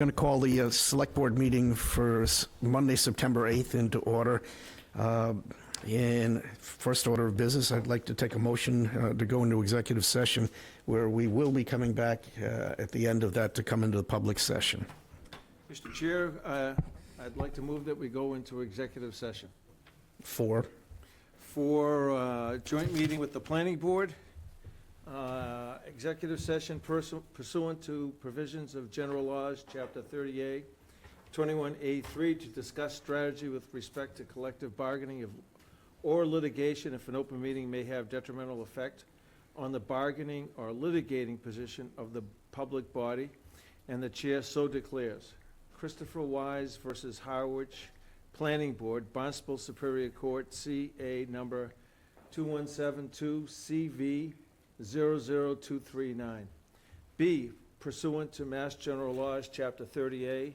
Going to call the Select Board meeting for Monday, September 8th into order. In first order of business, I'd like to take a motion to go into executive session where we will be coming back at the end of that to come into the public session. Mr. Chair, I'd like to move that we go into executive session For joint meeting with the planning board, executive session pursuant to provisions of general laws, chapter 30A, 21A3, to discuss strategy with respect to collective bargaining or litigation if an open meeting may have detrimental effect on the bargaining or litigating position of the public body, and the chair so declares. Christopher Wise versus Harwich Planning Board, Barnstable Superior Court, CA number 2172 CV 00239. B, pursuant to Mass General Laws, Chapter 30A,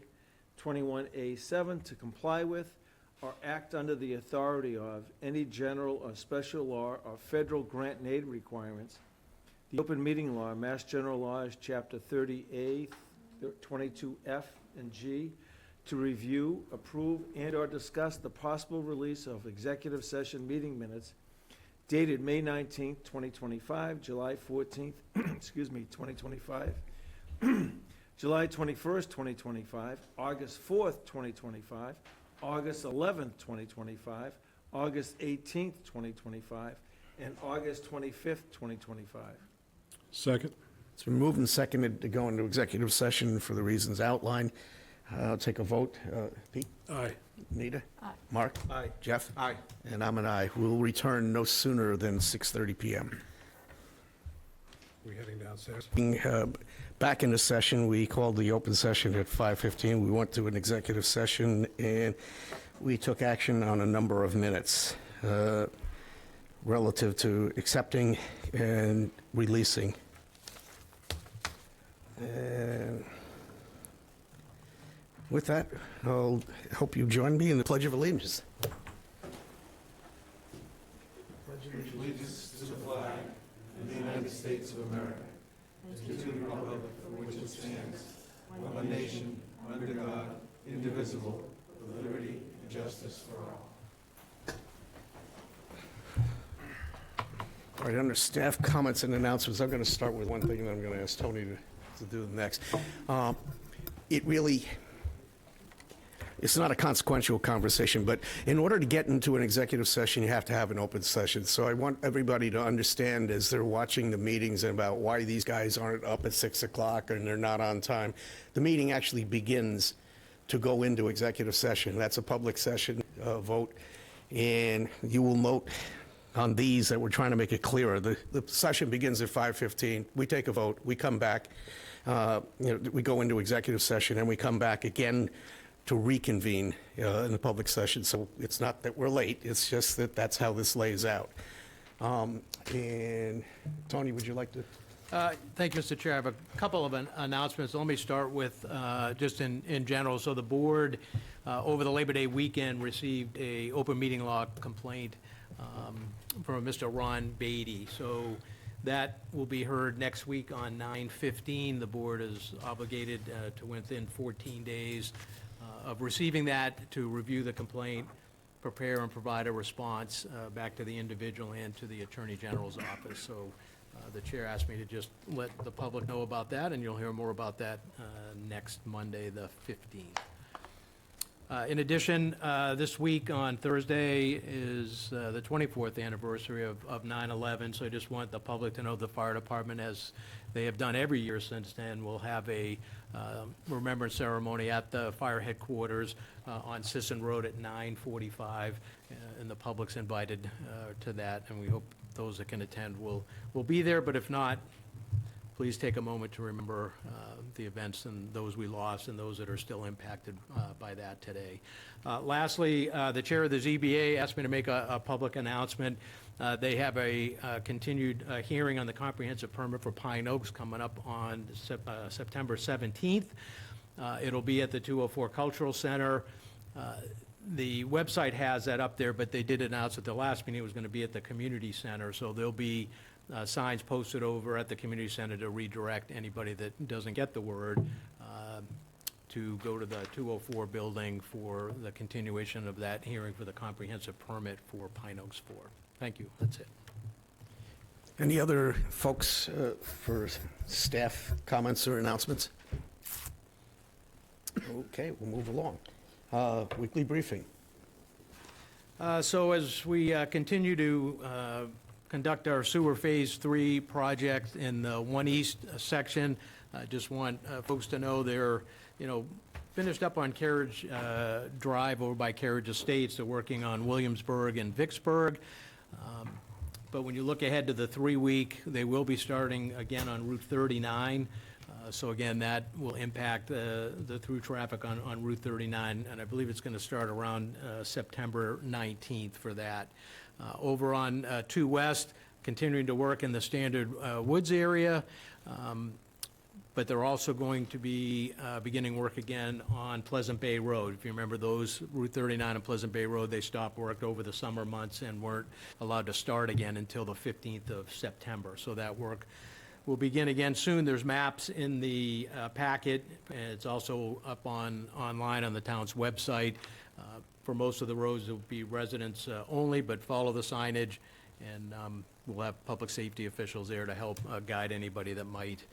21A7, to comply with or act under the authority of any general or special law or federal grant and aid requirements. The open meeting law, Mass General Laws, Chapter 30A, 22F and G, to review, approve, and/or discuss the possible release of executive session meeting minutes dated May 19th, 2025, July 14th, 2025, July 21st, 2025, August 4th, 2025, August 11th, 2025, August 18th, 2025, and August 25th, 2025. Second. It's been moved and seconded to go into executive session for the reasons outlined. I'll take a vote. Pete? Aye. Nita? Aye. Mark? Aye. Jeff? Aye. And I'm an aye. We'll return no sooner than 6:30 p.m. We heading downstairs? Back into session, we called the open session at 5:15. We went to an executive session, and we took action on a number of minutes relative to accepting and releasing. And with that, I'll hope you join me in the Pledge of Allegiance. Allegiance to the flag of the United States of America, and to the republic for which it stands, one nation, under God, indivisible, with liberty and justice for all. All right, under staff comments and announcements, I'm going to start with one thing, and I'm going to ask Tony to do the next. It's not a consequential conversation, but in order to get into an executive session, you have to have an open session. So I want everybody to understand as they're watching the meetings about why these guys aren't up at 6 o'clock and they're not on time. The meeting actually begins to go into executive session. That's a public session vote. And you will note on these that we're trying to make it clearer. The session begins at 5:15. We take a vote. We come back. We go into executive session, and we come back again to reconvene in the public session. So it's not that we're late, it's just that that's how this lays out. And Tony, would you like to? Thank you, Mr. Chair. I have a couple of announcements. Let me start with just in general. So the board, over the Labor Day weekend, received a open meeting law complaint from Mr. Ron Beatty. So that will be heard next week on 9/15. The board is obligated to, within 14 days of receiving that, to review the complaint, prepare and provide a response back to the individual and to the Attorney General's office. So the chair asked me to just let the public know about that, and you'll hear more about that next Monday, the 15th. In addition, this week on Thursday is the 24th anniversary of 9/11, so I just want the public to know the fire department, as they have done every year since then, will have a remembrance ceremony at the fire headquarters on Sisson Road at 9:45, and the public's invited to that, and we hope those that can attend will be there, but if not, please take a moment to remember the events and those we lost and those that are still impacted by that today. Lastly, the chair of the ZBA asked me to make a public announcement. They have a continued hearing on the comprehensive permit for Pine Oaks coming up on September 17th. It'll be at the 204 Cultural Center. The website has that up there, but they did announce at the last meeting it was going to be at the community center, so there'll be signs posted over at the community center to redirect anybody that doesn't get the word to go to the 204 building for the continuation of that hearing for the comprehensive permit for Pine Oaks 4. Thank you, that's it. Any other folks for staff comments or announcements? Okay, we'll move along. Weekly briefing. So as we continue to conduct our sewer Phase 3 project in the 1 East section, I just want folks to know they're, finished up on Carriage Drive over by Carriage Estates. They're working on Williamsburg and Vicksburg. But when you look ahead to the 3-week, they will be starting again on Route 39. So again, that will impact the through traffic on Route 39, and I believe it's going to start around September 19th for that. Over on 2 West, continuing to work in the Standard Woods area, but they're also going to be beginning work again on Pleasant Bay Road. If you remember those, Route 39 and Pleasant Bay Road, they stopped work over the summer months and weren't allowed to start again until the 15th of September. So that work will begin again soon. There's maps in the packet, and it's also up online on the town's website. For most of the roads, it will be residents only, but follow the signage, and we'll have public safety officials there to help guide anybody that might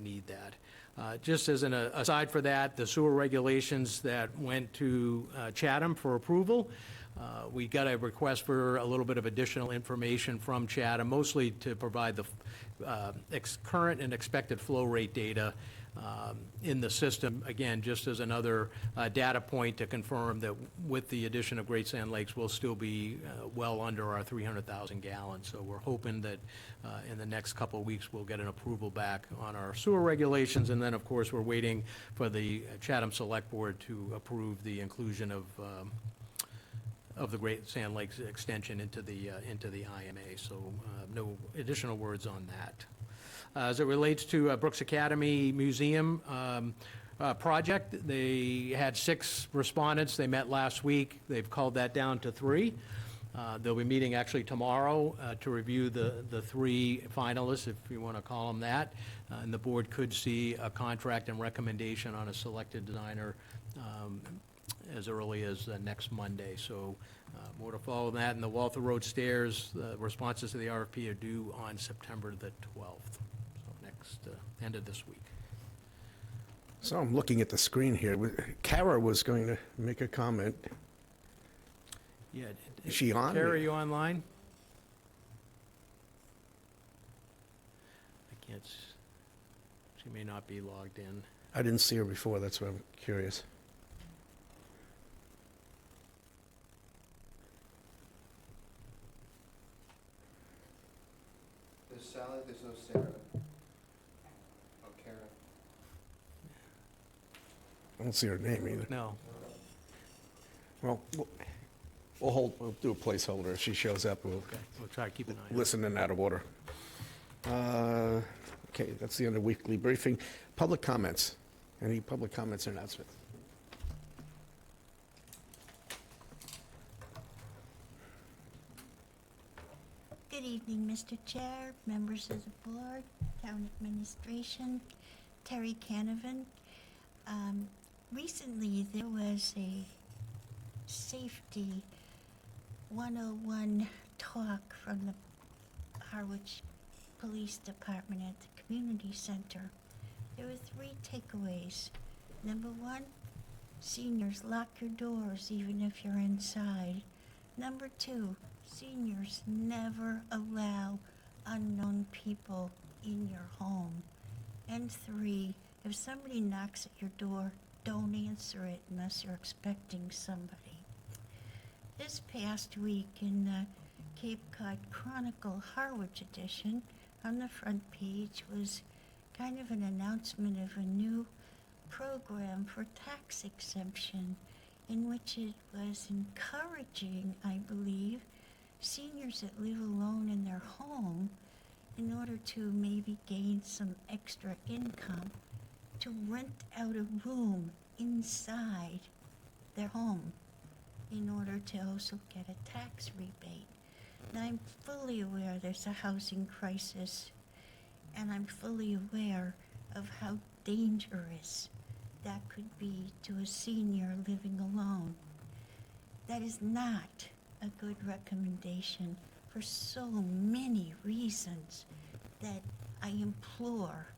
need that. Just as an aside for that, the sewer regulations that went to Chatham for approval, we got a request for a little bit of additional information from Chatham, mostly to provide the current and expected flow rate data in the system. Again, just as another data point to confirm that with the addition of Great Sand Lakes, we'll still be well under our 300,000 gallons. So we're hoping that in the next couple of weeks, we'll get an approval back on our sewer regulations. And then, of course, we're waiting for the Chatham Select Board to approve the inclusion of the Great Sand Lakes extension into the IMA. So no additional words on that. As it relates to Brooks Academy Museum project, they had 6 respondents. They met last week. They've called that down to 3. They'll be meeting actually tomorrow to review the 3 finalists, if you want to call them that. And the board could see a contract and recommendation on a selected designer as early as next Monday. So more to follow that. And the Walther Road stairs, the responses to the RFP are due on September the 12th. So next, end of this week. So I'm looking at the screen here. Kara was going to make a comment. Yeah. Is she on? Kara, are you online? I can't, she may not be logged in. I didn't see her before, that's why I'm curious. There's Sally, there's no Sarah. Oh, Kara. I don't see her name either. No. Well, we'll do a placeholder. If she shows up, we'll Okay, we'll try to keep an eye on it. listen and out of order. Okay, that's the end of weekly briefing. Public comments. Any public comments or announcements? Good evening, Mr. Chair, members of the board, town administration, Terry Canavan. Recently, there was a safety 101 talk from the Harwich Police Department at the community center. There were 3 takeaways. Number 1, seniors, lock your doors even if you're inside. Number 2, seniors never allow unknown people in your home. And 3, if somebody knocks at your door, don't answer it unless you're expecting somebody. This past week in the Cape Cod Chronicle Harwich edition, on the front page was kind of an announcement of a new program for tax exemption, in which it was encouraging, I believe, seniors that live alone in their home, in order to maybe gain some extra income, to rent out a room inside their home in order to also get a tax rebate. And I'm fully aware there's a housing crisis, and I'm fully aware of how dangerous that could be to a senior living alone. That is not a good recommendation for so many reasons that I implore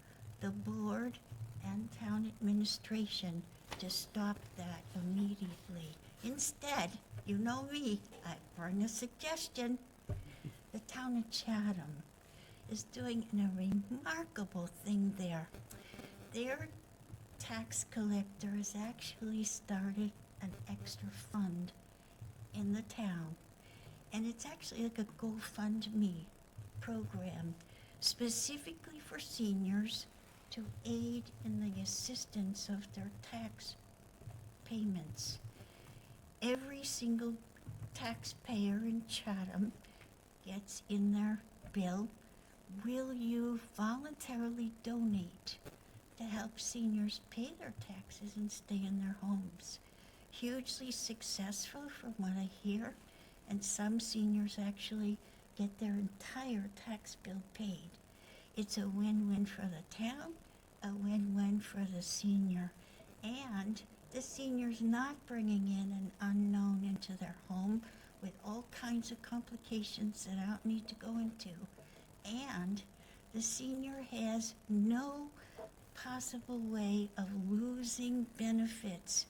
the board and town administration to stop that immediately. Instead, you know me, I bring a suggestion. The town of Chatham is doing a remarkable thing there. Their tax collector has actually started an extra fund in the town. And it's actually like a GoFundMe program specifically for seniors to aid in the assistance of their tax payments. Every single taxpayer in Chatham gets in their bill, will you voluntarily donate to help seniors pay their taxes and stay in their homes? Hugely successful from what I hear, and some seniors actually get their entire tax bill paid. It's a win-win for the town, a win-win for the senior, and the senior's not bringing in an unknown into their home with all kinds of complications that I don't need to go into. And the senior has no possible way of losing benefits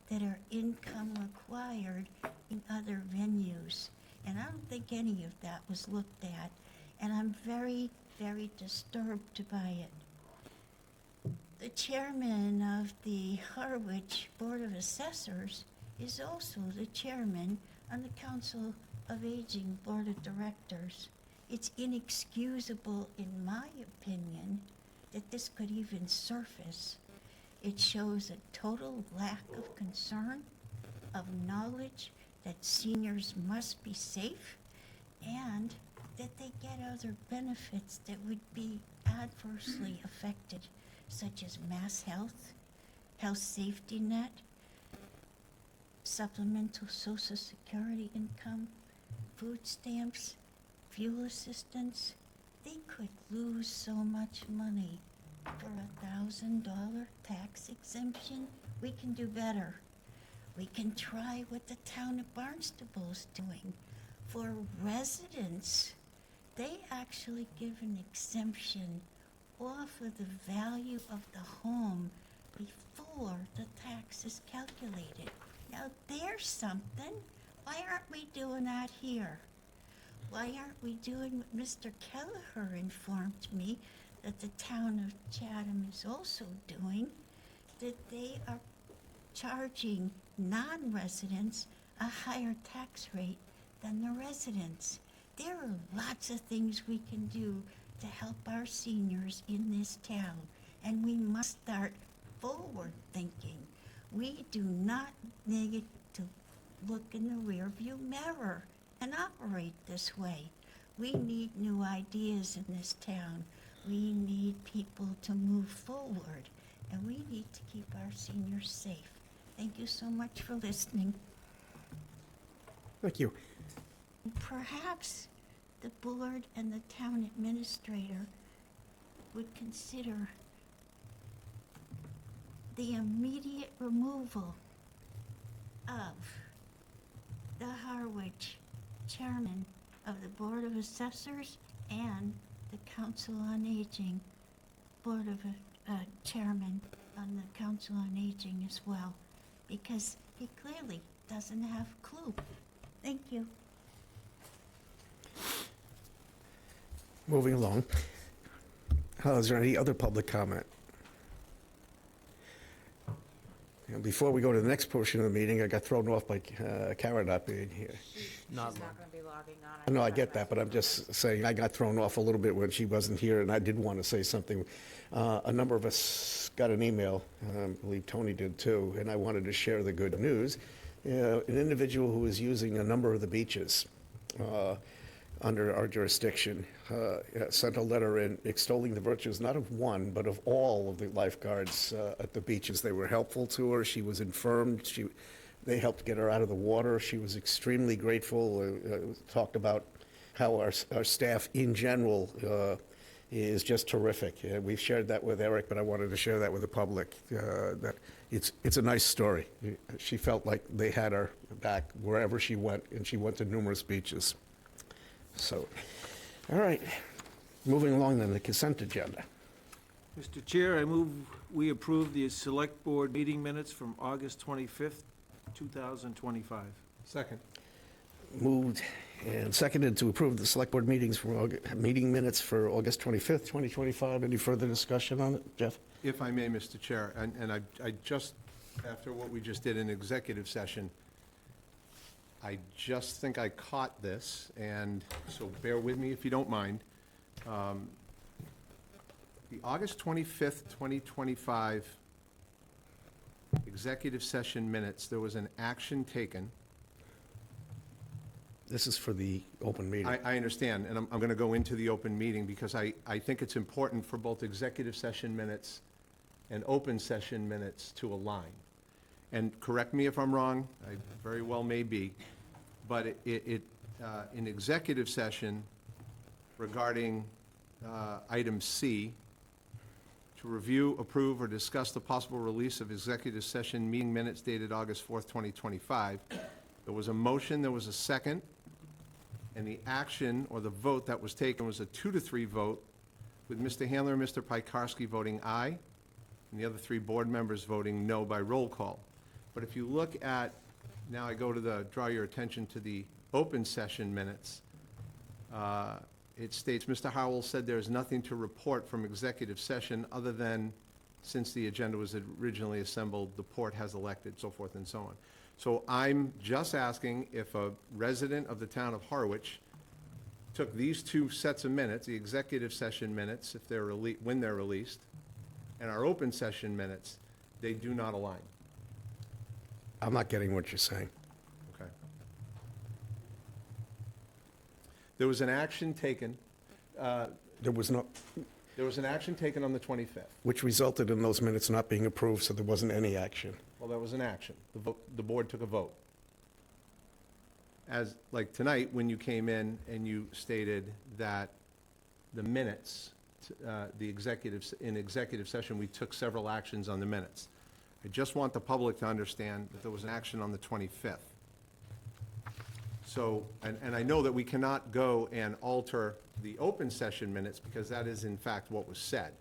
that are income required in other venues. And I don't think any of that was looked at, and I'm very, very disturbed by it. The chairman of the Harwich Board of Assessors is also the chairman on the Council of Aging Board of Directors. It's inexcusable, in my opinion, that this could even surface. It shows a total lack of concern, of knowledge that seniors must be safe, and that they get other benefits that would be adversely affected, such as mass health, health safety net, supplemental social security income, food stamps, fuel assistance. They could lose so much money for $1,000 tax exemption. We can do better. We can try what the town of Barnstable's doing. For residents, they actually give an exemption off of the value of the home before the tax is calculated. Now there's something. Why aren't we doing that here? Why aren't we doing what Mr. Kelleher informed me that the town of Chatham is also doing, that they are charging non-residents a higher tax rate than the residents? There are lots of things we can do to help our seniors in this town, and we must start forward thinking. We do not need to look in the rearview mirror and operate this way. We need new ideas in this town. We need people to move forward, and we need to keep our seniors safe. Thank you so much for listening. Thank you. Perhaps the board and the town administrator would consider the immediate removal of the Harwich chairman of the Board of Assessors and the Council on Aging Board of Chairman on the Council on Aging as well, because he clearly doesn't have a clue. Thank you. Moving along. Is there any other public comment? Before we go to the next portion of the meeting, I got thrown off by Karen not being here. She's not going to be logging on. No, I get that, but I'm just saying I got thrown off a little bit when she wasn't here, and I did want to say something. A number of us got an email, I believe Tony did too, and I wanted to share the good news. An individual who is using a number of the beaches under our jurisdiction sent a letter in extolling the virtues not of one, but of all of the lifeguards at the beaches. They were helpful to her. She was infirmed. They helped get her out of the water. She was extremely grateful. Talked about how our staff in general is just terrific. We've shared that with Eric, but I wanted to share that with the public, that it's a nice story. She felt like they had her back wherever she went, and she went to numerous beaches. So, all right, moving along then, the consent agenda. Mr. Chair, I move we approve the Select Board meeting minutes from August 25th, 2025. Second. Moved and seconded to approve the Select Board meeting minutes for August 25th, 2025. Any further discussion on it, Jeff? If I may, Mr. Chair, and I just, after what we just did in executive session, I just think I caught this, and so bear with me if you don't mind. The August 25th, 2025 executive session minutes, there was an action taken. This is for the open meeting. I understand, and I'm going to go into the open meeting because I think it's important for both executive session minutes and open session minutes to align. And correct me if I'm wrong, I very well may be, but in executive session regarding item C, to review, approve, or discuss the possible release of executive session meeting minutes dated August 4th, 2025, there was a motion, there was a second, and the action or the vote that was taken was a 2-3 vote, with Mr. Handler and Mr. Piekarski voting aye, and the other 3 board members voting no by roll call. But if you look at, now I go to draw your attention to the open session minutes, it states, Mr. Howell said there is nothing to report from executive session other than, since the agenda was originally assembled, the port has elected, so forth and so on. So I'm just asking if a resident of the town of Harwich took these 2 sets of minutes, the executive session minutes, if they're when they're released, and our open session minutes, they do not align. I'm not getting what you're saying. Okay. There was an action taken, There was no, on the 25th. which resulted in those minutes not being approved, so there wasn't any action. Well, that was an action. The board took a vote. As, like tonight, when you came in and you stated that the minutes, in executive session, we took several actions on the minutes. I just want the public to understand that there was an action on the 25th. So, and I know that we cannot go and alter the open session minutes because that is in fact what was said.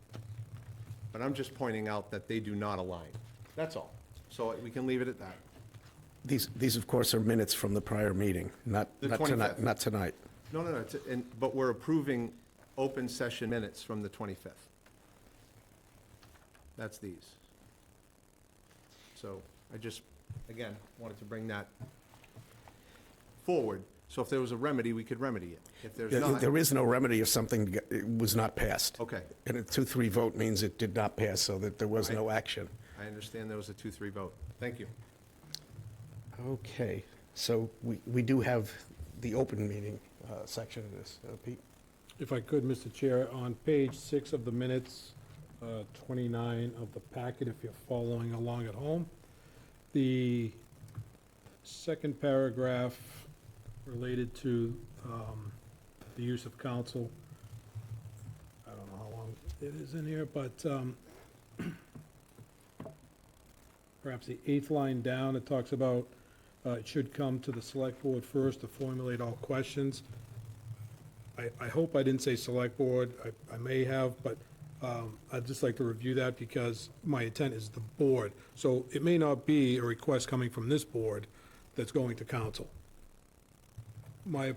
But I'm just pointing out that they do not align. That's all. So we can leave it at that. These, of course, are minutes from the prior meeting, not The tonight. 25th. Not tonight. No, but we're approving open session minutes from the 25th. That's these. So I just, again, wanted to bring that forward. So if there was a remedy, we could remedy it. If there's not, There is no remedy if something was not passed. okay, And a 2-3 vote means it did not pass, so that there was no action. I understand there was a 2-3 vote. Thank you. Okay, so we do have the open meeting section of this. Pete? If I could, Mr. Chair, on page 6 of the minutes, 29 of the packet, if you're following along at home, the second paragraph related to the use of counsel. I don't know how long it is in here, but perhaps the 8th line down, it talks about it should come to the select board first to formulate all questions. I hope I didn't say select board, I may have, but I'd just like to review that because my intent is the board. So it may not be a request coming from this board that's going to council. My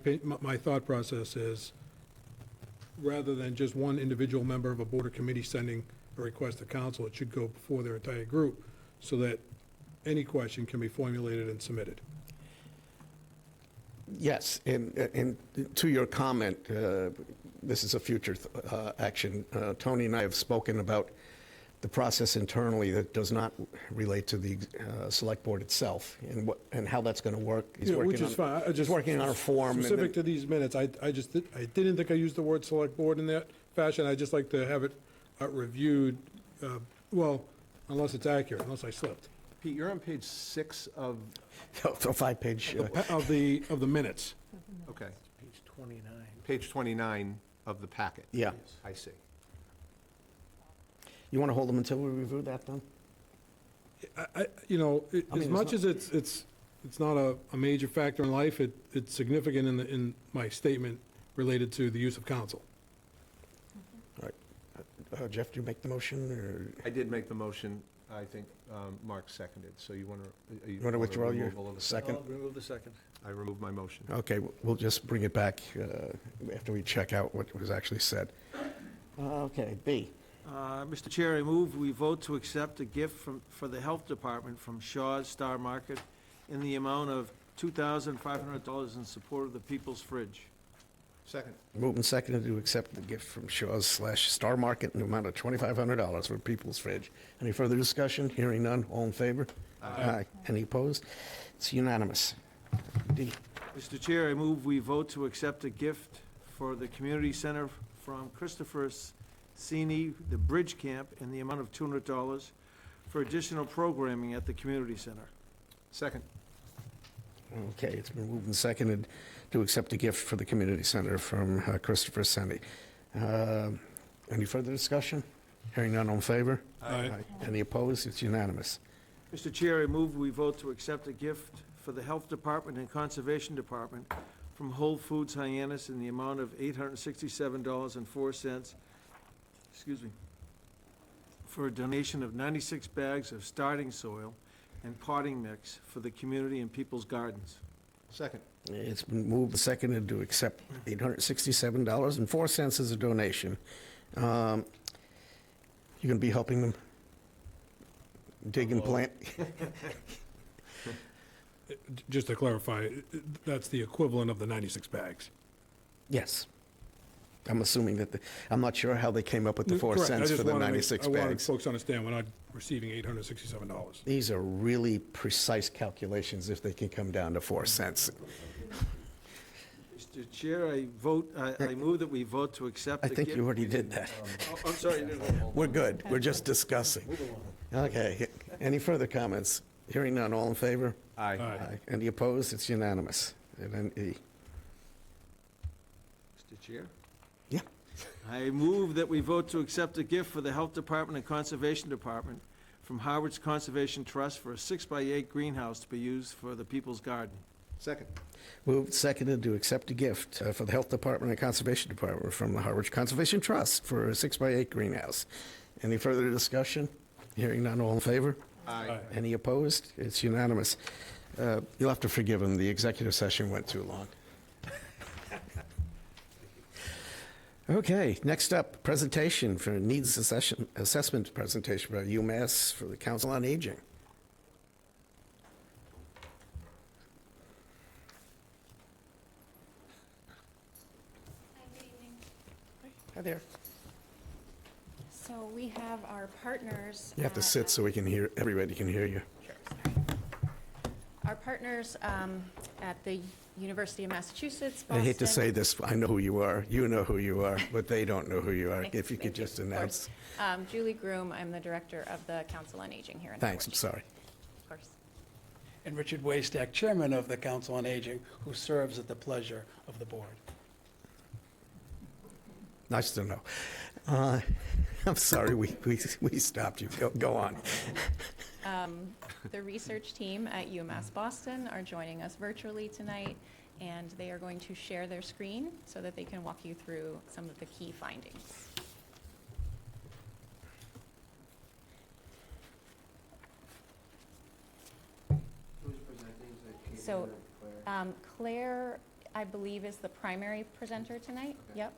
thought process is, rather than just one individual member of a board or committee sending a request to council, it should go before their entire group so that any question can be formulated and submitted. Yes, and to your comment, this is a future action. Tony and I have spoken about the process internally that does not relate to the select board itself and how that's going to work. Which is fine. He's working on a form. Specific to these minutes, I didn't think I used the word select board in that fashion. I just like to have it reviewed, well, unless it's accurate, unless I slipped. Pete, you're on page 6 of, A 5-page. Of the minutes. okay, Page 29. page 29. of the packet. Yeah. I see. You want to hold them until we review that, then? You know, I mean, as it's much not- as it's not a major factor in life, it's significant in my statement related to the use of counsel. All right. Jeff, do you make the motion, or I did make the motion. I think Mark seconded, so you want to... you want to withdraw your second? I'll remove the second. I remove my motion. Okay, we'll just bring it back after we check out what was actually said. Okay, B. Mr. Chair, I move we vote to accept a gift for the Health Department from Shaw's Star Market in the amount of $2,500 in support of the People's Fridge. Second. Moved and seconded to accept the gift from Shaw's/Star Market in the amount of $2,500 for People's Fridge. Any further discussion? Hearing none, all in favor? Aye. Any opposed? It's unanimous. D. Mr. Chair, I move we vote to accept a gift for the community center from Christopher Sini, the Bridge Camp, in the amount of $200 for additional programming at the community center. Second. Okay, it's been moved and seconded to accept a gift for the community center from Christopher Senni. Any further discussion? Hearing none, all in favor? Aye. Any opposed? It's unanimous. Mr. Chair, I move we vote to accept a gift for the Health Department and Conservation Department from Whole Foods Hyannis in the amount of $867.04, for a donation of 96 bags of starting soil and potting mix for the community and people's gardens. Second. It's been moved and seconded to accept $867.04 as a donation. You're going to be helping them dig and plant? Just to clarify, that's the equivalent of the 96 bags. Yes. I'm assuming that, I'm not sure how they came up with the 4 Correct. I cents just for the wanted to- 96 I wanted bags. folks to understand, we're not receiving $867. These are really precise calculations if they can come down to 4 cents. Mr. Chair, I move that we vote to accept I the think gift. you already did that. Oh, I'm sorry, you didn't. We're good. We're just discussing. Okay. Any further comments? Hearing none, all in favor? Aye. Aye. Any opposed? It's unanimous. And then E. Mr. Chair? Yeah. I move that we vote to accept a gift for the Health Department and Conservation Department from Harwich Conservation Trust for a 6x8 greenhouse to be used for the people's garden. Second. Moved, seconded to accept a gift for the Health Department and Conservation Department from the Harwich Conservation Trust for a 6x8 greenhouse. Any further discussion? Hearing none, all in favor? Aye. Any opposed? It's unanimous. You'll have to forgive him, the executive session went too long. Okay, next up, presentation for needs assessment presentation by UMass for the Council on Aging. Hi there. So we have our partners. You have to sit so we can hear, everybody can hear you. Sure, sorry. Our partners at the University of Massachusetts, I hate to Boston. say this, I know who you are, you know who you are, but they don't know who you are. Thanks, If you could thank you. just Of announce. course. Julie Groom, I'm the director of the Council on Aging here in Thanks, I'm Harwich. sorry. Of course. And Richard Waystack, Chairman of the Council on Aging, who serves at the pleasure of the board. Nice to know. I'm sorry, we stopped you. Go on. The research team at UMass Boston are joining us virtually tonight, and they are going to share their screen so that they can walk you through some of the key findings. Who's presenting? Is it Katie So, or Claire? Claire, I believe, is the primary presenter tonight. Okay. Yep.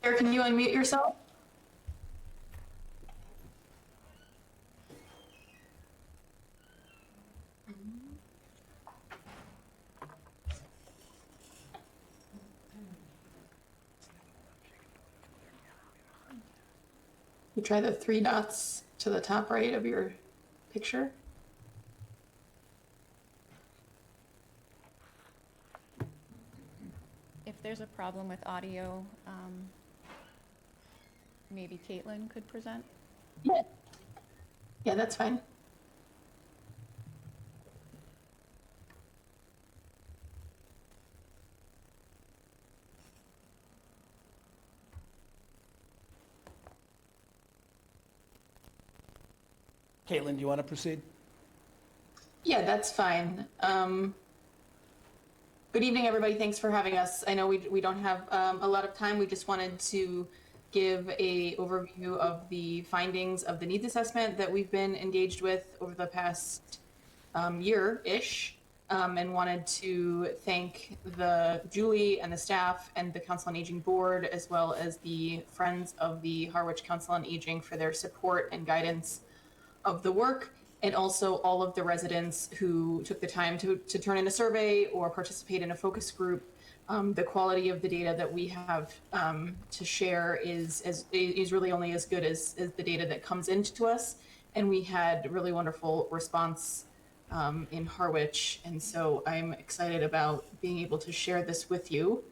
Claire, can you unmute yourself? You try the three dots to the top right of your picture. If there's a problem with audio, maybe Caitlin could present. Yeah. Yeah, that's fine. Caitlin, do you want to proceed? Yeah, that's fine. Good evening, everybody. Thanks for having us. I know we don't have a lot of time. We just wanted to give a overview of the findings of the needs assessment that we've been engaged with over the past year-ish, and wanted to thank Julie and the staff and the Council on Aging Board, as well as the Friends of the Harwich Council on Aging for their support and guidance of the work, and also all of the residents who took the time to turn in a survey or participate in a focus group. The quality of the data that we have to share is really only as good as the data that comes into us. And we had really wonderful response in Harwich. And so I'm excited about being able to share this with you.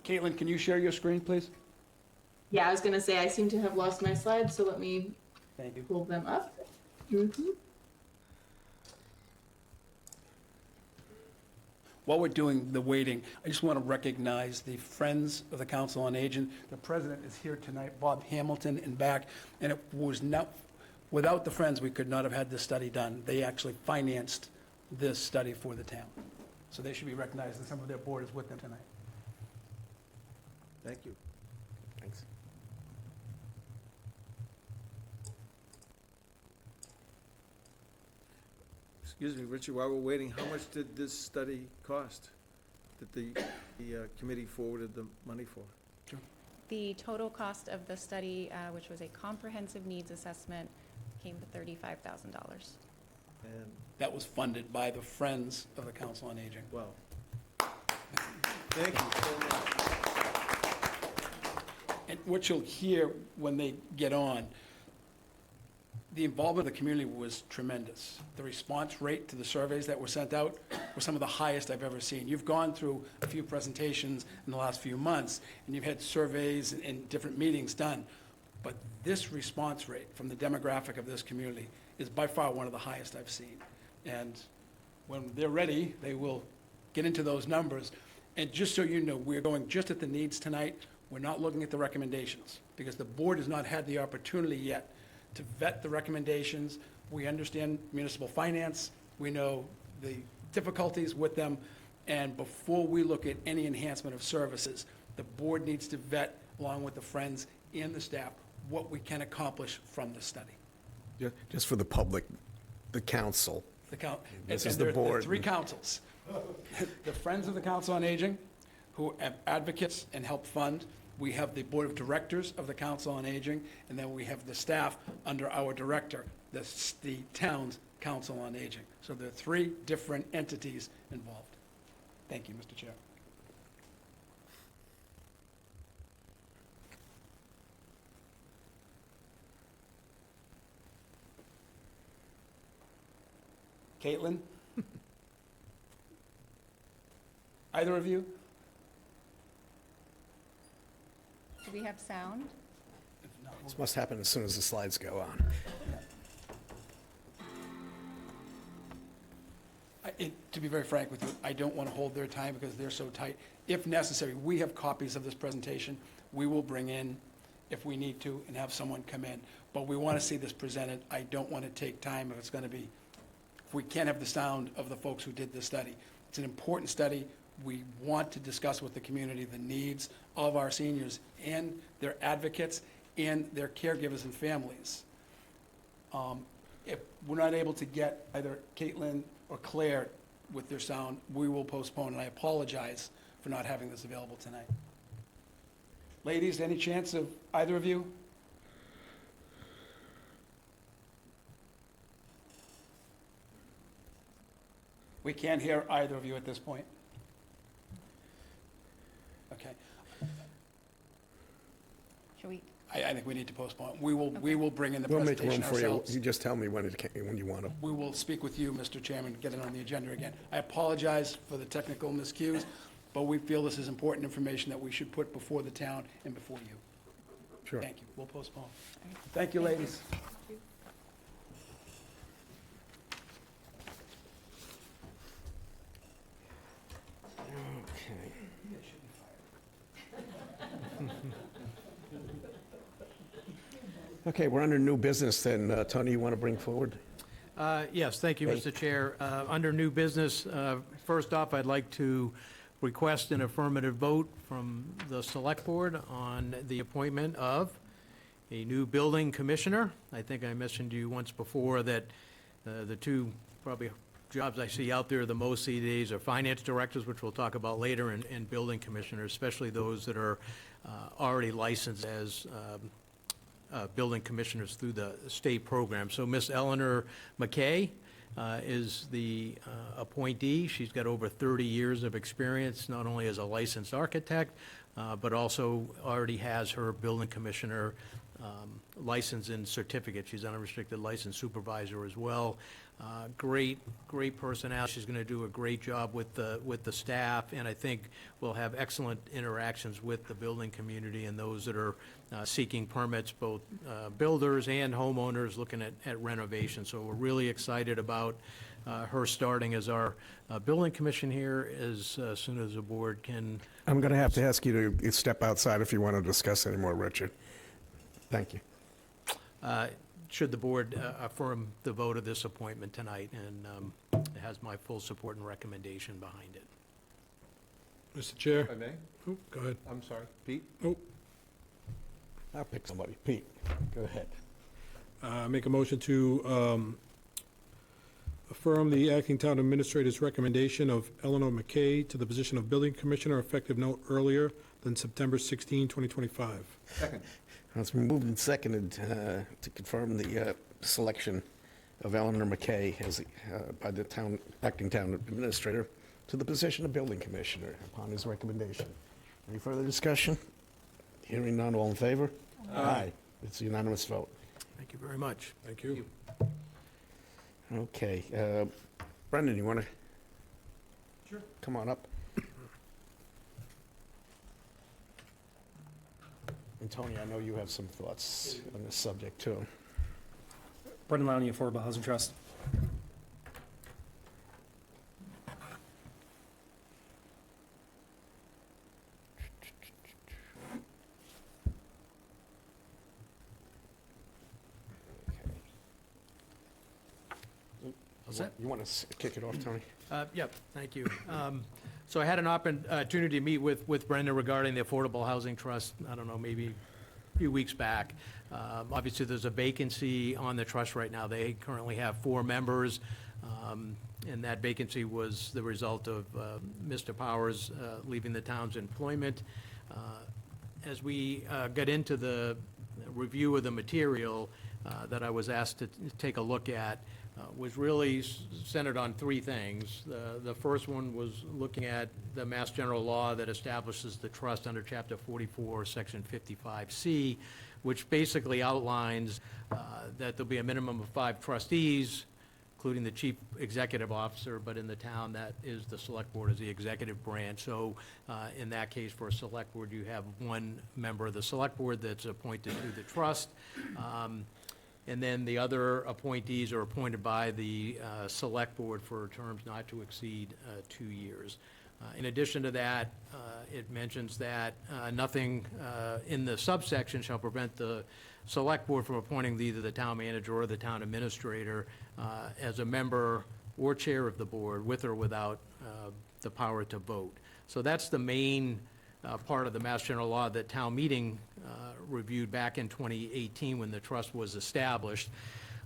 Caitlin, can you share your screen, please? Yeah, I was gonna say, I seem to have lost my slides, so let me Thank you. pull them up. Mm-hmm. While we're doing the waiting, I just want to recognize the Friends of the Council on Aging. The president is here tonight, Bob Hamilton, and back, and it was not, without the Friends, we could not have had this study done. They actually financed this study for the town. So they should be recognized, and some of their board is with them tonight. Thank you. Thanks. Excuse me, Richard, while we're waiting, how much did this study cost that the committee forwarded the money for? The total cost of the study, which was a comprehensive needs assessment, came to $35,000. And, That was funded by the Friends of the Council on Aging. well, thank you so much. And what you'll hear when they get on, the involvement of the community was tremendous. The response rate to the surveys that were sent out were some of the highest I've ever seen. You've gone through a few presentations in the last few months, and you've had surveys and different meetings done. But this response rate from the demographic of this community is by far one of the highest I've seen. And when they're ready, they will get into those numbers. And just so you know, we're going just at the needs tonight. We're not looking at the recommendations, because the board has not had the opportunity yet to vet the recommendations. We understand municipal finance, we know the difficulties with them, and before we look at any enhancement of services, the board needs to vet, along with the Friends and the staff, what we can accomplish from the study. Just for the public, the council. This is the board. Three councils. The Friends of the Council on Aging, who have advocates and help fund. We have the Board of Directors of the Council on Aging, and then we have the staff under our director, the town's Council on Aging. So there are three different entities involved. Thank you, Mr. Chair. Caitlin? Either of you? Do we have sound? If not, This must happen as soon as the slides go on. To be very frank with you, I don't want to hold their time because they're so tight. If necessary, we have copies of this presentation. We will bring in, if we need to, and have someone come in. But we want to see this presented. I don't want to take time if it's going to be, if we can't have the sound of the folks who did this study. It's an important study. We want to discuss with the community the needs of our seniors and their advocates and their caregivers and families. If we're not able to get either Caitlin or Claire with their sound, we will postpone, and I apologize for not having this available tonight. Ladies, any chance of either of you? We can't hear either of you at this point. Okay. Should we? I think we need to postpone. We will bring in the We'll make room presentation for you. ourselves. You just tell me when you want to. We will speak with you, Mr. Chairman, get it on the agenda again. I apologize for the technical miscues, but we feel this is important information that we should put before the town and before you. Sure. Thank you. We'll postpone. Thank you, ladies. Okay. Okay, we're under new business then. Tony, you want to bring forward? Yes, thank you, Mr. Chair. Under new business, first off, I'd like to request an affirmative vote from the Select Board on the appointment of a new building commissioner. I think I mentioned to you once before that the two probably jobs I see out there the most these days are finance directors, which we'll talk about later, and building commissioners, especially those that are already licensed as building commissioners through the state program. So Miss Eleanor McKay is the appointee. She's got over 30 years of experience, not only as a licensed architect, but also already has her building commissioner license and certificate. She's an unrestricted licensed supervisor as well. Great personality. She's going to do a great job with the staff, and I think we'll have excellent interactions with the building community and those that are seeking permits, both builders and homeowners looking at renovation. So we're really excited about her starting as our building commission here as soon as the board can. I'm going to have to ask you to step outside if you want to discuss any more, Richard. Thank you. Should the board affirm the vote of this appointment tonight, and it has my full support and recommendation behind it. Mr. Chair? If I may? Oh, go ahead. I'm sorry. Pete? Oh, I'll pick somebody. Pete, go ahead. make a motion to affirm the acting town administrator's recommendation of Eleanor McKay to the position of building commissioner effective no earlier than September 16, 2025. Second. It's been moved and seconded to confirm the selection of Eleanor McKay as by the acting town administrator to the position of building commissioner upon his recommendation. Any further discussion? Hearing none, all in favor? Aye. It's a unanimous vote. Thank you very much. Thank you. Okay. Brendan, you want to? Sure. Come on up. And Tony, I know you have some thoughts on this subject, too. Brendan Lowney, Affordable Housing Trust. All set? You want to kick it off, Tony? Yep, thank you. So I had an opportunity to meet with Brenda regarding the Affordable Housing Trust, I don't know, maybe a few weeks back. Obviously, there's a vacancy on the trust right now. They currently have 4 members, and that vacancy was the result of Mr. Powers leaving the town's employment. As we got into the review of the material that I was asked to take a look at, was really centered on 3 things. The first one was looking at the Mass General Law that establishes the trust under Chapter 44, Section 55C, which basically outlines that there'll be a minimum of 5 trustees, including the chief executive officer, but in the town, that is the select board is the executive branch. So in that case, for a select board, you have 1 member of the select board that's appointed to the trust. And then the other appointees are appointed by the select board for terms not to exceed 2 years. In addition to that, it mentions that nothing in the subsection shall prevent the select board from appointing either the town manager or the town administrator as a member or chair of the board, with or without the power to vote. So that's the main part of the Mass General Law that town meeting reviewed back in 2018 when the trust was established.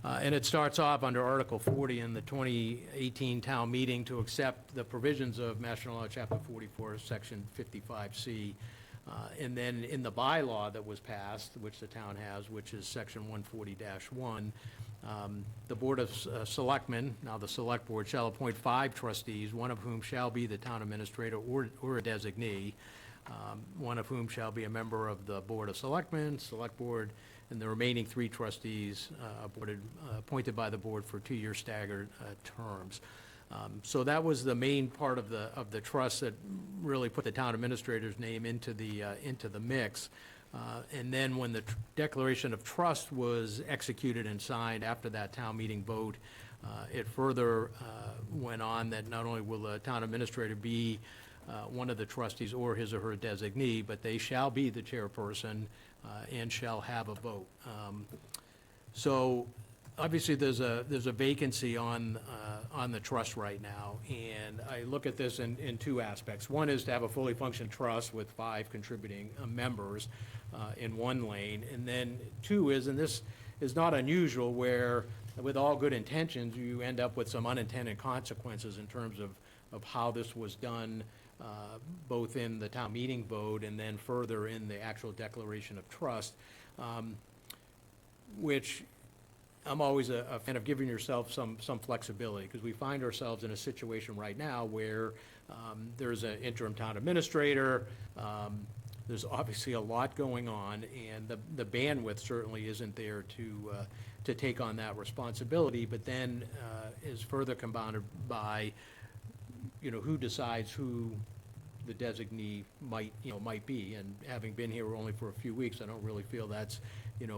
And it starts off under Article 40 in the 2018 town meeting to accept the provisions of Mass General Law, Chapter 44, Section 55C. And then in the bylaw that was passed, which the town has, which is Section 140-1, the Board of Selectmen, now the Select Board, shall appoint 5 trustees, one of whom shall be the town administrator or a designee. one of whom shall be a member of the Board of Selectmen, Select Board, and the remaining 3 trustees appointed by the board for 2-year staggered terms. So that was the main part of the trust that really put the town administrator's name into the mix. And then when the declaration of trust was executed and signed after that town meeting vote, it further went on that not only will the town administrator be one of the trustees or his or her designee, but they shall be the chairperson and shall have a vote. So obviously, there's a vacancy on the trust right now, and I look at this in 2 aspects. One is to have a fully functioning trust with 5 contributing members in one lane, and then 2 is, and this is not unusual, where with all good intentions, you end up with some unintended consequences in terms of how this was done, both in the town meeting vote and then further in the actual declaration of trust, which I'm always a fan of giving yourself some flexibility, because we find ourselves in a situation right now where there's an interim town administrator, there's obviously a lot going on, and the bandwidth certainly isn't there to take on that responsibility, but then is further compounded by, who decides who the designee might be. And having been here only for a few weeks, I don't really feel that's,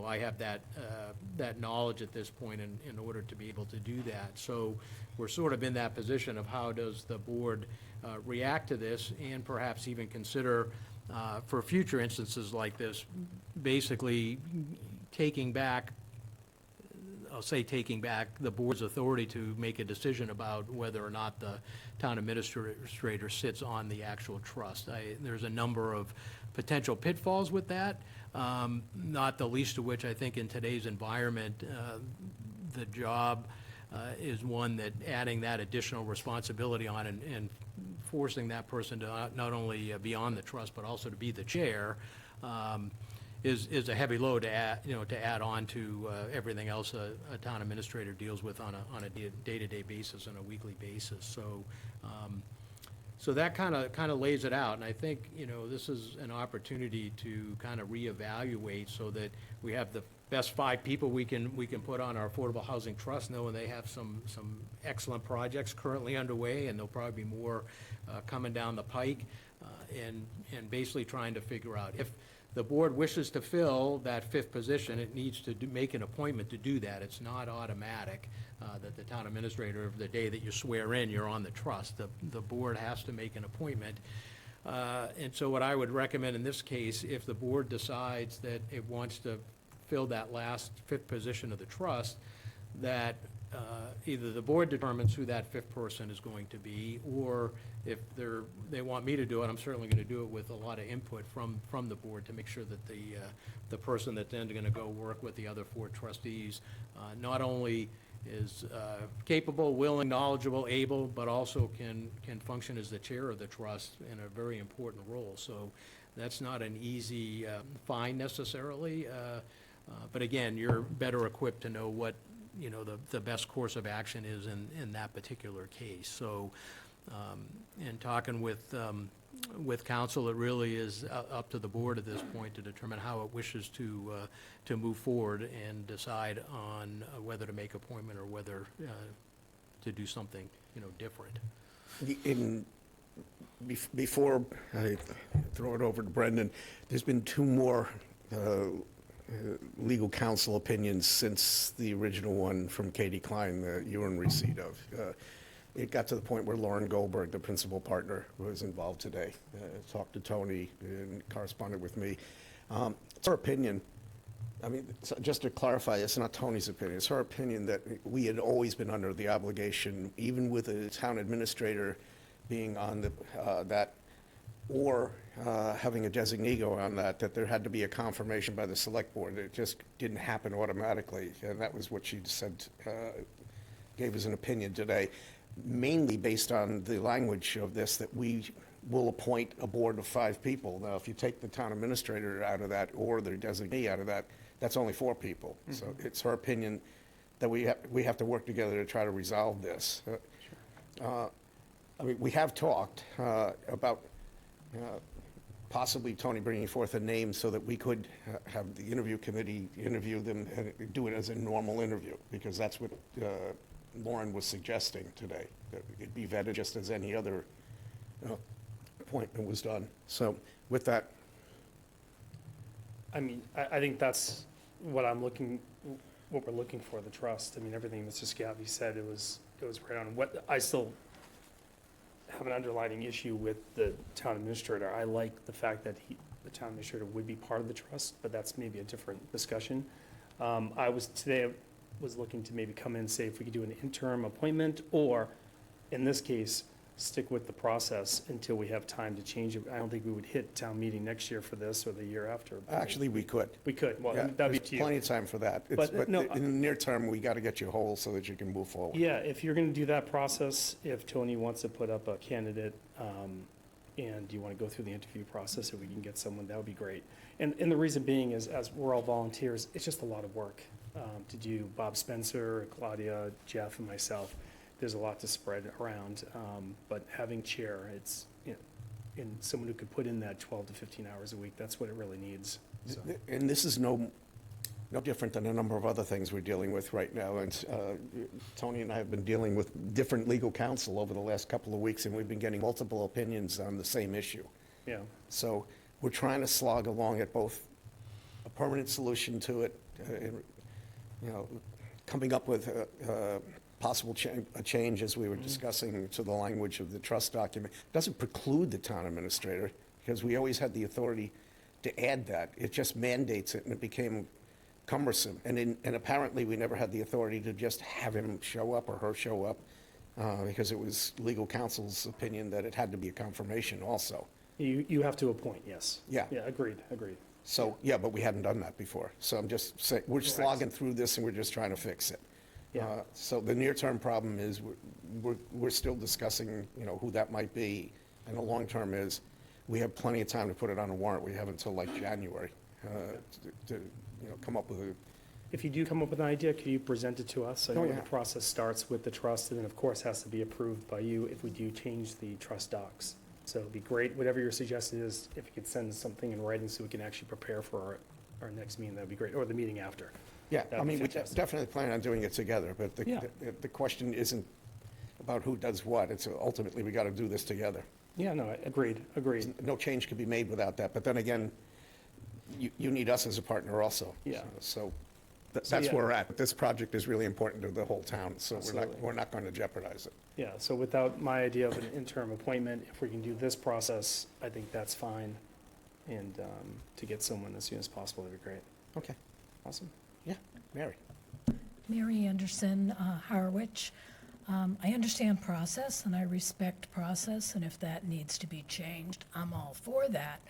I have that knowledge at this point in order to be able to do that. So we're sort of in that position of how does the board react to this, and perhaps even consider for future instances like this, basically taking back the board's authority to make a decision about whether or not the town administrator sits on the actual trust. There's a number of potential pitfalls with that, not the least of which I think in today's environment, the job is one that adding that additional responsibility on and forcing that person to not only be on the trust, but also to be the chair, is a heavy load to add on to everything else a town administrator deals with on a day-to-day basis, on a weekly basis. So that kind of lays it out, and I think this is an opportunity to kind of reevaluate so that we have the best 5 people we can put on our Affordable Housing Trust, knowing they have some excellent projects currently underway, and there'll probably be more coming down the pike, and basically trying to figure out if the board wishes to fill that 5th position, it needs to make an appointment to do that. It's not automatic that the town administrator, the day that you swear in, you're on the trust. The board has to make an appointment. And so what I would recommend in this case, if the board decides that it wants to fill that last 5th position of the trust, that either the board determines who that 5th person is going to be, or if they want me to do it, I'm certainly going to do it with a lot of input from the board to make sure that the person that's then going to go work with the other 4 trustees not only is capable, willing, knowledgeable, able, but also can function as the chair of the trust in a very important role. So that's not an easy find necessarily, but again, you're better equipped to know what the best course of action is in that particular case. So in talking with council, it really is up to the board at this point to determine how it wishes to move forward and decide on whether to make appointment or whether to do something different. Before I throw it over to Brendan, there's been 2 more legal counsel opinions since the original one from Katie Klein that you were in receipt of. It got to the point where Lauren Goldberg, the principal partner, was involved today. Talked to Tony and corresponded with me. It's her opinion. I mean, just to clarify, it's not Tony's opinion. It's her opinion that we had always been under the obligation, even with a town administrator being on that, or having a designee go on that there had to be a confirmation by the select board. It just didn't happen automatically, and that was what she said, gave us an opinion today, mainly based on the language of this, that we will appoint a board of 5 people. Now, if you take the town administrator out of that or the designee out of that, that's only 4 people. Mm-hmm. So it's her opinion that we have to work together to try to resolve this. I mean, we have talked about possibly Tony bringing forth a name so that we could have the interview committee interview them and do it as a normal interview, because that's what Lauren was suggesting today, that it be vetted just as any other appointment was done. So with that, I mean, I think that's what what we're looking for, the trust. I mean, everything Mr. Scabby said, it was right on. What, I still have an underlying issue with the town administrator. I like the fact that the town administrator would be part of the trust, but that's maybe a different discussion. Today I was looking to maybe come in and say if we could do an interim appointment, or in this case, stick with the process until we have time to change it. I don't think we would hit town meeting next year for this or the year after. actually, we could. We could, well, Yeah, that'd be there's to you. plenty of time for that. But, no, In the near term, we got to get you whole so that you can move forward. Yeah, if you're gonna do that process, if Tony wants to put up a candidate, and you wanna go through the interview process, if we can get someone, that would be great. And the reason being is, as we're all volunteers, it's just a lot of work, to do. Bob Spencer, Claudia, Jeff, and myself, there's a lot to spread around, but having chair, it's, you know, and someone who could put in that 12 to 15 hours a week, that's what it really needs, so. And this is no different than a number of other things we're dealing with right now. And Tony and I have been dealing with different legal counsel over the last couple of weeks, and we've been getting multiple opinions on the same issue. Yeah, So we're trying to slog along at both a permanent solution to it, and, you know, coming up with a possible a change, as we were discussing, to the language of the trust document. Doesn't preclude the town administrator, because we always had the authority to add that. It just mandates it, and it became cumbersome. And apparently, we never had the authority to just have him show up or her show up, because it was legal counsel's opinion that it had to be a confirmation also. you have to appoint, yes. Yeah. Yeah, agreed. So, yeah, but we hadn't done that before. So I'm just saying, we're slogging through this, and we're just trying to fix it. Yeah. So the near-term problem is we're still discussing, you know, who that might be. And the long-term is, we have plenty of time to put it on a warrant. We have until like January to, you know, come up with a, If you do come up with an idea, can you present it to us? I know yeah. the process starts with the trust, and then, of course, has to be approved by you if we do change the trust docs. So it'd be great, whatever your suggestion is, if you could send something in writing so we can actually prepare for our next meeting, that'd be great, or the meeting after. yeah, That'd I be mean, we fantastic. definitely plan on doing it together, but Yeah. the question isn't about who does what. It's ultimately, we got to do this together. Yeah, no, agreed. No change can be made without that. But then again, you need us as a partner also. Yeah. So So, that's yeah. where we're at. This project is really important to the whole town, so Absolutely. we're not going to jeopardize it. Yeah, so without my idea of an interim appointment, if we can do this process, I think that's fine. And to get someone as soon as possible, that'd be great. Okay. Awesome. Yeah, Mary. Mary Anderson, Harwich. I understand process and I respect process, and if that needs to be changed, I'm all for that.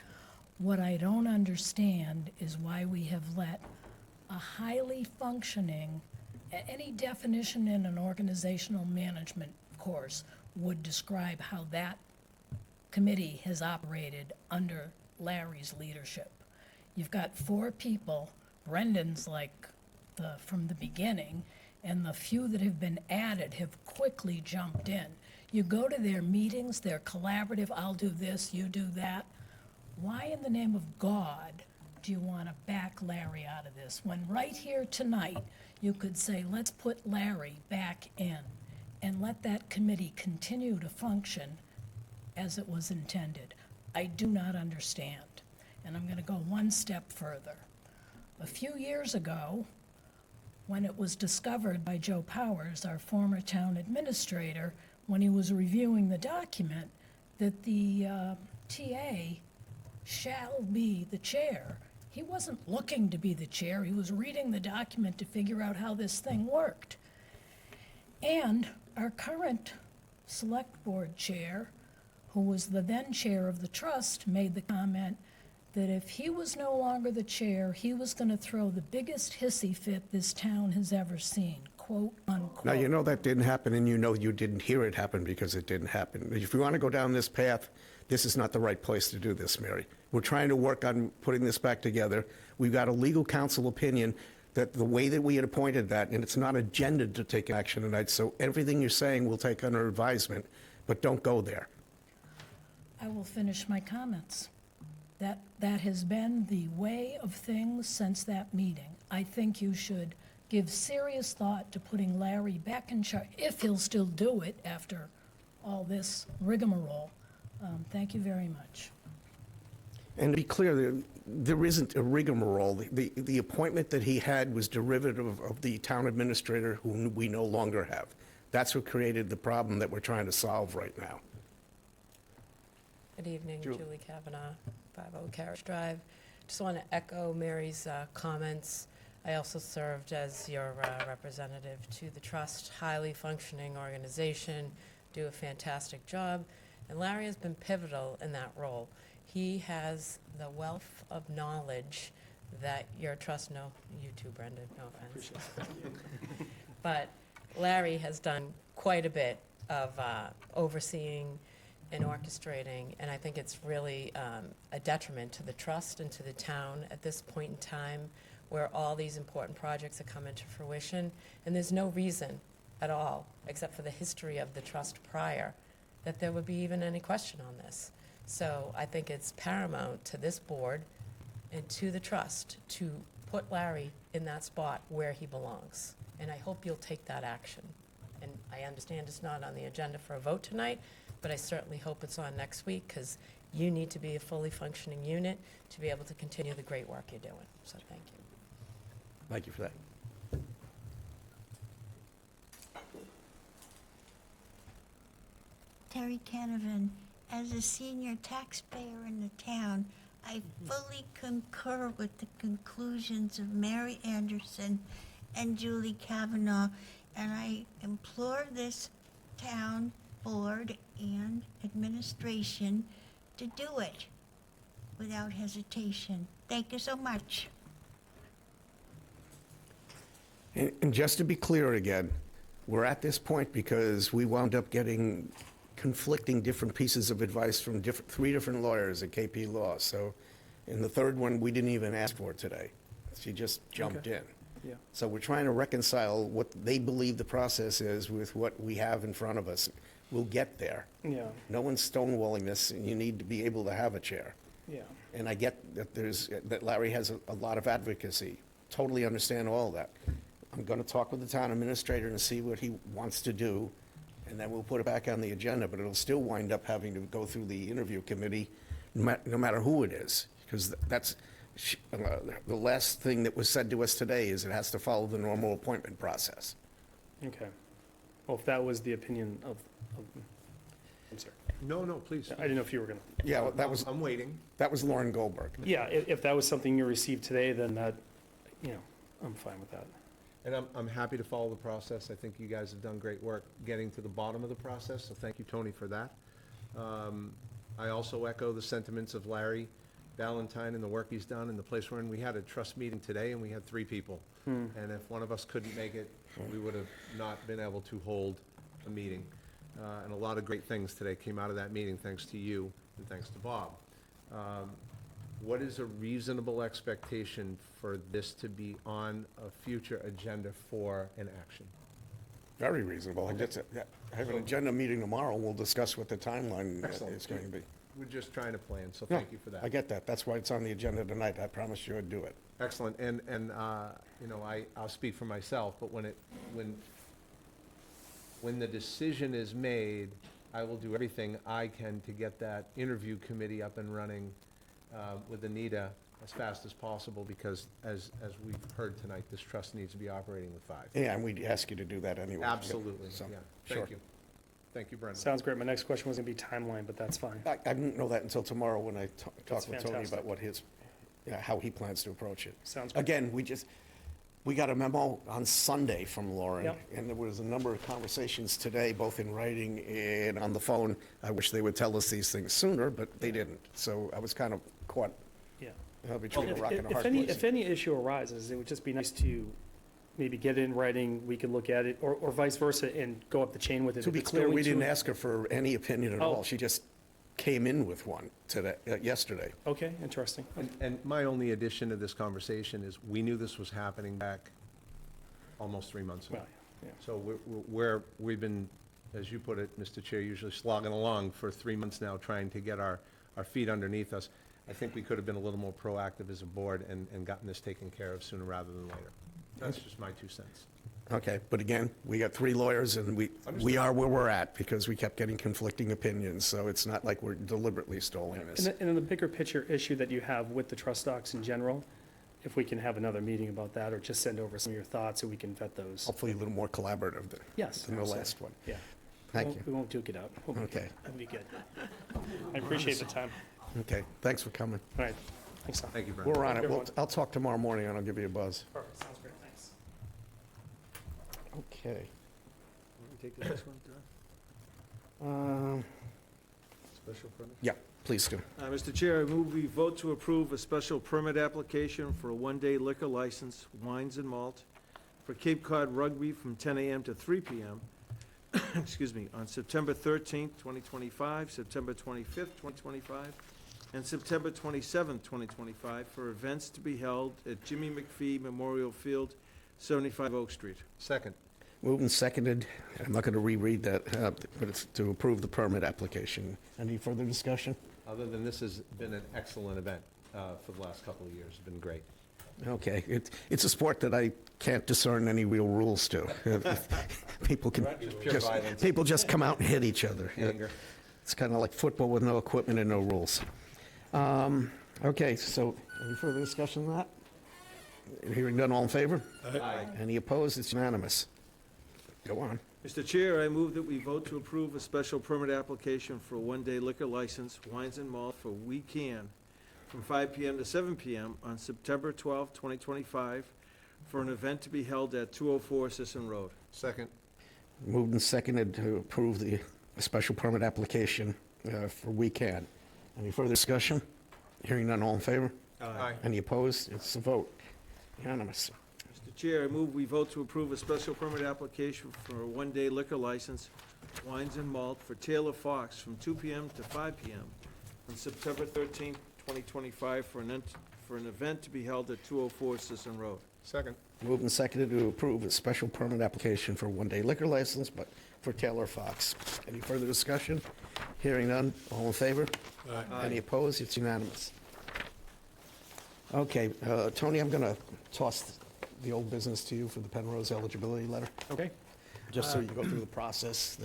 What I don't understand is why we have let a highly functioning, any definition in an organizational management course would describe how that committee has operated under Larry's leadership. You've got 4 people, Brendan's like from the beginning, and the few that have been added have quickly jumped in. You go to their meetings, they're collaborative, I'll do this, you do that. Why in the name of God do you want to back Larry out of this, when right here tonight, you could say, let's put Larry back in and let that committee continue to function as it was intended? I do not understand. And I'm going to go one step further. A few years ago, when it was discovered by Joe Powers, our former town administrator, when he was reviewing the document, that the TA shall be the chair. He wasn't looking to be the chair, he was reading the document to figure out how this thing worked. And our current select board chair, who was the then chair of the trust, made the comment that if he was no longer the chair, he was going to throw the biggest hissy fit this town has ever seen, quote, unquote. Now, you know that didn't happen, and you know you didn't hear it happen because it didn't happen. If you want to go down this path, this is not the right place to do this, Mary. We're trying to work on putting this back together. We've got a legal counsel opinion that the way that we had appointed that, and it's not agendaed to take action tonight, so everything you're saying we'll take under advisement, but don't go there. I will finish my comments. That has been the way of things since that meeting. I think you should give serious thought to putting Larry back in charge, if he'll still do it after all this rigmarole. Thank you very much. And to be clear, there isn't a rigmarole. The appointment that he had was derivative of the town administrator who we no longer have. That's what created the problem that we're trying to solve right now. Good evening, Julie. Julie Kavanaugh, 50 Carriage Drive. Just want to echo Mary's comments. I also served as your representative to the trust, highly functioning organization, do a fantastic job, and Larry has been pivotal in that role. He has the wealth of knowledge that your trust, no, you too, Brenda, no offense. But Larry has done quite a bit of overseeing and orchestrating, and I think it's really a detriment to the trust and to the town at this point in time where all these important projects have come into fruition, and there's no reason at all, except for the history of the trust prior, that there would be even any question on this. So I think it's paramount to this board and to the trust to put Larry in that spot where he belongs. And I hope you'll take that action. And I understand it's not on the agenda for a vote tonight, but I certainly hope it's on next week, because you need to be a fully functioning unit to be able to continue the great work you're doing. So thank you. Thank you for that. Terry Canavan, as a senior taxpayer in the town, I fully concur with the conclusions of Mary Anderson and Julie Kavanaugh, and I implore this town board and administration to do it without hesitation. Thank you so much. And just to be clear again, we're at this point because we wound up getting conflicting different pieces of advice from three different lawyers at KP Law. So in the third one, we didn't even ask for today. She just jumped in. Yeah. So we're trying to reconcile what they believe the process is with what we have in front of us. We'll get there. Yeah, No one's stonewalling this, and you need to be able to have a chair. yeah. And I get that that Larry has a lot of advocacy. Totally understand all that. I'm going to talk with the town administrator and see what he wants to do, and then we'll put it back on the agenda, but it'll still wind up having to go through the interview committee, no matter who it is, because that's, the last thing that was said to us today is it has to follow the normal appointment process. Okay. Well, if that was the opinion of I'm sorry. No, please. I didn't know if you were going to. Yeah, well, that was I'm waiting. Lauren Goldberg. Yeah, if that was something you received today, then that, I'm fine with that. And I'm happy to follow the process. I think you guys have done great work getting to the bottom of the process, so thank you, Tony, for that. I also echo the sentiments of Larry Valentine and the work he's done and the place we're in. We had a trust meeting today, and we had 3 people. And if one of us couldn't make it, we would have not been able to hold a meeting. And a lot of great things today came out of that meeting, thanks to you and thanks to Bob. What is a reasonable expectation for this to be on a future agenda for an action? Very reasonable. I have an agenda meeting tomorrow, and we'll discuss what the timeline Excellent. is going to be. We're just trying to plan, so thank you for that. I get that. That's why it's on the agenda tonight. I promised you I'd do it. Excellent, and I'll speak for myself, but when the decision is made, I will do everything I can to get that interview committee up and running with Anita as fast as possible, because as we've heard tonight, this trust needs to be operating with 5. Yeah, and we'd ask you to do that anyway. Absolutely, So, yeah. sure. Thank you. Thank you, Brendan. Sounds great. My next question was going to be timeline, but that's fine. I didn't know that until tomorrow when I That's talk with Tony fantastic. about what how he plans to approach it. Sounds great. Again, we got a memo on Sunday from Lauren, Yep. and there was a number of conversations today, both in writing and on the phone. I wish they would tell us these things sooner, but they didn't. So I was kind of caught Yeah. between a rock and a hard If place. any issue arises, it would just be nice to maybe get it in writing, we could look at it, or vice versa, and go up the chain with it. To If be it's clear, going we to- didn't ask her for any opinion at Oh. all. She just came in with one today, yesterday. Okay, interesting. And my only addition to this conversation is, we knew this was happening back almost 3 months ago. Well, yeah. So we've been, as you put it, Mr. Chair, usually slogging along for 3 months now, trying to get our feet underneath us. I think we could have been a little more proactive as a board and gotten this taken care of sooner rather than later. That's just my 2 cents. Okay, but again, we got 3 lawyers, and we are where we're at because we kept getting conflicting opinions, so it's not like we're deliberately stalling this. And in the bigger picture issue that you have with the trust docs in general, if we can have another meeting about that, or just send over some of your thoughts so we can vet those. Hopefully a little more collaborative Yes. than the absolutely. last one. Yeah. Thank you. We won't duke it out. We'll be Okay. good. It'll be good. I appreciate the time. Okay, thanks for coming. All right. Thanks, Tom. Thank you, Brent. We're on it. Everyone. I'll talk tomorrow morning, and I'll give you a buzz. Perfect. Sounds great. Thanks. Okay. Want to take the next one, Don? Special permit? Yeah, please do. Mr. Chair, I move we vote to approve a special permit application for a one-day liquor license, wines and malt, for Cape Cod Rugby from 10 a.m. to 3 p.m., excuse me, on September 13th, 2025, September 25th, 2025, and September 27th, 2025, for events to be held at Jimmy McPhee Memorial Field, 75 Oak Street. Second. Moved and seconded. I'm not going to reread that, but it's to approve the permit application. Any further discussion? Other than this has been an excellent event for the last couple of years. It's been great. Okay, it's a sport that I can't discern any real rules to. People can, Just pure violence. people just come out and hit each other. Anger. It's kind of like football with no equipment and no rules. Okay, so any further discussion on that? Hearing none, all in favor? Aye. Any opposed? It's unanimous. Go on. Mr. Chair, I move that we vote to approve a special permit application for a one-day liquor license, wines and malt for We Can, from 5 p.m. to 7 p.m. on September 12th, 2025, for an event to be held at 204 Sisson Road. Second. Moved and seconded to approve the special permit application for We Can. Any further discussion? Hearing none, all in favor? Aye. Any opposed? It's a vote. Unanimous. Mr. Chair, I move we vote to approve a special permit application for a one-day liquor license, wines and malt, for Taylor Fox from 2 p.m. to 5 p.m. on September 13th, 2025, for an event to be held at 204 Sisson Road. Second. Moved and seconded to approve a special permit application for a one-day liquor license, but for Taylor Fox. Any further discussion? Hearing none, all in favor? Any opposed? It's unanimous. Okay, Tony, I'm going to toss the old business to you for the Penrose eligibility letter, Okay. just so you go through the process.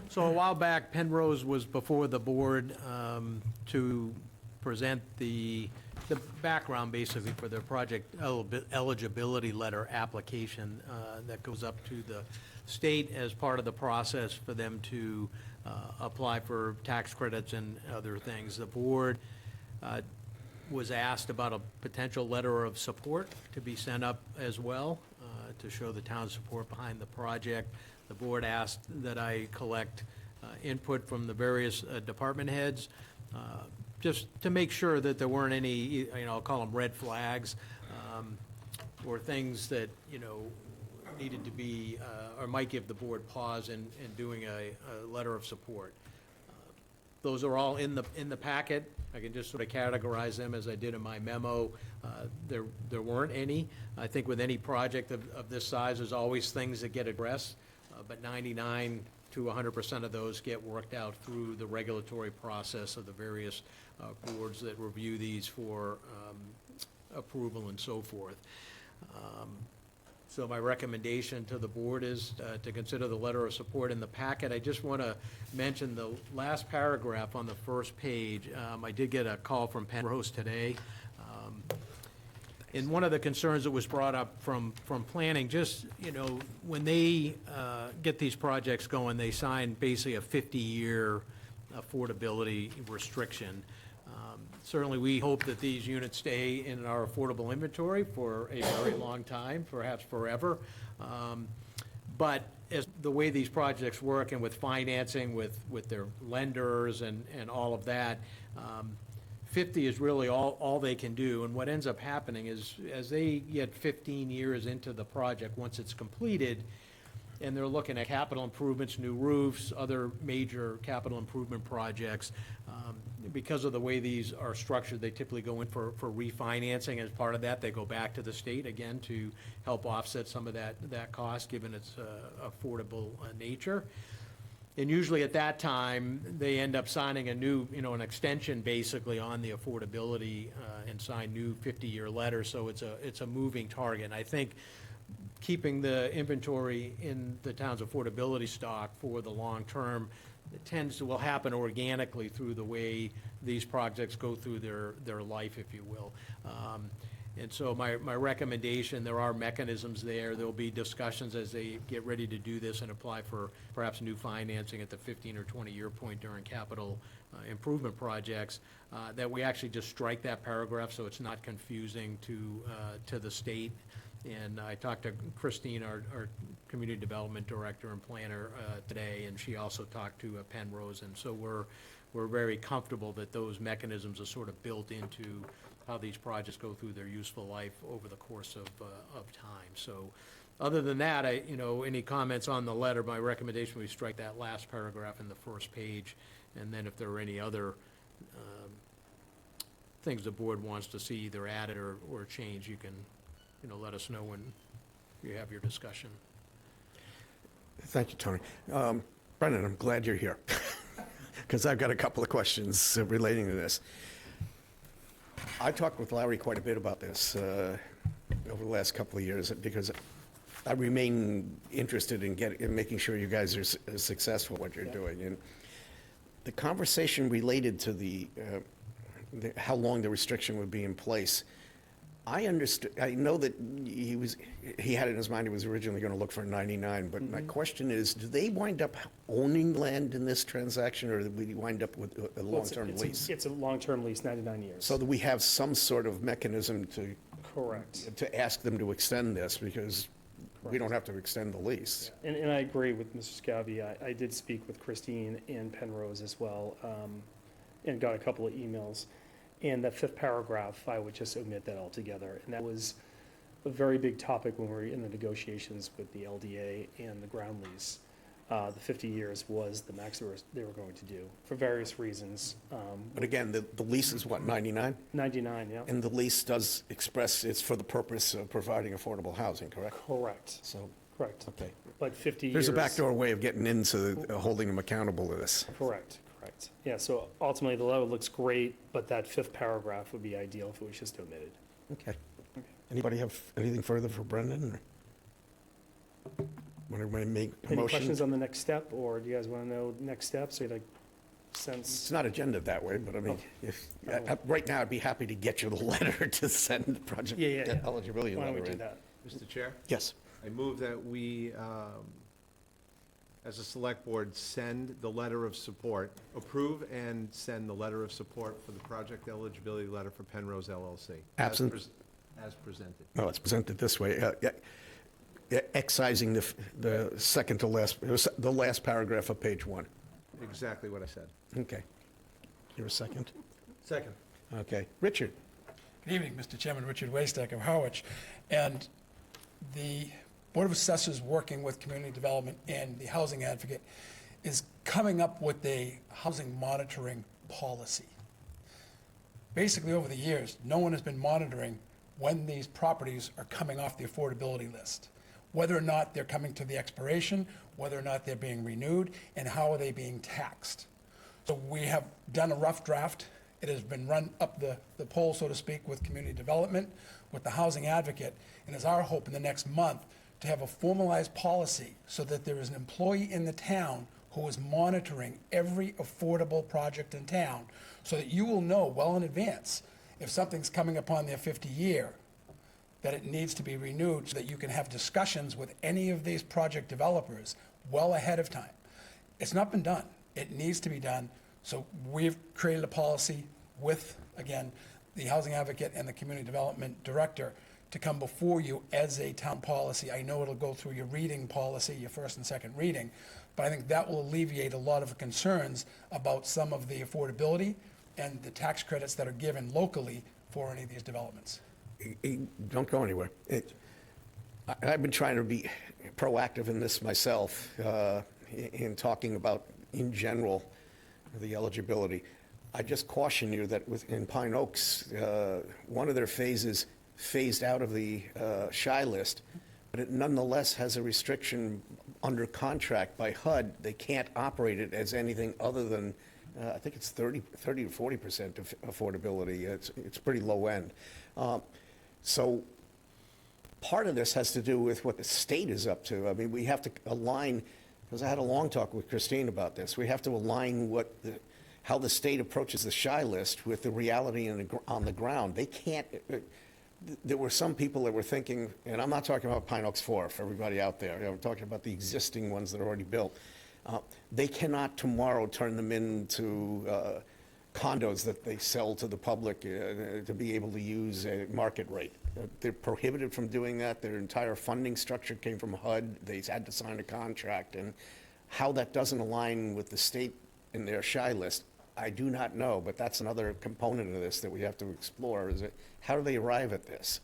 So a while back, Penrose was before the board to present the background, basically, for their project eligibility letter application that goes up to the state as part of the process for them to apply for tax credits and other things. The board was asked about a potential letter of support to be sent up as well to show the town's support behind the project. The board asked that I collect input from the various department heads, just to make sure that there weren't any, I'll call them red flags, or things that, needed to be, or might give the board pause in doing a letter of support. Those are all in the packet. I can just sort of categorize them as I did in my memo. There weren't any. I think with any project of this size, there's always things that get addressed, but 99 to 100% of those get worked out through the regulatory process of the various boards that review these for approval and so forth. So my recommendation to the board is to consider the letter of support in the packet. I just want to mention the last paragraph on the first page. I did get a call from Penrose today. And one of the concerns that was brought up from planning, just, when they get these projects going, they sign basically a 50-year affordability restriction. Certainly, we hope that these units stay in our affordable inventory for a very long time, perhaps forever. But as the way these projects work and with financing, with their lenders and all of that, 50 is really all they can do. And what ends up happening is, as they get 15 years into the project, once it's completed, and they're looking at capital improvements, new roofs, other major capital improvement projects, because of the way these are structured, they typically go in for refinancing. As part of that, they go back to the state again to help offset some of that cost, given its affordable nature. And usually at that time, they end up signing a new, an extension basically on the affordability and sign new 50-year letters, so it's a moving target. And I think keeping the inventory in the town's affordability stock for the long term will happen organically through the way these projects go through their life, if you will. And so my recommendation, there are mechanisms there. There'll be discussions as they get ready to do this and apply for perhaps new financing at the 15 or 20-year point during capital improvement projects, that we actually just strike that paragraph so it's not confusing to the state. And I talked to Christine, our community development director and planner today, and she also talked to Penrose. And so we're very comfortable that those mechanisms are sort of built into how these projects go through their useful life over the course of time. So other than that, any comments on the letter, my recommendation, we strike that last paragraph in the first page. And then if there are any other things the board wants to see either added or changed, you can, let us know when you have your discussion. Thank you, Tony. Brendan, I'm glad you're here, because I've got a couple of questions relating to this. I talked with Larry quite a bit about this over the last couple of years, because I remain interested in making sure you guys are successful at what you're doing. And the conversation related to how long the restriction would be in place, I know that he had it in his mind he was originally going to look for 99, but my question is, do they wind up owning land in this transaction, or do we wind up with a long-term lease? It's a long-term lease, 99 years. So that we have some sort of mechanism Correct. to ask them to extend this, because we don't have to extend the lease. And I agree with Mr. Scavvy. I did speak with Christine and Penrose as well, and got a couple of emails. And that fifth paragraph, I would just omit that altogether. And that was a very big topic when we were in the negotiations with the LDA and the ground lease. The 50 years was the max they were going to do, for various reasons. But again, the lease is what, 99? 99, yeah. And the lease does express it's for the purpose of providing affordable housing, correct? Correct, So, correct. okay. But 50 years. There's a backdoor way of getting into holding them accountable to this. Correct, correct. Yeah, so ultimately, the letter looks great, but that fifth paragraph would be ideal if it was just omitted. Okay. Anybody have anything further for Brendan? Want to make a Any motion? questions on the next step, or do you guys want to know next steps, or like sense? It's not agendaed that way, but I mean, right now, I'd be happy to get you the letter to send the project Yeah. eligibility Why don't letter we do in. that? Mr. Chair, Yes. I move that we, as a select board, send the letter of support, approve and send the letter of support for the project eligibility letter for Penrose LLC. Absent. As presented. No, it's presented this way. Excising the second to last, the last paragraph of page 1. Exactly what I said. Okay. You're a second? Second. Okay. Richard? Good evening, Mr. Chairman. Richard Waystack of Harwich. And the Board of Assessors, working with Community Development and the Housing Advocate, is coming up with a housing monitoring policy. Basically, over the years, no one has been monitoring when these properties are coming off the affordability list, whether or not they're coming to the expiration, whether or not they're being renewed, and how are they being taxed. So we have done a rough draft. It has been run up the pole, so to speak, with Community Development, with the Housing Advocate, and it's our hope in the next month to have a formalized policy so that there is an employee in the town who is monitoring every affordable project in town, so that you will know well in advance if something's coming upon their 50-year, that it needs to be renewed, so that you can have discussions with any of these project developers well ahead of time. It's not been done. It needs to be done. So we've created a policy with, again, the Housing Advocate and the Community Development Director to come before you as a town policy. I know it'll go through your reading policy, your first and second reading, but I think that will alleviate a lot of the concerns about some of the affordability and the tax credits that are given locally for any of these developments. Don't go anywhere. I've been trying to be proactive in this myself, in talking about, in general, the eligibility. I just caution you that in Pine Oaks, one of their phases phased out of the shy list but it nonetheless has a restriction under contract by HUD. They can't operate it as anything other than, I think it's 30 to 40% of affordability. It's pretty low end. So part of this has to do with what the state is up to. I mean, we have to align, because I had a long talk with Christine about this. We have to align how the state approaches the shy list with the reality on the ground. They can't, there were some people that were thinking, and I'm not talking about Pine Oaks 4 for everybody out there. I'm talking about the existing ones that are already built. They cannot tomorrow turn them into condos that they sell to the public to be able to use a market rate. They're prohibited from doing that. Their entire funding structure came from HUD. They had to sign a contract. And how that doesn't align with the state in their shy list, I do not know. But that's another component of this that we have to explore, is how do they arrive at this?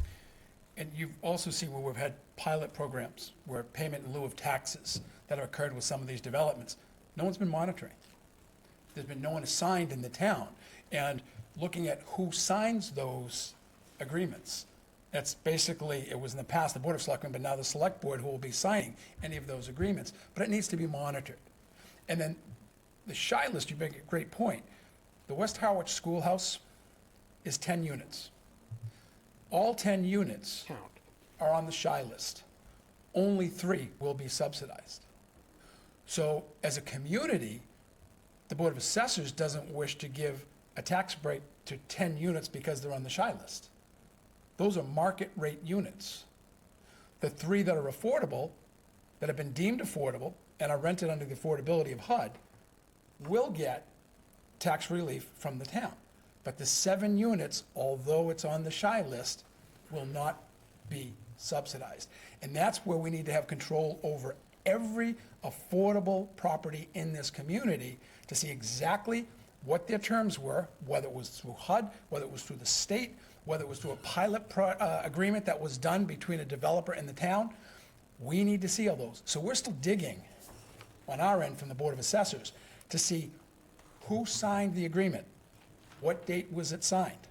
And you've also seen where we've had pilot programs where payment in lieu of taxes that have occurred with some of these developments. No one's been monitoring. There's been no one assigned in the town. And looking at who signs those agreements, that's basically, it was in the past the Board of Selectmen, but now the Select Board who will be signing any of those agreements. But it needs to be monitored. And then the shy list, you make a great point. The West Harwich Schoolhouse is 10 units. All 10 units are on the shy list. Only 3 will be subsidized. So as a community, the Board of Assessors doesn't wish to give a tax break to 10 units because they're on the shy list. Those are market rate units. The 3 that are affordable, that have been deemed affordable and are rented under the affordability of HUD, will get tax relief from the town. But the 7 units, although it's on the shy list, will not be subsidized. And that's where we need to have control over every affordable property in this community to see exactly what their terms were, whether it was through HUD, whether it was through the state, whether it was through a pilot agreement that was done between a developer and the town. We need to see all those. So we're still digging on our end from the Board of Assessors to see who signed the agreement, what date was it signed,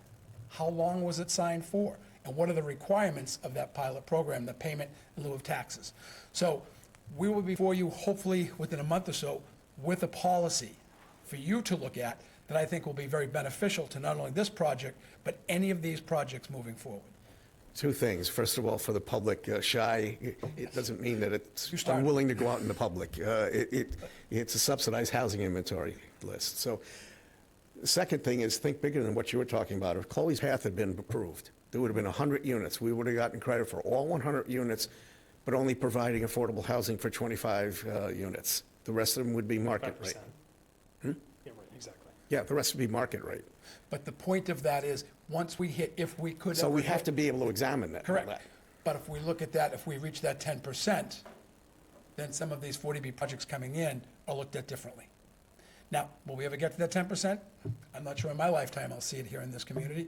how long was it signed for, and what are the requirements of that pilot program, the payment in lieu of taxes. So we will be before you hopefully within a month or so with a policy for you to look at that I think will be very beneficial to not only this project, but any of these projects moving forward. 2 things. First of all, for the public, shy, it doesn't mean that it's You started. unwilling to go out in the public. It's a subsidized housing inventory list. So the second thing is think bigger than what you were talking about. If Chloe's Path had been approved, there would have been 100 units. We would have gotten credit for all 100 units, but only providing affordable housing for 25 units. The rest of them would be market rate. 5%. Yeah, right, exactly. Yeah, the rest would be market rate. But the point of that is, once we hit, if we could So ever we have hit- to be able to examine that. Correct. But if we look at that, if we reach that 10%, then some of these 40B projects coming in are looked at differently. Now, will we ever get to that 10%? I'm not sure in my lifetime I'll see it here in this community.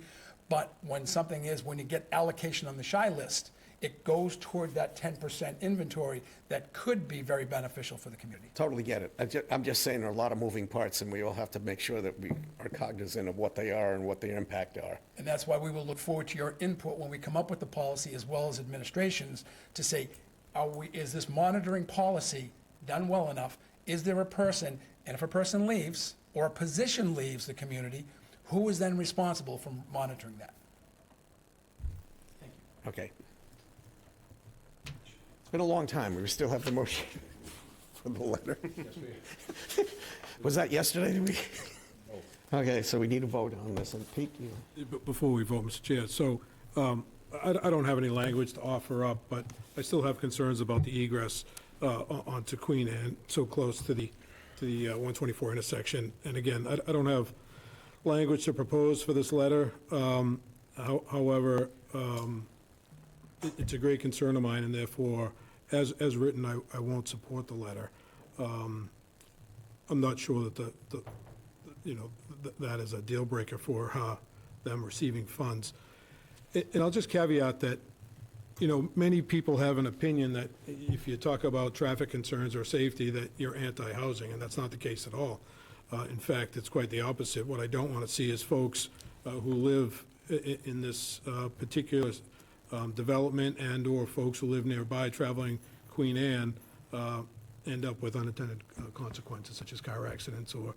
But when something is, when you get allocation on the shy list, it goes toward that 10% inventory that could be very beneficial for the community. Totally get it. I'm just saying there are a lot of moving parts, and we all have to make sure that we are cognizant of what they are and what their impact are. And that's why we will look forward to your input when we come up with the policy, as well as administrations, to say, is this monitoring policy done well enough? Is there a person, and if a person leaves, or a position leaves the community, who is then responsible for monitoring that? Thank you. Okay. It's been a long time. We still have the motion for the letter. Was that yesterday? Okay, so we need a vote on this. And Pete, you... Before we vote, Mr. Chair, so I don't have any language to offer up, but I still have concerns about the egress onto Queen Anne, so close to the 124 intersection. And again, I don't have language to propose for this letter. However, it's a great concern of mine, and therefore, as written, I won't support the letter. I'm not sure that that is a deal breaker for them receiving funds. And I'll just caveat that, many people have an opinion that if you talk about traffic concerns or safety, that you're anti-housing, and that's not the case at all. In fact, it's quite the opposite. What I don't want to see is folks who live in this particular development and/or folks who live nearby traveling Queen Anne end up with unintended consequences such as car accidents or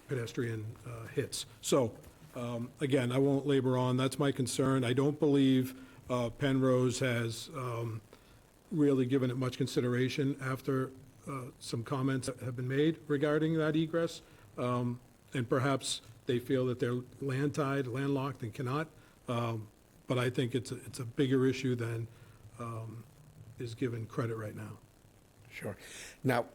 pedestrian hits. So, again, I won't labor on, that's my concern. I don't believe Penrose has really given it much consideration after some comments have been made regarding that egress. And perhaps they feel that they're land-tied, landlocked, and cannot. But I think it's a bigger issue than is given credit right now. Sure. Now,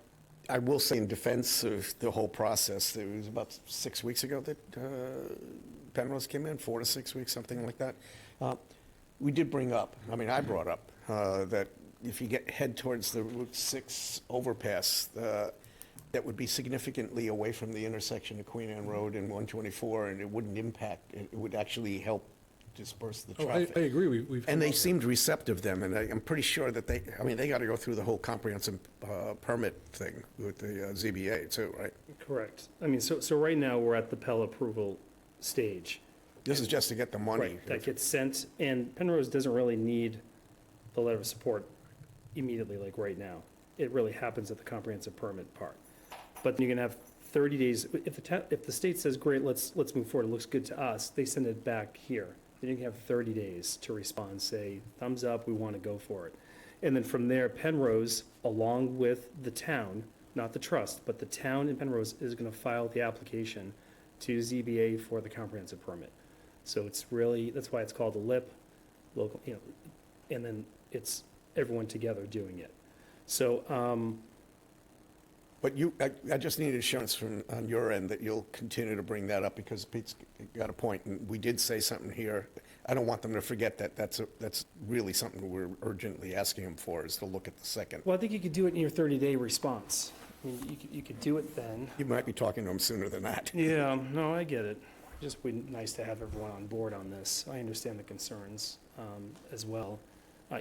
I will say in defense of the whole process, it was about 6 weeks ago that Penrose came in, 4 to 6 weeks, something like that. We did bring up, I mean, I brought up, that if you head towards the Route 6 overpass, that would be significantly away from the intersection of Queen Anne Road and 124, and it wouldn't impact, it would actually help disperse the traffic. I agree, we've. And they seemed receptive then, and I'm pretty sure that they got to go through the whole comprehensive permit thing with the ZBA too, right? Correct. I mean, so right now, we're at the Pell approval stage. This is just to get the money. Right, that gets sent, and Penrose doesn't really need the letter of support immediately, like right now. It really happens at the comprehensive permit part. But you're gonna have 30 days, if the state says, great, let's move forward, it looks good to us, they send it back here. Then you can have 30 days to respond, say, thumbs up, we want to go for it. And then from there, Penrose, along with the town, not the trust, but the town in Penrose is going to file the application to ZBA for the comprehensive permit. So it's really, that's why it's called a LIP, local, and then it's everyone together doing it. So, But I just need assurance on your end that you'll continue to bring that up, because Pete's got a point, and we did say something here. I don't want them to forget that that's really something we're urgently asking them for, is to look at the second. well, I think you could do it in your 30-day response. I mean, you could do it then. You might be talking to them sooner than that. Yeah, no, I get it. Just be nice to have everyone on board on this. I understand the concerns as well.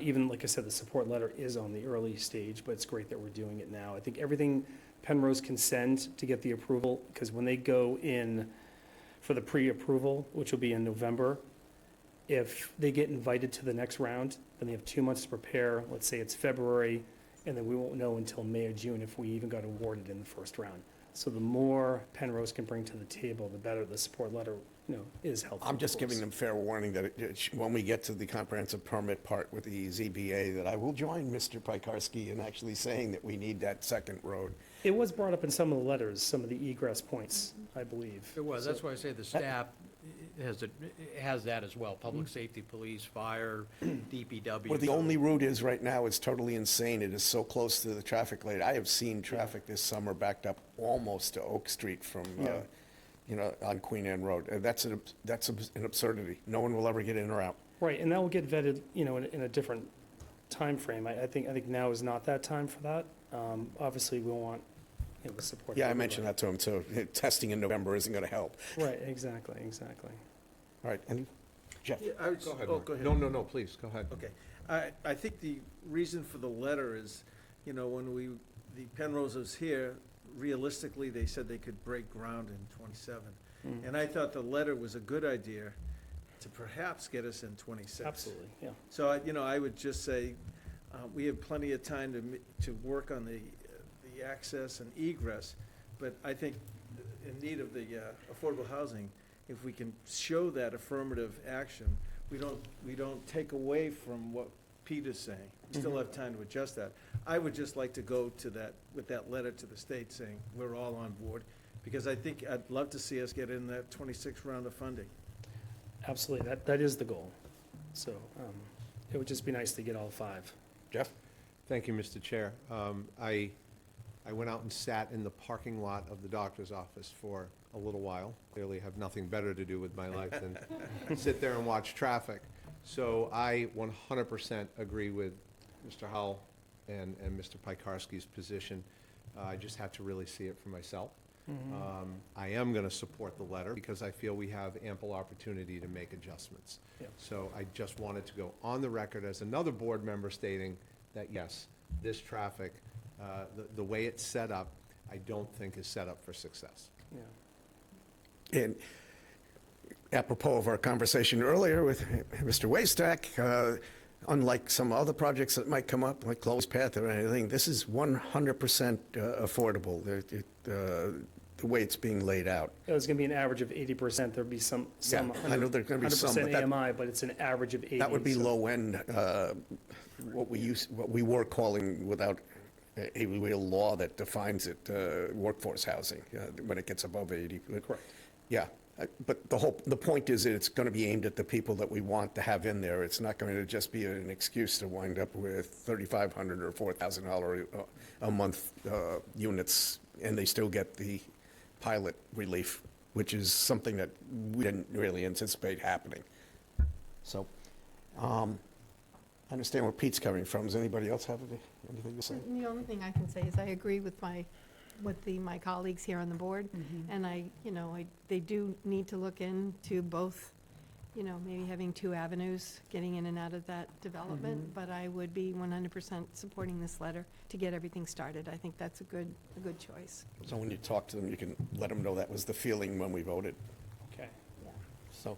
Even, like I said, the support letter is on the early stage, but it's great that we're doing it now. I think everything Penrose can send to get the approval, because when they go in for the pre-approval, which will be in November, if they get invited to the next round, then they have 2 months to prepare. Let's say it's February, and then we won't know until May or June if we even got awarded in the first round. So the more Penrose can bring to the table, the better the support letter, is helpful. I'm just for us. giving them fair warning that when we get to the comprehensive permit part with the ZBA, that I will join Mr. Piekarski in actually saying that we need that second road. It was brought up in some of the letters, some of the egress points, I believe. It was, that's why I say the staff has that as well, public safety, police, fire, DPW. Where the only route is right now is totally insane. It is so close to the traffic light. I have seen traffic this summer backed up almost to Oak Street from, on Queen Anne Road. That's an absurdity. No one will ever get in or out. Right, and that will get vetted, in a different timeframe. I think now is not that time for that. Obviously, we want, the support. Yeah, I mentioned that to him too. Testing in November isn't going to help. Right, exactly. All right, and Jeff? Yeah, I would, Go ahead, oh, Mark. go ahead. No, please, go ahead. Okay. I think the reason for the letter is, when the Penroses here, realistically, they said they could break ground in '27. And I thought the letter was a good idea to perhaps get us in '26. Absolutely, yeah. So, I would just say, we have plenty of time to work on the access and egress, but I think in need of the affordable housing, if we can show that affirmative action, we don't take away from what Pete is saying. We still have time to adjust that. I would just like to go to that, with that letter to the state saying, we're all on board, because I'd love to see us get in that 26th round of funding. Absolutely, that is the goal. So it would just be nice to get all 5. Jeff? Thank you, Mr. Chair. I went out and sat in the parking lot of the doctor's office for a little while. Clearly have nothing better to do with my life than sit there and watch traffic. So I 100% agree with Mr. Howell and Mr. Piekarski's position. I just had to really see it for myself. I am going to support the letter because I feel we have ample opportunity to make adjustments. Yeah. So I just wanted to go on the record as another board member stating that, yes, this traffic, the way it's set up, I don't think is set up for success. Yeah. And apropos of our conversation earlier with Mr. Waystack, unlike some other projects that might come up, like Close Path or anything, this is 100% affordable, the way it's being laid out. It was gonna be an average of 80%, there'd be some Yeah, I know there's gonna be some, but 100% that- AMI, but it's an average of 80. That would be so- low end, what we were calling, without a real law that defines it, workforce housing, when it gets above 80. Correct. Yeah, but the point is that it's going to be aimed at the people that we want to have in there. It's not going to just be an excuse to wind up with $3,500 or $4,000 a month units, and they still get the pilot relief, which is something that we didn't really anticipate happening. So, I understand where Pete's coming from. Does anybody else have anything to say? The only thing I can say is I agree with my colleagues here on the board. And they do need to look into both, maybe having two avenues, getting in and out of that development. But I would be 100% supporting this letter to get everything started. I think that's a good choice. So when you talk to them, you can let them know that was the feeling when we voted. Okay. So,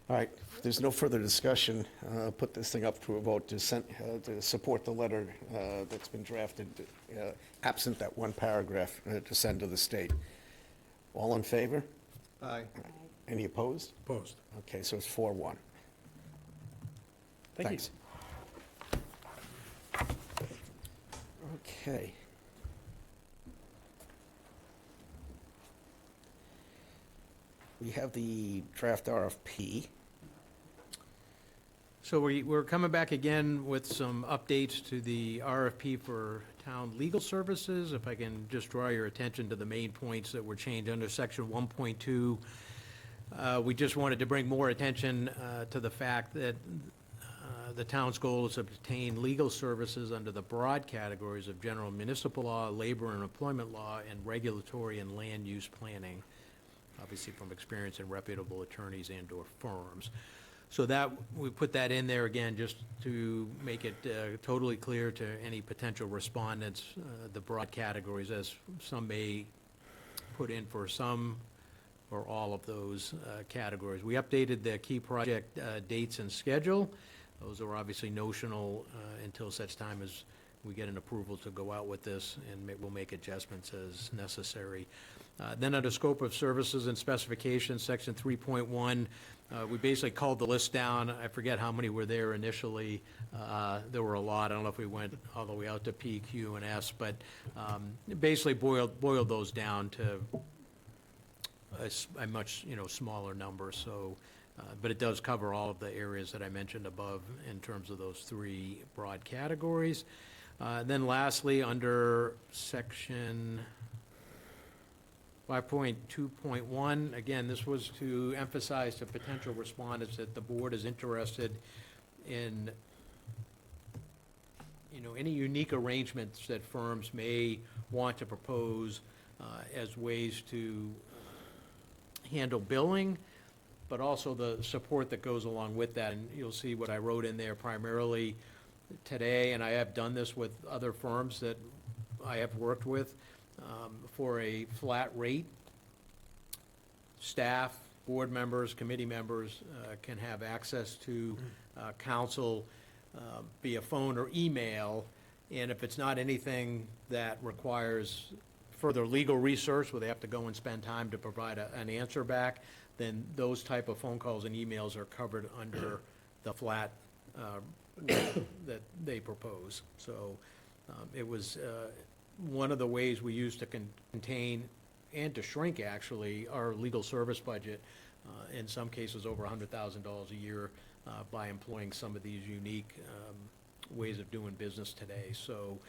all right, if there's no further discussion, I'll put this thing up to a vote to support the letter that's been drafted, absent that one paragraph, to send to the state. All in favor? Aye. Any opposed? Opposed. Okay, so it's 4-1. Thank you. Thanks. Okay. We have the draft RFP. So we're coming back again with some updates to the RFP for town legal services. If I can just draw your attention to the main points that were changed under section 1.2. We just wanted to bring more attention to the fact that the town's goal is to obtain legal services under the broad categories of general municipal law, labor and employment law, and regulatory and land use planning, obviously from experience in reputable attorneys and/or firms. So that, we put that in there again, just to make it totally clear to any potential respondents, the broad categories, as some may put in for some or all of those categories. We updated the key project dates and schedule. Those are obviously notional until such time as we get an approval to go out with this, and we'll make adjustments as necessary. Then under scope of services and specifications, section 3.1, we basically culled the list down. I forget how many were there initially. There were a lot. I don't know if we went all the way out to P, Q, and S, but basically boiled those down to a much, smaller number. So, but it does cover all of the areas that I mentioned above in terms of those three broad categories. Then lastly, under section 5.2.1, again, this was to emphasize to potential respondents that the board is interested in, any unique arrangements that firms may want to propose as ways to handle billing, but also the support that goes along with that. And you'll see what I wrote in there primarily today, and I have done this with other firms that I have worked with. For a flat rate, staff, board members, committee members can have access to counsel via phone or email, and if it's not anything that requires further legal research where they have to go and spend time to provide an answer back, then those type of phone calls and emails are covered under the flat rate that they propose. So it was one of the ways we used to contain and to shrink, actually, our legal service budget, in some cases over $100,000 a year, by employing some of these unique ways of doing business today. So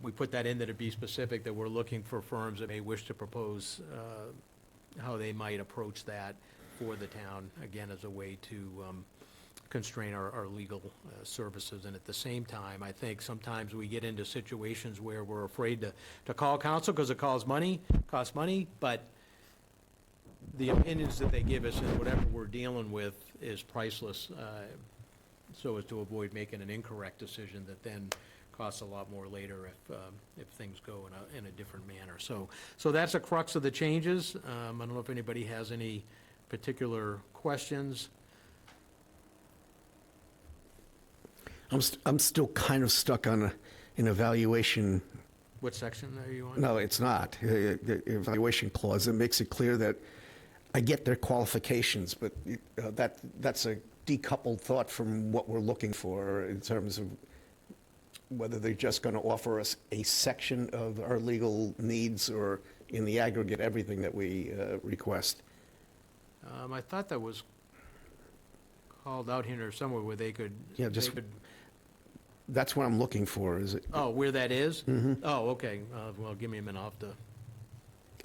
we put that in there to be specific, that we're looking for firms that may wish to propose how they might approach that for the town, again, as a way to constrain our legal services. And at the same time, I think sometimes we get into situations where we're afraid to call counsel because it costs money, but the opinions that they give us and whatever we're dealing with is priceless, so as to avoid making an incorrect decision that then costs a lot more later if things go in a different manner. So that's the crux of the changes. I don't know if anybody has any particular questions? I'm still kind of stuck on an evaluation. What section are you on? No, it's not. The evaluation clause, it makes it clear that I get their qualifications, but that's a decoupled thought from what we're looking for in terms of whether they're just going to offer us a section of our legal needs or in the aggregate, everything that we request. I thought that was called out here somewhere where they could. Yeah, just- they could- That's what I'm looking for, is it? Oh, where that is? Oh, okay. Well, give me a minute, I'll have to.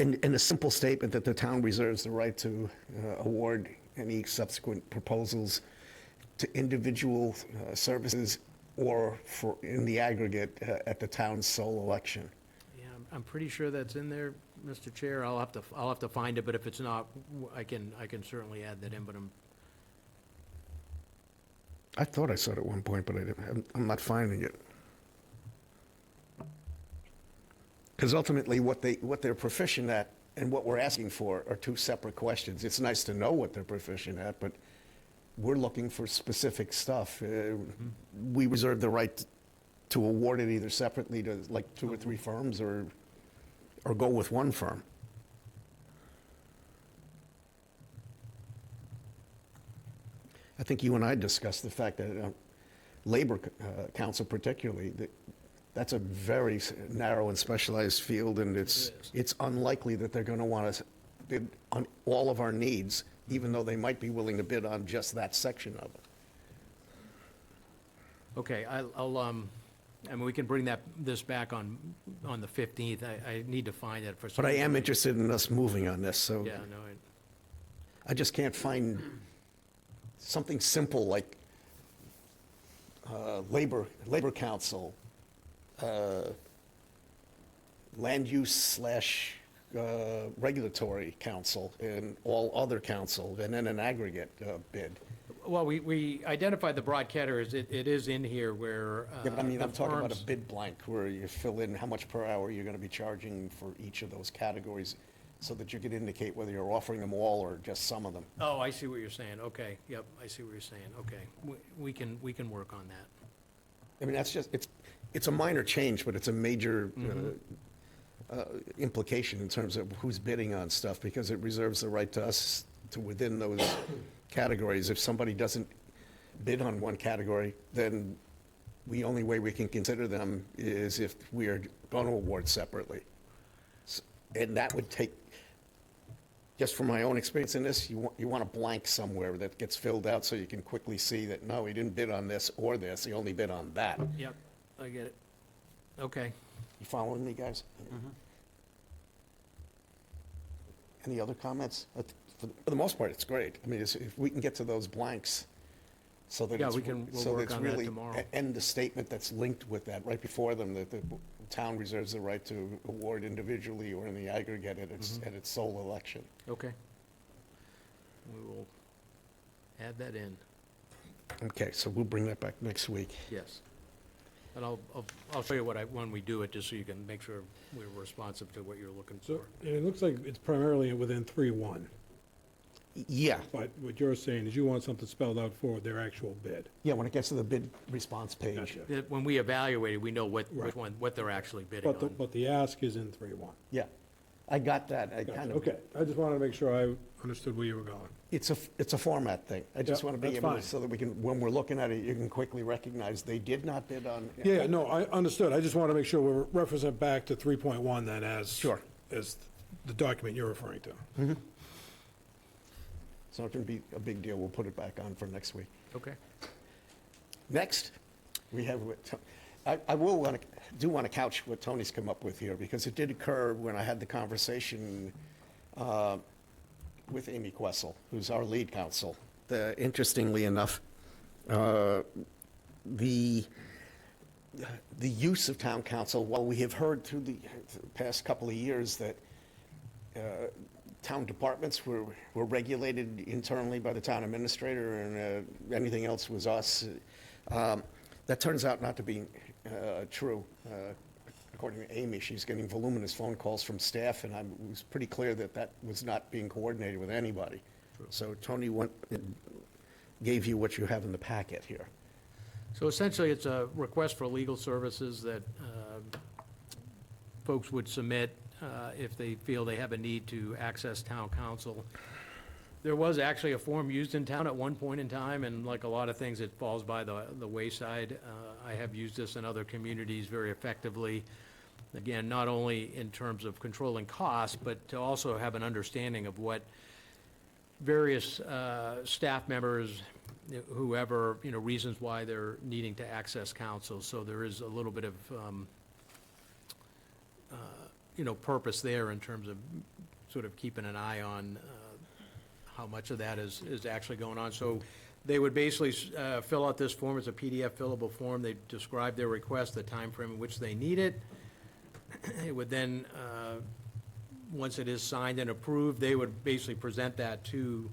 And a simple statement that the town reserves the right to award any subsequent proposals to individual services or for, in the aggregate, at the town's sole election. Yeah, I'm pretty sure that's in there, Mr. Chair. I'll have to find it, but if it's not, I can certainly add that in, but I thought I saw it at one point, but I'm not finding it. Because ultimately, what they're proficient at and what we're asking for are two separate questions. It's nice to know what they're proficient at, but we're looking for specific stuff. We reserve the right to award it either separately to like 2 or 3 firms or go with one firm. I think you and I discussed the fact that Labor Council particularly, that's a very narrow and specialized field, and it's unlikely that they're going to want to bid on all of our needs, even though they might be willing to bid on just that section of it. okay, I mean, we can bring this back on the 15th. I need to find it for some. But I am interested in us moving on this, so Yeah, no, I just can't find something simple like Labor Council, Land Use slash Regulatory Council, and all other council, and then an aggregate bid. well, we identified the broad categories. It is in here where. Yeah, but I mean, the I'm talking about a firms- bid blank where you fill in how much per hour you're going to be charging for each of those categories so that you could indicate whether you're offering them all or just some of them. Oh, I see what you're saying. Okay, yep, I see what you're saying. Okay, we can work on that. I mean, that's just, it's a minor change, but it's a major implication in terms of who's bidding on stuff, because it reserves the right to us to within those categories. If somebody doesn't bid on one category, then the only way we can consider them is if we are going to award separately. And that would take, just from my own experience in this, you want a blank somewhere that gets filled out so you can quickly see that, no, he didn't bid on this or this, he only bid on that. Yep, I get it. Okay. You following me, guys? Any other comments? For the most part, it's great. I mean, if we can get to those blanks so that Yeah, it's, we'll so that work it's on that really, tomorrow. and the statement that's linked with that right before them, that the town reserves the right to award individually or in the aggregate at its sole election. Okay. We will add that in, Okay, so we'll bring that back next week. yes. And I'll show you when we do it, just so you can make sure we're responsive to what you're looking So, for. and it looks like it's primarily within 3.1, Yeah, but what you're saying is you want something spelled out for their actual bid. yeah, when it gets to the bid response page. Gotcha. That when we evaluate it, we know which Right. one, what they're actually bidding But on. the ask is in 3.1. Yeah, I got that. I kind of. Okay, I just wanted to make sure I understood where you were going. It's a format thing. I just Yeah, want to be that's able, fine. so that we can, when we're looking at it, you can quickly recognize they did not bid on. Yeah, no, I understood. I just want to make sure we're referencing back to 3.1 then as. Sure. As the document you're referring to. So it can be a big deal. We'll put it back on for next week. Okay. Next, we have, I do want to couch what Tony's come up with here, because it did occur when I had the conversation with Amy Questle, who's our lead counsel. Interestingly enough, the use of town council, while we have heard through the past couple of years that town departments were regulated internally by the town administrator, and anything else was us, that turns out not to be true. According to Amy, she's getting voluminous phone calls from staff, and it was pretty clear that that was not being coordinated with anybody. So Tony gave you what you have in the packet here. So essentially, it's a request for legal services that folks would submit if they feel they have a need to access town council. There was actually a form used in town at one point in time, and like a lot of things, it falls by the wayside. I have used this in other communities very effectively. Again, not only in terms of controlling costs, but to also have an understanding of what various staff members, whoever, reasons why they're needing to access council. So there is a little bit of, purpose there in terms of sort of keeping an eye on how much of that is actually going on. So they would basically fill out this form. It's a PDF fillable form. They describe their request, the time frame in which they need it. It would then, once it is signed and approved, they would basically present that to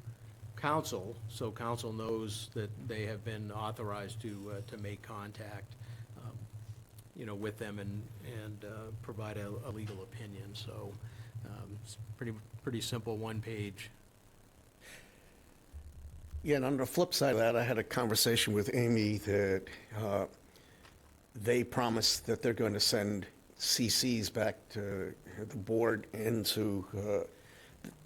council, so council knows that they have been authorized to make contact, with them and provide a legal opinion. So it's pretty simple, one page. Yeah, and on the flip side of that, I had a conversation with Amy that they promised that they're going to send CCs back to the board and to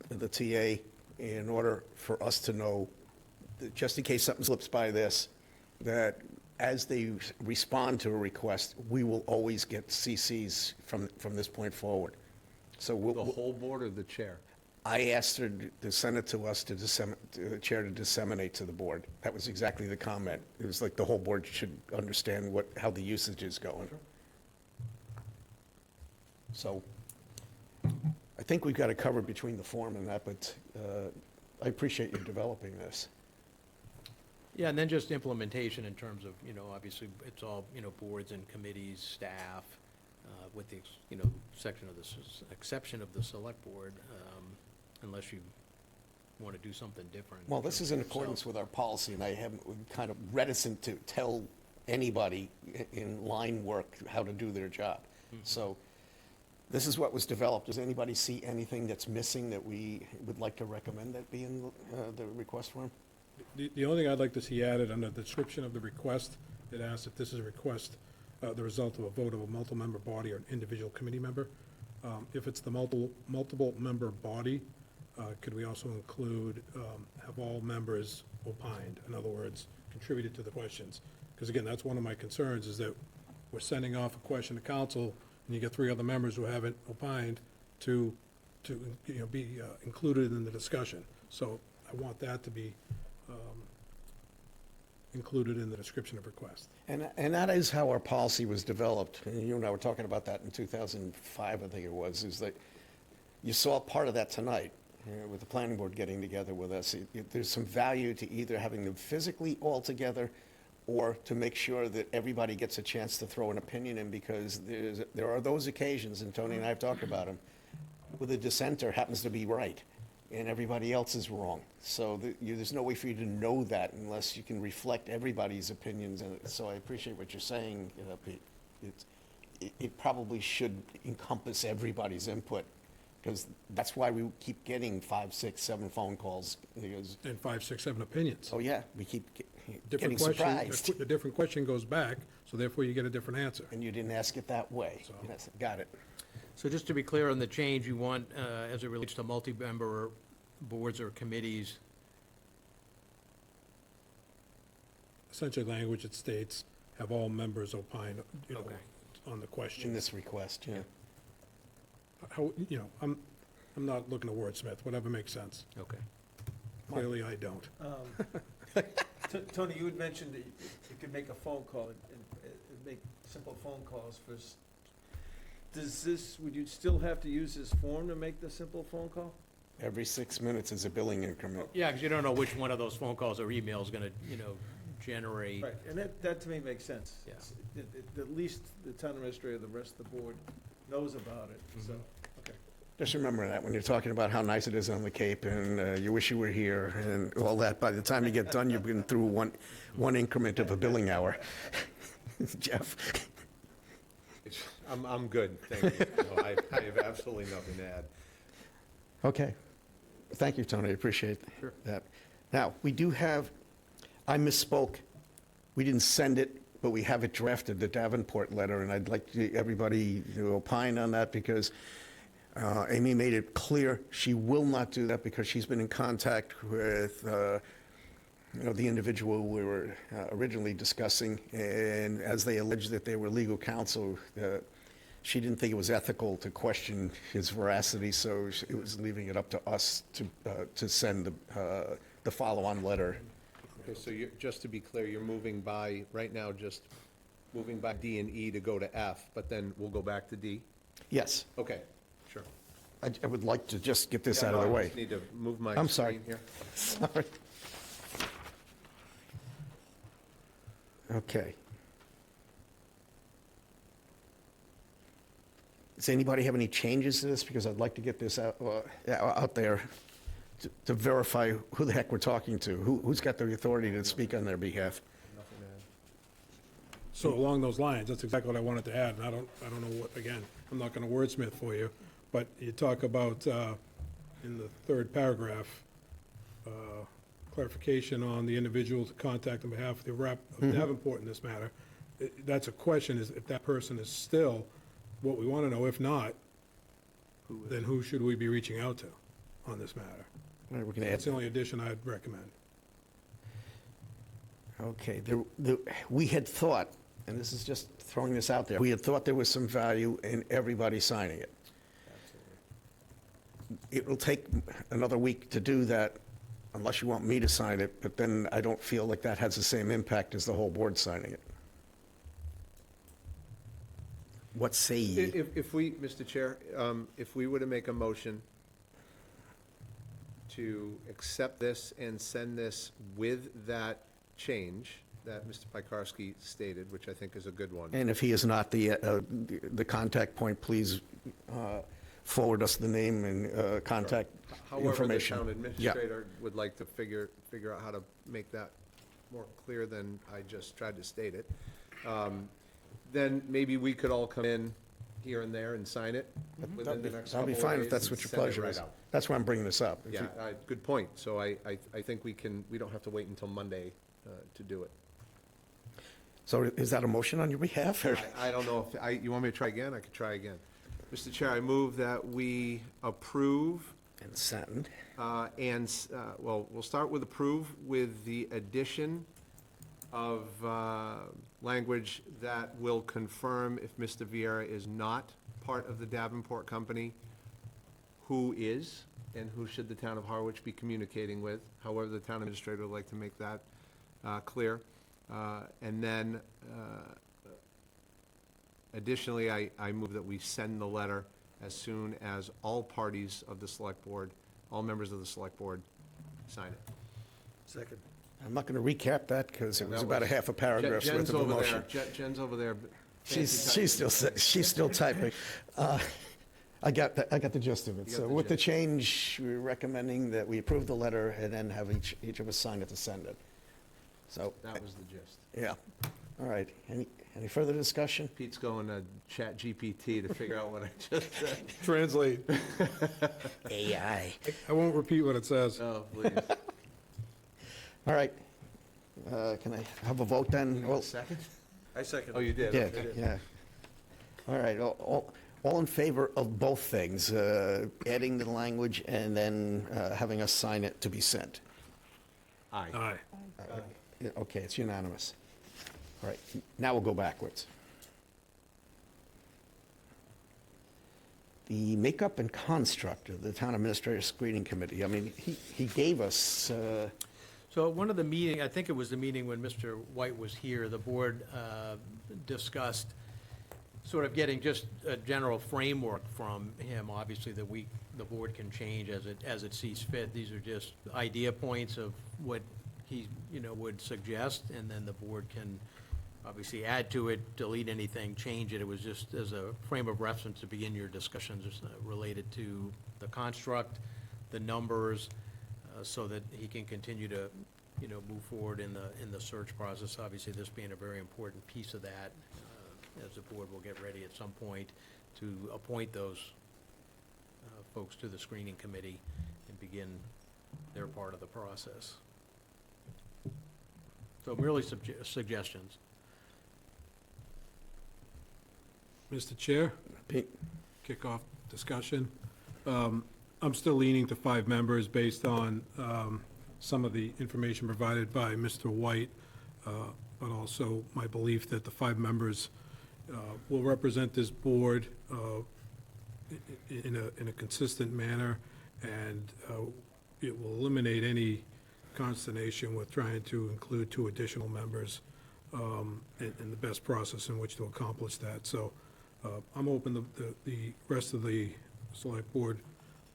the TA in order for us to know, that just in case something slips by this, that as they respond to a request, we will always get CCs from this point forward. So The whole board or the chair? I asked her to send it to us, to the chair to disseminate to the board. That was exactly the comment. It was like the whole board should understand how the usage is going. So I think we've got it covered between the form and that, but I appreciate you developing this. Yeah, and then just implementation in terms of, obviously, it's all, boards and committees, staff, with the, exception of the select board, unless you want to do something different. Well, this is in accordance with our policy, and I'm kind of reticent to tell anybody in line work how to do their job. So this is what was developed. Does anybody see anything that's missing that we would like to recommend that be in the request form? The only thing I'd like to see added under the description of the request, it asks if this is a request, the result of a vote of a multiple-member body or an individual committee member. If it's the multiple-member body, could we also include, have all members opined? In other words, contributed to the questions? Because again, that's one of my concerns, is that we're sending off a question to council, and you get 3 other members who haven't opined to be included in the discussion. So I want that to be included in the description of request. And that is how our policy was developed. And you and I were talking about that in 2005, I think it was, is that you saw part of that tonight with the planning board getting together with us. There's some value to either having them physically all together or to make sure that everybody gets a chance to throw an opinion in, because there are those occasions, and Tony and I have talked about them, where the dissenter happens to be right and everybody else is wrong. So there's no way for you to know that unless you can reflect everybody's opinions. And so I appreciate what you're saying, Pete. It probably should encompass everybody's input, because that's why we keep getting 5, 6, 7 phone calls. Because, And 5, 6, 7 opinions. oh yeah, we keep Different getting question, surprised. the different question goes back, so therefore you get a different answer. And you didn't ask it that way. So- Yes, got it. So just to be clear on the change, you want, as it relates to multi-member boards or committees, Essentially, language that states, have all members opine, Okay. on the In question. this request, yeah. How, I'm not looking to wordsmith, whatever makes sense. okay. Clearly, I don't. Tony, you had mentioned that you could make a phone call and make simple phone calls for, would you still have to use this form to make the simple phone call? Every 6 minutes is a billing increment. Yeah, because you don't know which one of those phone calls or emails is going to, generate. Right, and that to me makes sense. Yeah. At least the town administrator, the rest of the board knows about it, so, okay. Just remember that when you're talking about how nice it is on the Cape and you wish you were here and all that, by the time you get done, you've been through one increment of a billing hour. Jeff? I'm good, thank you. No, I have absolutely nothing to add. Okay. Thank you, Tony, I appreciate Sure. that. Now, we do have, I misspoke. We didn't send it, but we have it drafted, the Davenport letter, and I'd like everybody to opine on that because Amy made it clear she will not do that because she's been in contact with the individual we were originally discussing, and as they alleged that they were legal counsel, she didn't think it was ethical to question his veracity, so it was leaving it up to us to send the follow-on letter. Okay, so just to be clear, you're moving by, right now, just moving by D and E to go to F, but then we'll go back to D? Yes, Okay, sure. I would like to just get this Yeah, out of no, the I way. just need to move my I'm sorry. screen here. Sorry. Okay. Does anybody have any changes to this? Because I'd like to get this out there to verify who the heck we're talking to. Who's got the authority to speak on their behalf? Nothing to add. So along those lines, that's exactly what I wanted to add, and I don't know what, again, I'm not gonna wordsmith for you, but you talk about, in the third paragraph, clarification on the individual to contact on behalf of the rep of Davenport in this matter. That's a question, is if that person is still what we wanna know. If not, then who should we be reaching out to on this matter? All right, we're gonna add That's the only addition I'd recommend. Okay, we had thought, and this is just throwing this out there, we had thought there was some value in everybody signing it. It will take another week to do that unless you want me to sign it, but then I don't feel like that has the same impact as the whole board signing it. What say ye? If we, Mr. Chair, if we were to make a motion to accept this and send this with that change that Mr. Piekarski stated, which I think is a good one. And if he is not the contact point, please forward us the name and contact information. However, the town Yeah. administrator would like to figure out how to make that more clear than I just tried to state it. Then maybe we could all come in here and there and sign it within the next That'll couple be of fine if days that's and what your send it pleasure right is. out. That's why I'm bringing this up. If Yeah, you- good point. So I think we don't have to wait until Monday to do it. So is that a motion on your behalf, or? I don't know if, you want me to try again? I could try again. Mr. Chair, I move that we approve And send. well, we'll start with approve with the addition of language that will confirm if Mr. Vieira is not part of the Davenport company, who is, and who should the town of Harwich be communicating with. However, the town administrator would like to make that clear. And then additionally, I move that we send the letter as soon as all parties of the select board, all members of the select board sign it. Second. I'm not going to recap that because it was That about a was- half a paragraph's worth Jen's of a over motion. there. Jen's over there. She's still typing. I got the gist of it. You got So the with the gist. change, we're recommending that we approve the letter and then have each of us sign it to send it. So, That was the gist. yeah. All right. Any further discussion? Pete's going to Chat GPT to figure out what I just said. Translate. AI. I won't repeat what it says. Oh, please. All right. Can I have a vote then? Well, Second? I second. Oh, you did? yeah, Okay. yeah. All right. All in favor of both things, adding the language and then having us sign it to be sent? Aye. Aye. Yeah, okay, it's unanimous. All right, now we'll go backwards. The makeup and construct of the Town Administrator Screening Committee, I mean, he gave us, So at one of the meeting, I think it was the meeting when Mr. White was here, the board discussed sort of getting just a general framework from him. Obviously, the board can change as it sees fit. These are just idea points of what he, would suggest, and then the board can obviously add to it, delete anything, change it. It was just as a frame of reference to begin your discussions related to the construct, the numbers, so that he can continue to, move forward in the search process. Obviously, this being a very important piece of that, as the board will get ready at some point to appoint those folks to the screening committee and begin their part of the process. So merely suggestions. Mr. Chair, Pete? kick off discussion. I'm still leaning to 5 members based on some of the information provided by Mr. White, but also my belief that the 5 members will represent this board in a consistent manner, and it will eliminate any consternation with trying to include 2 additional members and the best process in which to accomplish that. So I'm hoping the rest of the select board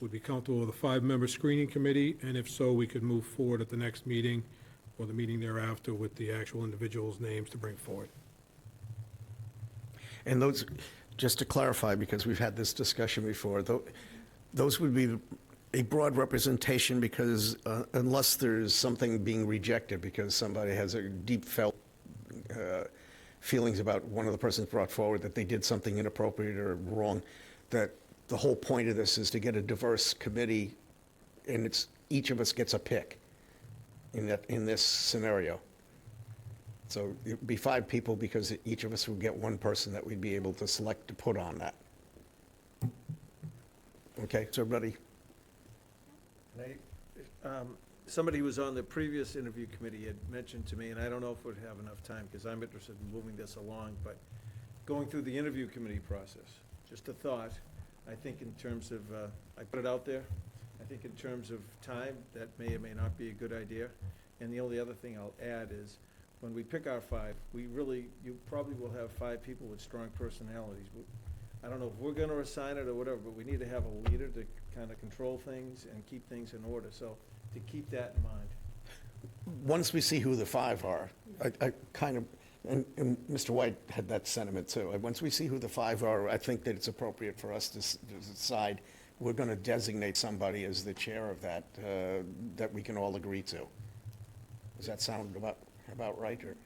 would be comfortable with a 5-member screening committee, and if so, we could move forward at the next meeting or the meeting thereafter with the actual individuals' names to bring forward. And those, just to clarify, because we've had this discussion before, those would be a broad representation because unless there's something being rejected because somebody has a deep felt feelings about one of the persons brought forward that they did something inappropriate or wrong, that the whole point of this is to get a diverse committee, and it's each of us gets a pick in this scenario. So it'd be 5 people because each of us would get 1 person that we'd be able to select to put on that. Okay, so everybody? Somebody who was on the previous interview committee had mentioned to me, and I don't know if we'd have enough time, because I'm interested in moving this along, but going through the interview committee process, just a thought, I think in terms of, I put it out there, I think in terms of time, that may or may not be a good idea. And the only other thing I'll add is, when we pick our 5, you probably will have 5 people with strong personalities. I don't know if we're gonna assign it or whatever, but we need to have a leader to kind of control things and keep things in order. So to keep that in mind. Once we see who the 5 are, I kind of, and Mr. White had that sentiment too. Once we see who the 5 are, I think that it's appropriate for us to decide we're going to designate somebody as the chair of that, that we can all agree to. Does that sound about right? Or?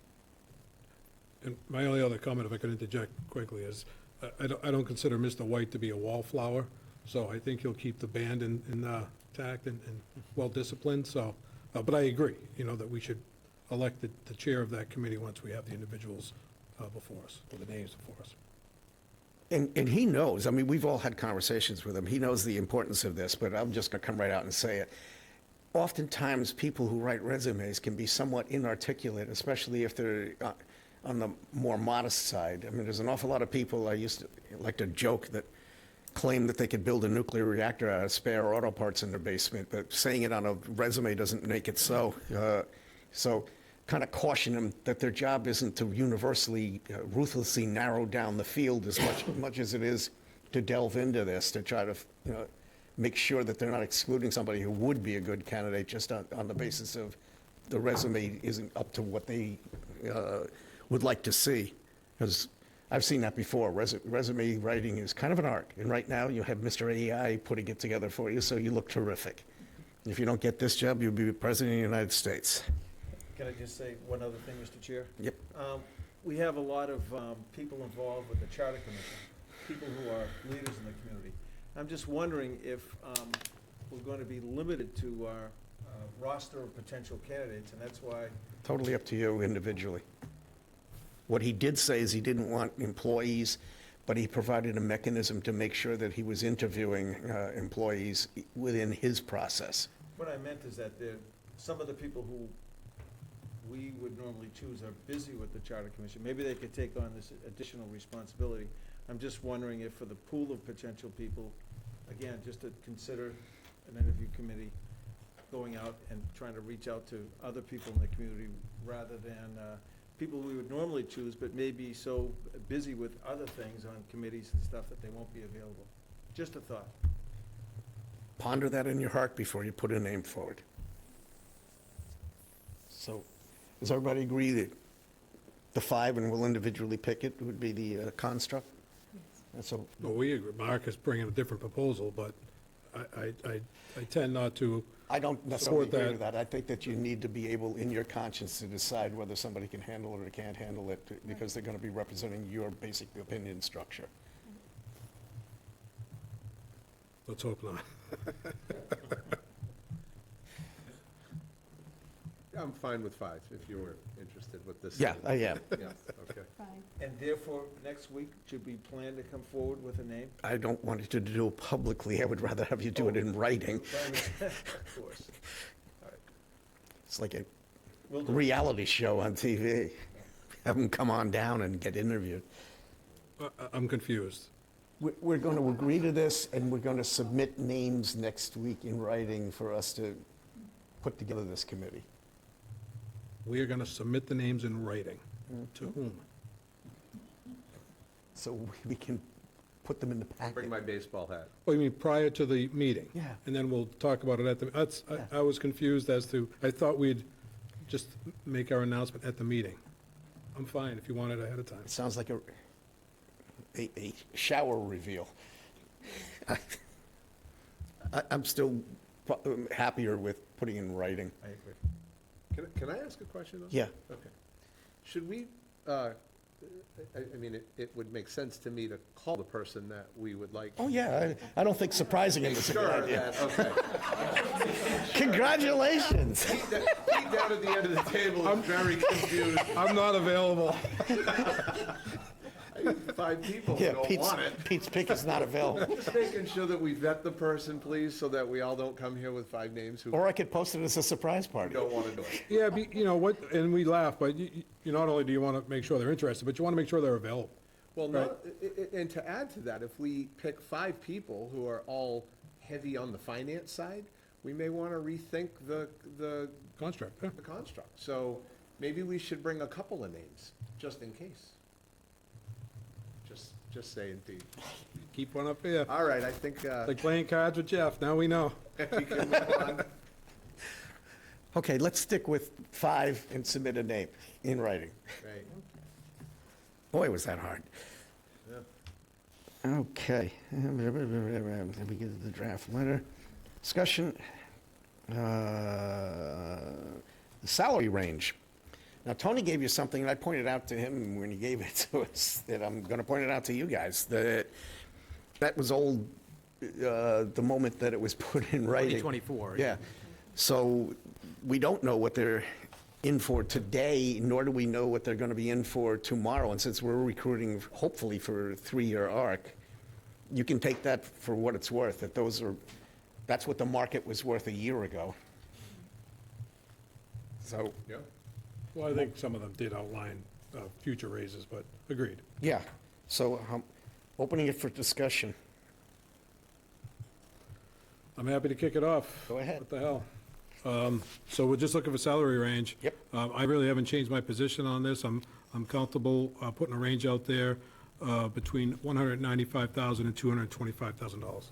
And my only other comment, if I could interject quickly, is I don't consider Mr. White to be a wallflower, so I think he'll keep the band intact and well-disciplined, so, but I agree, that we should elect the chair of that committee once we have the individuals before us, or the names before us. And he knows, I mean, we've all had conversations with him. He knows the importance of this, but I'm just going to come right out and say it. Oftentimes, people who write resumes can be somewhat inarticulate, especially if they're on the more modest side. I mean, there's an awful lot of people, I used to like to joke, that claim that they could build a nuclear reactor out of spare auto parts in their basement, but saying it on a resume doesn't make it so. So kind of caution them that their job isn't to universally, ruthlessly narrow down the field as much as it is to delve into this, to try to make sure that they're not excluding somebody who would be a good candidate just on the basis of the resume isn't up to what they would like to see. Because I've seen that before. Resume writing is kind of an art. And right now you have Mr. AI putting it together for you, so you look terrific. If you don't get this job, you'll be President of the United States. Can I just say one other thing, Mr. Chair? Yep. We have a lot of people involved with the Charter Commission, people who are leaders in the community. I'm just wondering if we're going to be limited to our roster of potential candidates, and that's why. Totally up to you individually. What he did say is he didn't want employees, but he provided a mechanism to make sure that he was interviewing employees within his process. What I meant is that some of the people who we would normally choose are busy with the Charter Commission. Maybe they could take on this additional responsibility. I'm just wondering if for the pool of potential people, again, just to consider an interview committee going out and trying to reach out to other people in the community rather than people we would normally choose, but may be so busy with other things on committees and stuff that they won't be available. Just a thought. Ponder that in your heart before you put a name forward. So, does everybody agree that the 5, and we'll individually pick it, would be the construct? And so, Well, we agree. Mark is bringing a different proposal, but I tend not to I don't necessarily support agree with that. that. I think that you need to be able, in your conscience, to decide whether somebody can handle it or can't handle it, because they're going to be representing your basic opinion structure. Let's hope not. I'm fine with 5, if you were interested with this. Yeah, I am. Yeah, okay. And therefore, next week, should we plan to come forward with a name? I don't want you to do it publicly. I would rather have you do it in writing. Of course. It's like a Will do. reality show on TV. Have them come on down and get interviewed. I'm confused. We're going to agree to this, and we're going to submit names next week in writing for us to put together this committee. We are going to submit the names in writing. To whom? So we can put them in the packet. Bring my baseball hat. Oh, you mean prior to the meeting? Yeah. And then we'll talk about it at the, I was confused as to, I thought we'd just make our announcement at the meeting. I'm fine if you want it ahead of time. It sounds like a shower reveal. I'm still happier with putting in writing. I agree. Can I ask a question, though? Yeah. Okay. Should we, I mean, it would make sense to me to call the person that we would like. Oh, yeah, I don't think surprising him is a good Sure, idea. that, okay. Congratulations. Pete down at the end of the table is very confused. I'm not available. 5 people who Yeah, don't want it. Pete's pick is not available. Just making sure that we vet the person, please, so that we all don't come here with 5 names who Or I could post it as a surprise party. don't want to do it. Yeah, you know, what, and we laugh, but you not only do you want to make sure they're interested, but you want to make sure they're available. Well, and to add to that, if we pick 5 people who are all heavy on the finance side, we may want to rethink the Construct, yeah. construct. So maybe we should bring a couple of names, just in case. Just saying, Pete. Keep one up here. All right, I think, Like playing cards with Jeff, now we know. we can move on. Okay, let's stick with 5 and submit a name in writing. Right. Boy, was that hard. Okay. Then we get to the draft letter. Discussion. The salary range. Now, Tony gave you something, and I pointed out to him when he gave it to us, that I'm going to point it out to you guys, that was old, the moment that it was put in writing. 2024. Yeah. So we don't know what they're in for today, nor do we know what they're going to be in for tomorrow. And since we're recruiting, hopefully, for a 3-year arc, you can take that for what it's worth, that that's what the market was worth a year ago. So, Yeah. Well, I think some of them did outline future raises, but agreed. yeah. So opening it for discussion. I'm happy to kick it off. Go ahead. What the hell? So we're just looking for salary range. Yep. I really haven't changed my position on this. I'm comfortable putting a range out there between $195,000 and $225,000.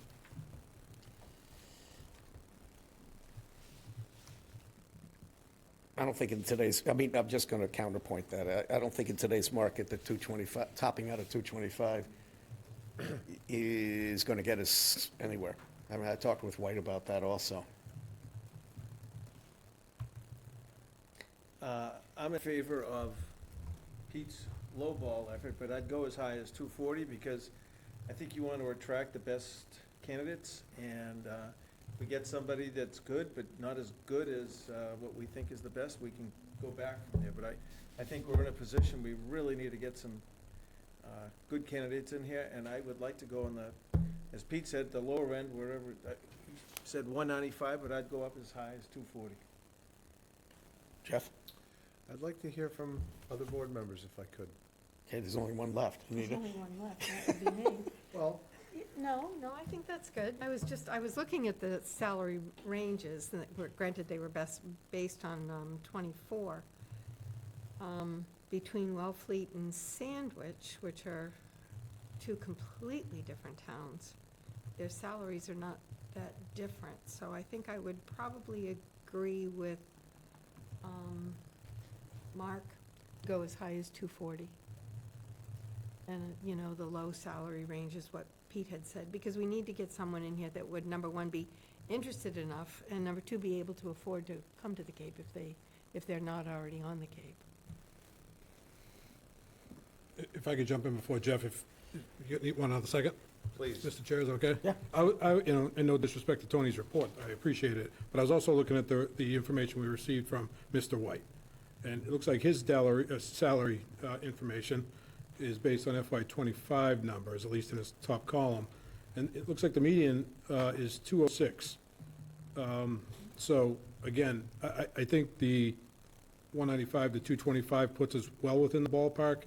I don't think in today's, I mean, I'm just going to counterpoint that. I don't think in today's market that 225, topping out at 225 is going to get us anywhere. I mean, I talked with White about that also. I'm in favor of Pete's lowball effort, but I'd go as high as 240 because I think you want to attract the best candidates, and if we get somebody that's good, but not as good as what we think is the best, we can go back from there. But I think we're in a position, we really need to get some good candidates in here, and I would like to go on the, as Pete said, the lower end, wherever, he said 195, but I'd go up as high as 240. Jeff? I'd like to hear from other board members if I could. Okay, there's only one left. There's only one left, that would be me. Well, No, I think that's good. I was looking at the salary ranges, and granted, they were based on 24. Between Wellfleet and Sandwich, which are 2 completely different towns, their salaries are not that different. So I think I would probably agree with Mark, go as high as 240. And, you know, the low salary range is what Pete had said, because we need to get someone in here that would, number one, be interested enough, and number two, be able to afford to come to the Cape if they're not already on the Cape. If I could jump in before Jeff, if you want another second? Please. Mr. Chair, is it okay? Yeah. And no disrespect to Tony's report, I appreciate it, but I was also looking at the information we received from Mr. White. And it looks like his salary information is based on FY '25 numbers, at least in his top column. And it looks like the median is 206. So again, I think the 195 to 225 puts us well within the ballpark.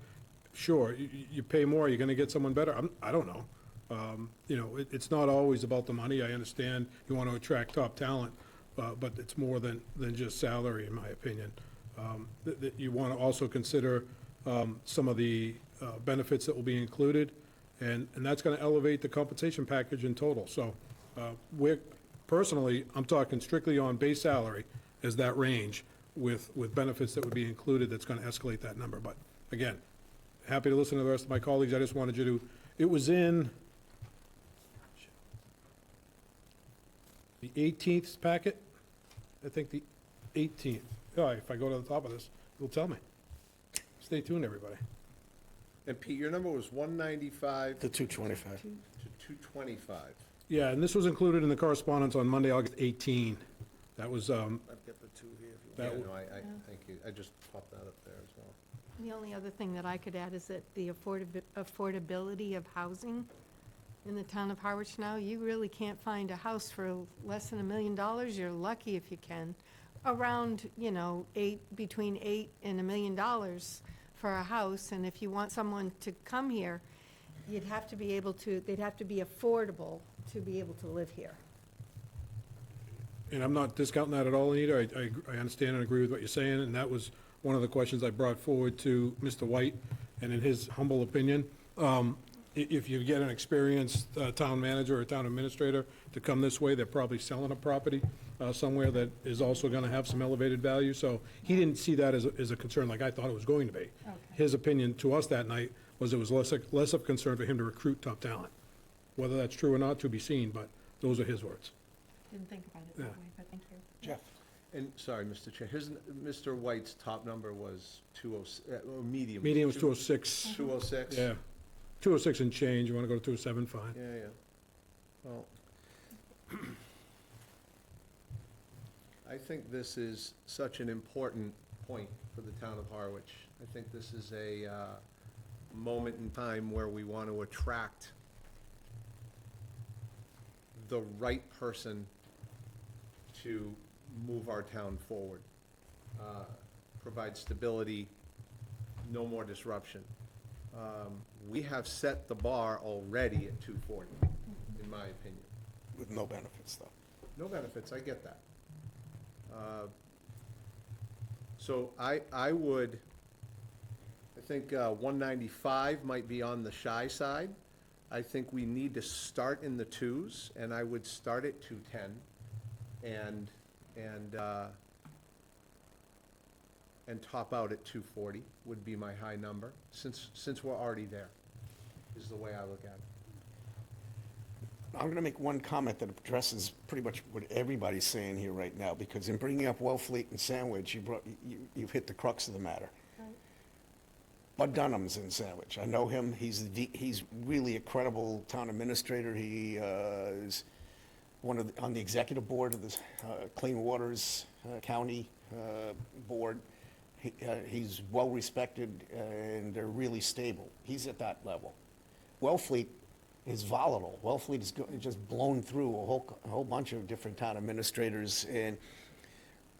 Sure, you pay more, you're gonna get someone better. I don't know. It's not always about the money. I understand you want to attract top talent, but it's more than just salary, in my opinion. That you want to also consider some of the benefits that will be included, and that's going to elevate the compensation package in total. So personally, I'm talking strictly on base salary as that range with benefits that would be included that's going to escalate that number. But again, happy to listen to the rest of my colleagues. I just wanted you to, it was in the 18th packet, I think the 18th. Oh, if I go to the top of this, it'll tell me. Stay tuned, everybody. And Pete, your number was 195 The 225. to 225. Yeah, and this was included in the correspondence on Monday, August 18. That was, I've got the two here. If you Yeah, that, no, thank you. I just popped that up there as well. The only other thing that I could add is that the affordability of housing in the town of Harwich now, you really can't find a house for less than $1 million. You're lucky if you can. Around, between $8 and $1 million for a house, and if you want someone to come here, they'd have to be affordable to be able to live here. and I'm not discounting that at all, Anita. I understand and agree with what you're saying, and that was one of the questions I brought forward to Mr. White, and in his humble opinion, if you get an experienced town manager or town administrator to come this way, they're probably selling a property somewhere that is also going to have some elevated value. So he didn't see that as a concern like I thought it was going to be. His opinion to us that night was it was less of a concern for him to recruit top talent. Whether that's true or not, to be seen, but those are his words. Didn't think about it that Yeah. way, but thank you. Jeff? And, sorry, Mr. Chair, Mr. White's top number was 206, or medium. Median was 206. 206? Yeah. 206 and change. You want to go to 207, fine. Yeah. Well, I think this is such an important point for the town of Harwich. I think this is a moment in time where we want to attract the right person to move our town forward, provide stability, no more disruption. We have set the bar already at 240, in my opinion. With no benefits, though. No benefits, I get that. So I think 195 might be on the shy side. I think we need to start in the twos, and I would start at 210 and top out at 240 would be my high number, since we're already there, is the way I look at it. I'm going to make one comment that addresses pretty much what everybody's saying here right now, because in bringing up Wellfleet and Sandwich, you've hit the crux of the matter. Bud Dunham's in Sandwich. I know him. He's really a credible town administrator. He is on the executive board of the Clean Waters County Board. He's well-respected, and they're really stable. He's at that level. Wellfleet is volatile. Wellfleet is just blown through a whole bunch of different town administrators, and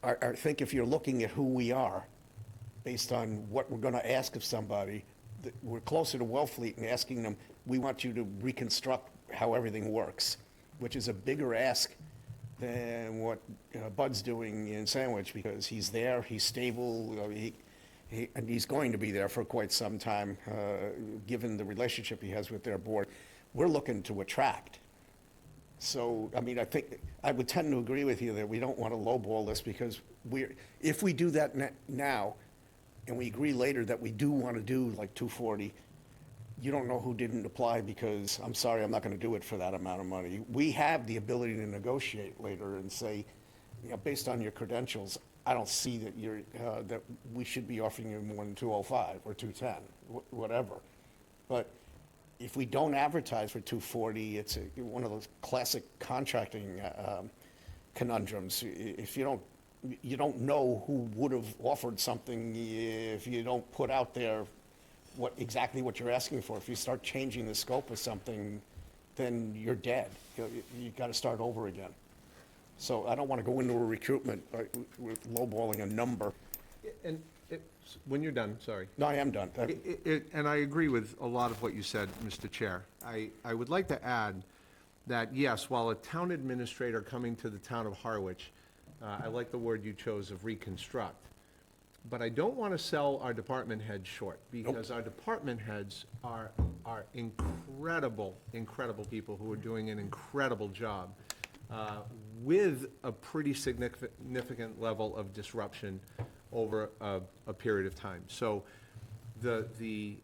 I think if you're looking at who we are, based on what we're going to ask of somebody, we're closer to Wellfleet and asking them, we want you to reconstruct how everything works, which is a bigger ask than what Bud's doing in Sandwich, because he's there, he's stable, and he's going to be there for quite some time, given the relationship he has with their board. We're looking to attract. So, I mean, I think, I would tend to agree with you that we don't want to lowball this, because if we do that now, and we agree later that we do want to do like 240, you don't know who didn't apply, because, I'm sorry, I'm not going to do it for that amount of money. We have the ability to negotiate later and say, based on your credentials, I don't see that that we should be offering you more than 205 or 210, whatever. But if we don't advertise for 240, it's one of those classic contracting conundrums. If you don't know who would have offered something if you don't put out there exactly what you're asking for. If you start changing the scope of something, then you're dead. You got to start over again. So I don't want to go into a recruitment with lowballing a number. And when you're done, sorry. No, I am done. And I agree with a lot of what you said, Mr. Chair. I would like to add that, yes, while a town administrator coming to the town of Harwich, I like the word you chose of reconstruct, but I don't want to sell our department heads short, because our department heads are incredible, incredible people who are doing an incredible job with a pretty significant level of disruption over a period of time. So the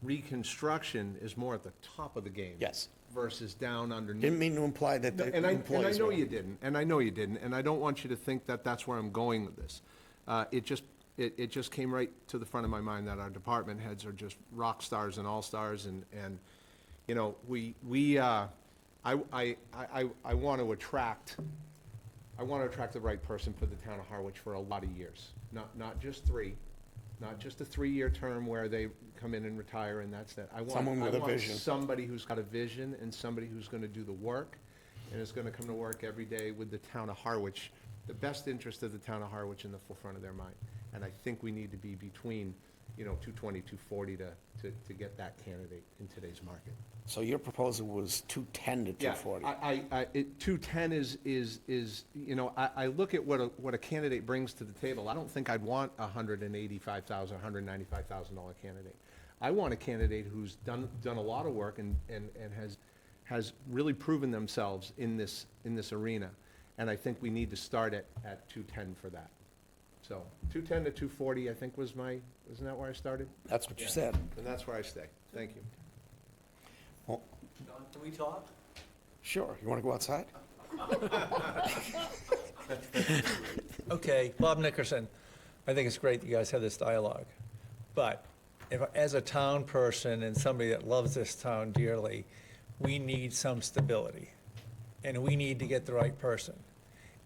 reconstruction is more at the top of the game. Yes. Versus down underneath. Didn't mean to imply that the And I employees know were. you didn't, and I know you didn't, and I don't want you to think that that's where I'm going with this. It just came right to the front of my mind that our department heads are just rock stars and all-stars, and, you know, I want to attract the right person for the town of Harwich for a lot of years, not just three, not just a 3-year term where they come in and retire and that's it. Someone with a vision. Somebody who's got a vision and somebody who's going to do the work and is going to come to work every day with the town of Harwich, the best interest of the town of Harwich in the forefront of their mind. And I think we need to be between, 220, 240 to get that candidate in today's market. So your proposal was 210 to 240? Yeah, 210 is, I look at what a candidate brings to the table. I don't think I'd want a $185,000, $195,000 candidate. I want a candidate who's done a lot of work and has really proven themselves in this arena. And I think we need to start at 210 for that. So 210 to 240, I think isn't that where I started? That's what you said. And that's where I stay. Thank you. Well, Don, can we talk? sure. You want to go outside? Okay, Bob Nickerson, I think it's great that you guys have this dialogue. But as a town person and somebody that loves this town dearly, we need some stability. And we need to get the right person.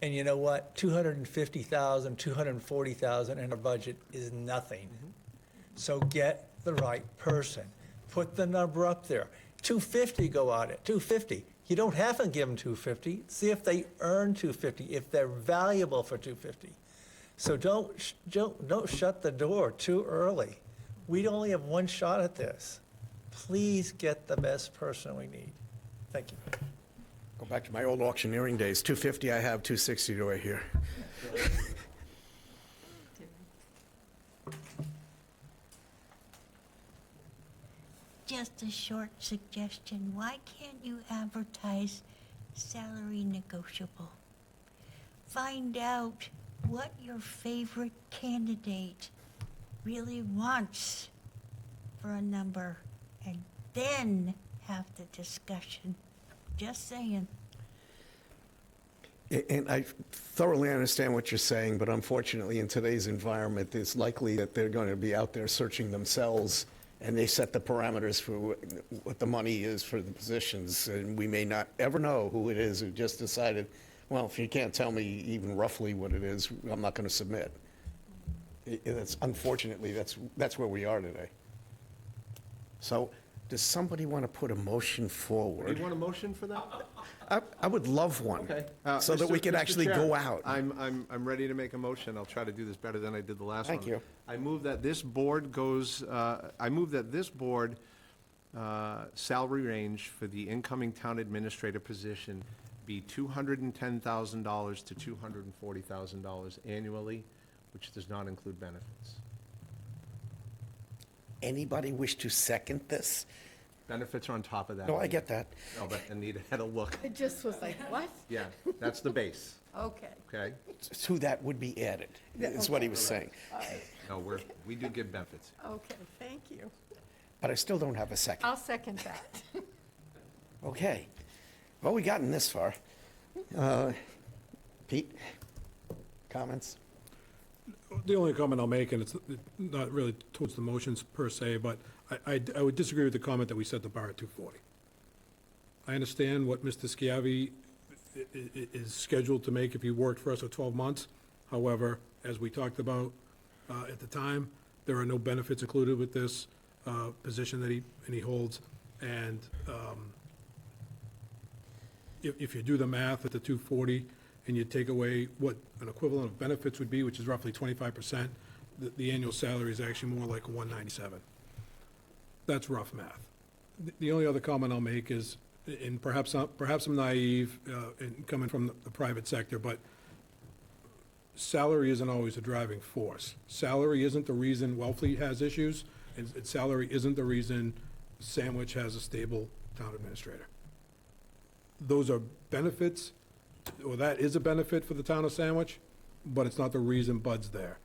And you know what? $250,000, $240,000 in our budget is nothing. So get the right person. Put the number up there. 250, go out at 250. You don't have to give them 250. See if they earn 250, if they're valuable for 250. So don't shut the door too early. We only have one shot at this. Please get the best person we need. Thank you. Go back to my old auctioneering days. 250 I have, 260 do I hear? Just a short suggestion, why can't you advertise salary negotiable? Find out what your favorite candidate really wants for a number, and then have the discussion. Just saying. And I thoroughly understand what you're saying, but unfortunately, in today's environment, it's likely that they're going to be out there searching themselves, and they set the parameters for what the money is for the positions, and we may not ever know who it is who just decided, well, if you can't tell me even roughly what it is, I'm not going to submit. Unfortunately, that's where we are today. So, does somebody want to put a motion forward? Do you want a motion for that? I would love one. Okay. So that we could Mr. actually Chair, go out. I'm ready to make a motion. I'll try to do this better than I did the last one. Thank you. I move that this board salary range for the incoming town administrator position be $210,000 to $240,000 annually, which does not include benefits. Anybody wish to second this? Benefits are on top of that. No, I get that. No, but Anita had a look. I just was like, what? Yeah, that's the base, Okay. okay? To that would be added, is what he was saying. All right. No, we do give benefits. Okay, thank you. But I still don't have a second. I'll second that. Okay. Well, we gotten this far. Pete, comments? The only comment I'll make, and it's not really towards the motions per se, but I would disagree with the comment that we set the bar at 240. I understand what Mr. Schiavi is scheduled to make if he worked for us for 12 months. However, as we talked about at the time, there are no benefits included with this position that he holds. And if you do the math at the 240 and you take away what an equivalent of benefits would be, which is roughly 25%, the annual salary is actually more like 197. That's rough math. The only other comment I'll make is, and perhaps I'm naive in coming from the private sector, but salary isn't always a driving force. Salary isn't the reason Wellfleet has issues, and salary isn't the reason Sandwich has a stable town administrator. Those are benefits, or that is a benefit for the town of Sandwich, but it's not the reason Bud's there.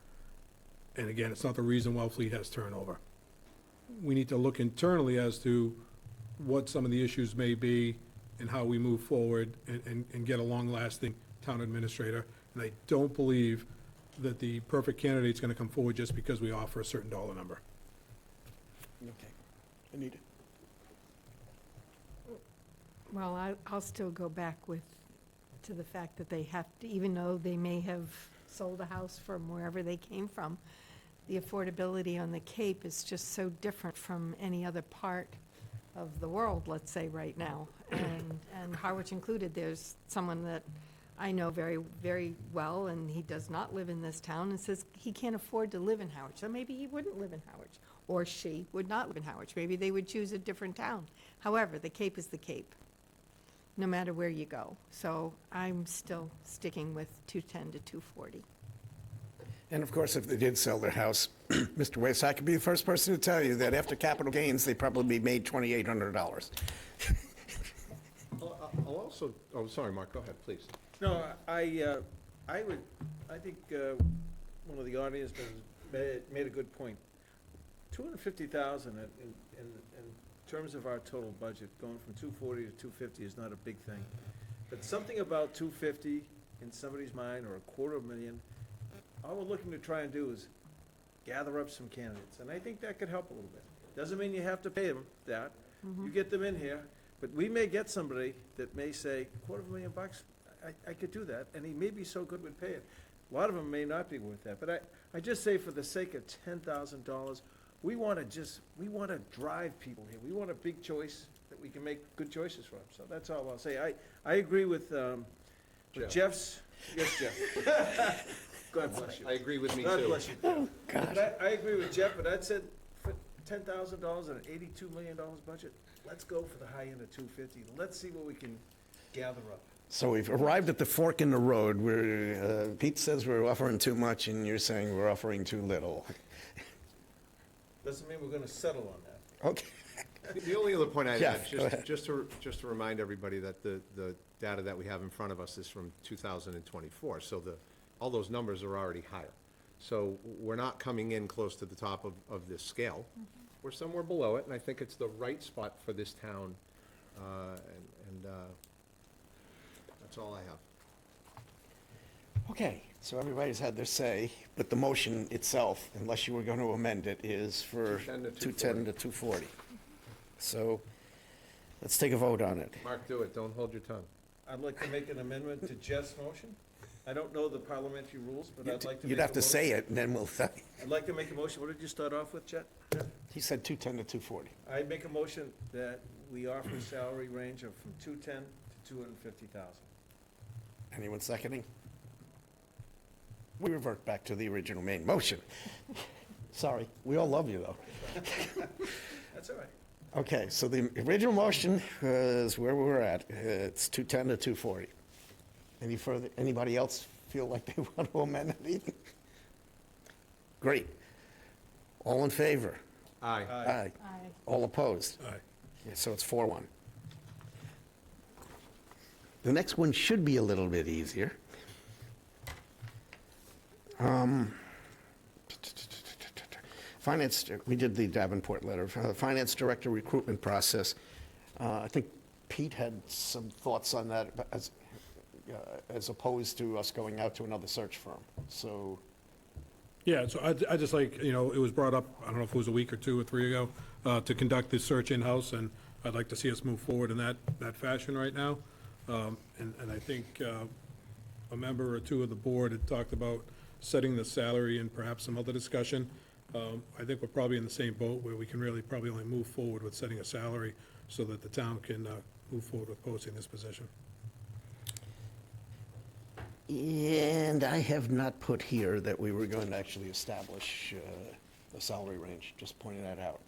And again, it's not the reason Wellfleet has turnover. We need to look internally as to what some of the issues may be and how we move forward and get a long-lasting town administrator. And I don't believe that the perfect candidate's gonna come forward just because we offer a certain dollar number. Okay. Anita? Well, I'll still go back to the fact that they have to, even though they may have sold a house from wherever they came from, the affordability on the Cape is just so different from any other part of the world, let's say, right now. And Harwich included, there's someone that I know very, very well, and he does not live in this town, and says he can't afford to live in Harwich. So maybe he wouldn't live in Harwich, or she would not live in Harwich. Maybe they would choose a different town. However, the Cape is the Cape, no matter where you go. So I'm still sticking with 210 to 240. And of course, if they did sell their house, Mr. Wace, I could be the first person to tell you that after capital gains, they probably made $2,800. I'll also, oh, sorry, Mark, go ahead, please. No, I think one of the audience members made a good point. 250,000 in terms of our total budget, going from 240 to 250 is not a big thing. But something about 250 in somebody's mind, or $250,000, all we're looking to try and do is gather up some candidates, and I think that could help a little bit. Doesn't mean you have to pay them that. You get them in here, but we may get somebody that may say, $250,000, I could do that, and he may be so good we'd pay it. A lot of them may not be worth that, but I just say for the sake of $10,000, we want to drive people here. We want a big choice that we can make good choices from. So that's all I'll say. I agree with Jeff's, yes, Jeff. God bless you. I agree with me, God too. bless you. But I agree with Jeff, but I'd said for $10,000 and an $82 million budget, let's go for the high end of 250. Let's see what we can gather up. So we've arrived at the fork in the road where Pete says we're offering too much and you're saying we're offering too little. Doesn't mean we're gonna settle on that. Okay. The only other point I'd add, Jeff, go ahead. just to remind everybody that the data that we have in front of us is from 2024, so all those numbers are already higher. So we're not coming in close to the top of this scale. We're somewhere below it, and I think it's the right spot for this town, and that's all I have. Okay, so everybody's had their say, but the motion itself, unless you were going to amend it, is for 210 to 240. So let's take a vote on it. Mark, do it, don't hold your tongue. I'd like to make an amendment to Jeff's motion. I don't know the parliamentary rules, but I'd like to make You'd a have to motion. say it, and then we'll tell you. I'd like to make a motion. What did you start off with, Chet? He said 210 to 240. I make a motion that we offer a salary range of from 210 to 250,000. Anyone seconding? We revert back to the original main motion. Sorry, we all love you, though. That's all right. Okay, so the original motion is where we were at. It's 210 to 240. Any further, anybody else feel like they want to amend anything? Great. All in favor? Aye. Aye. All opposed? Aye. Yeah, so it's 4-1. The next one should be a little bit easier. Finance, we did the Davenport letter. Finance director recruitment process. I think Pete had some thoughts on that as opposed to us going out to another search firm. So, Yeah, so I just like, you know, it was brought up, I don't know if it was a week or 2 or 3 ago, to conduct this search in-house, and I'd like to see us move forward in that fashion right now. And I think a member or two of the board had talked about setting the salary and perhaps some other discussion. I think we're probably in the same boat where we can really probably only move forward with setting a salary so that the town can move forward with posting this position. And I have not put here that we were going to actually establish a salary range, just pointing that out.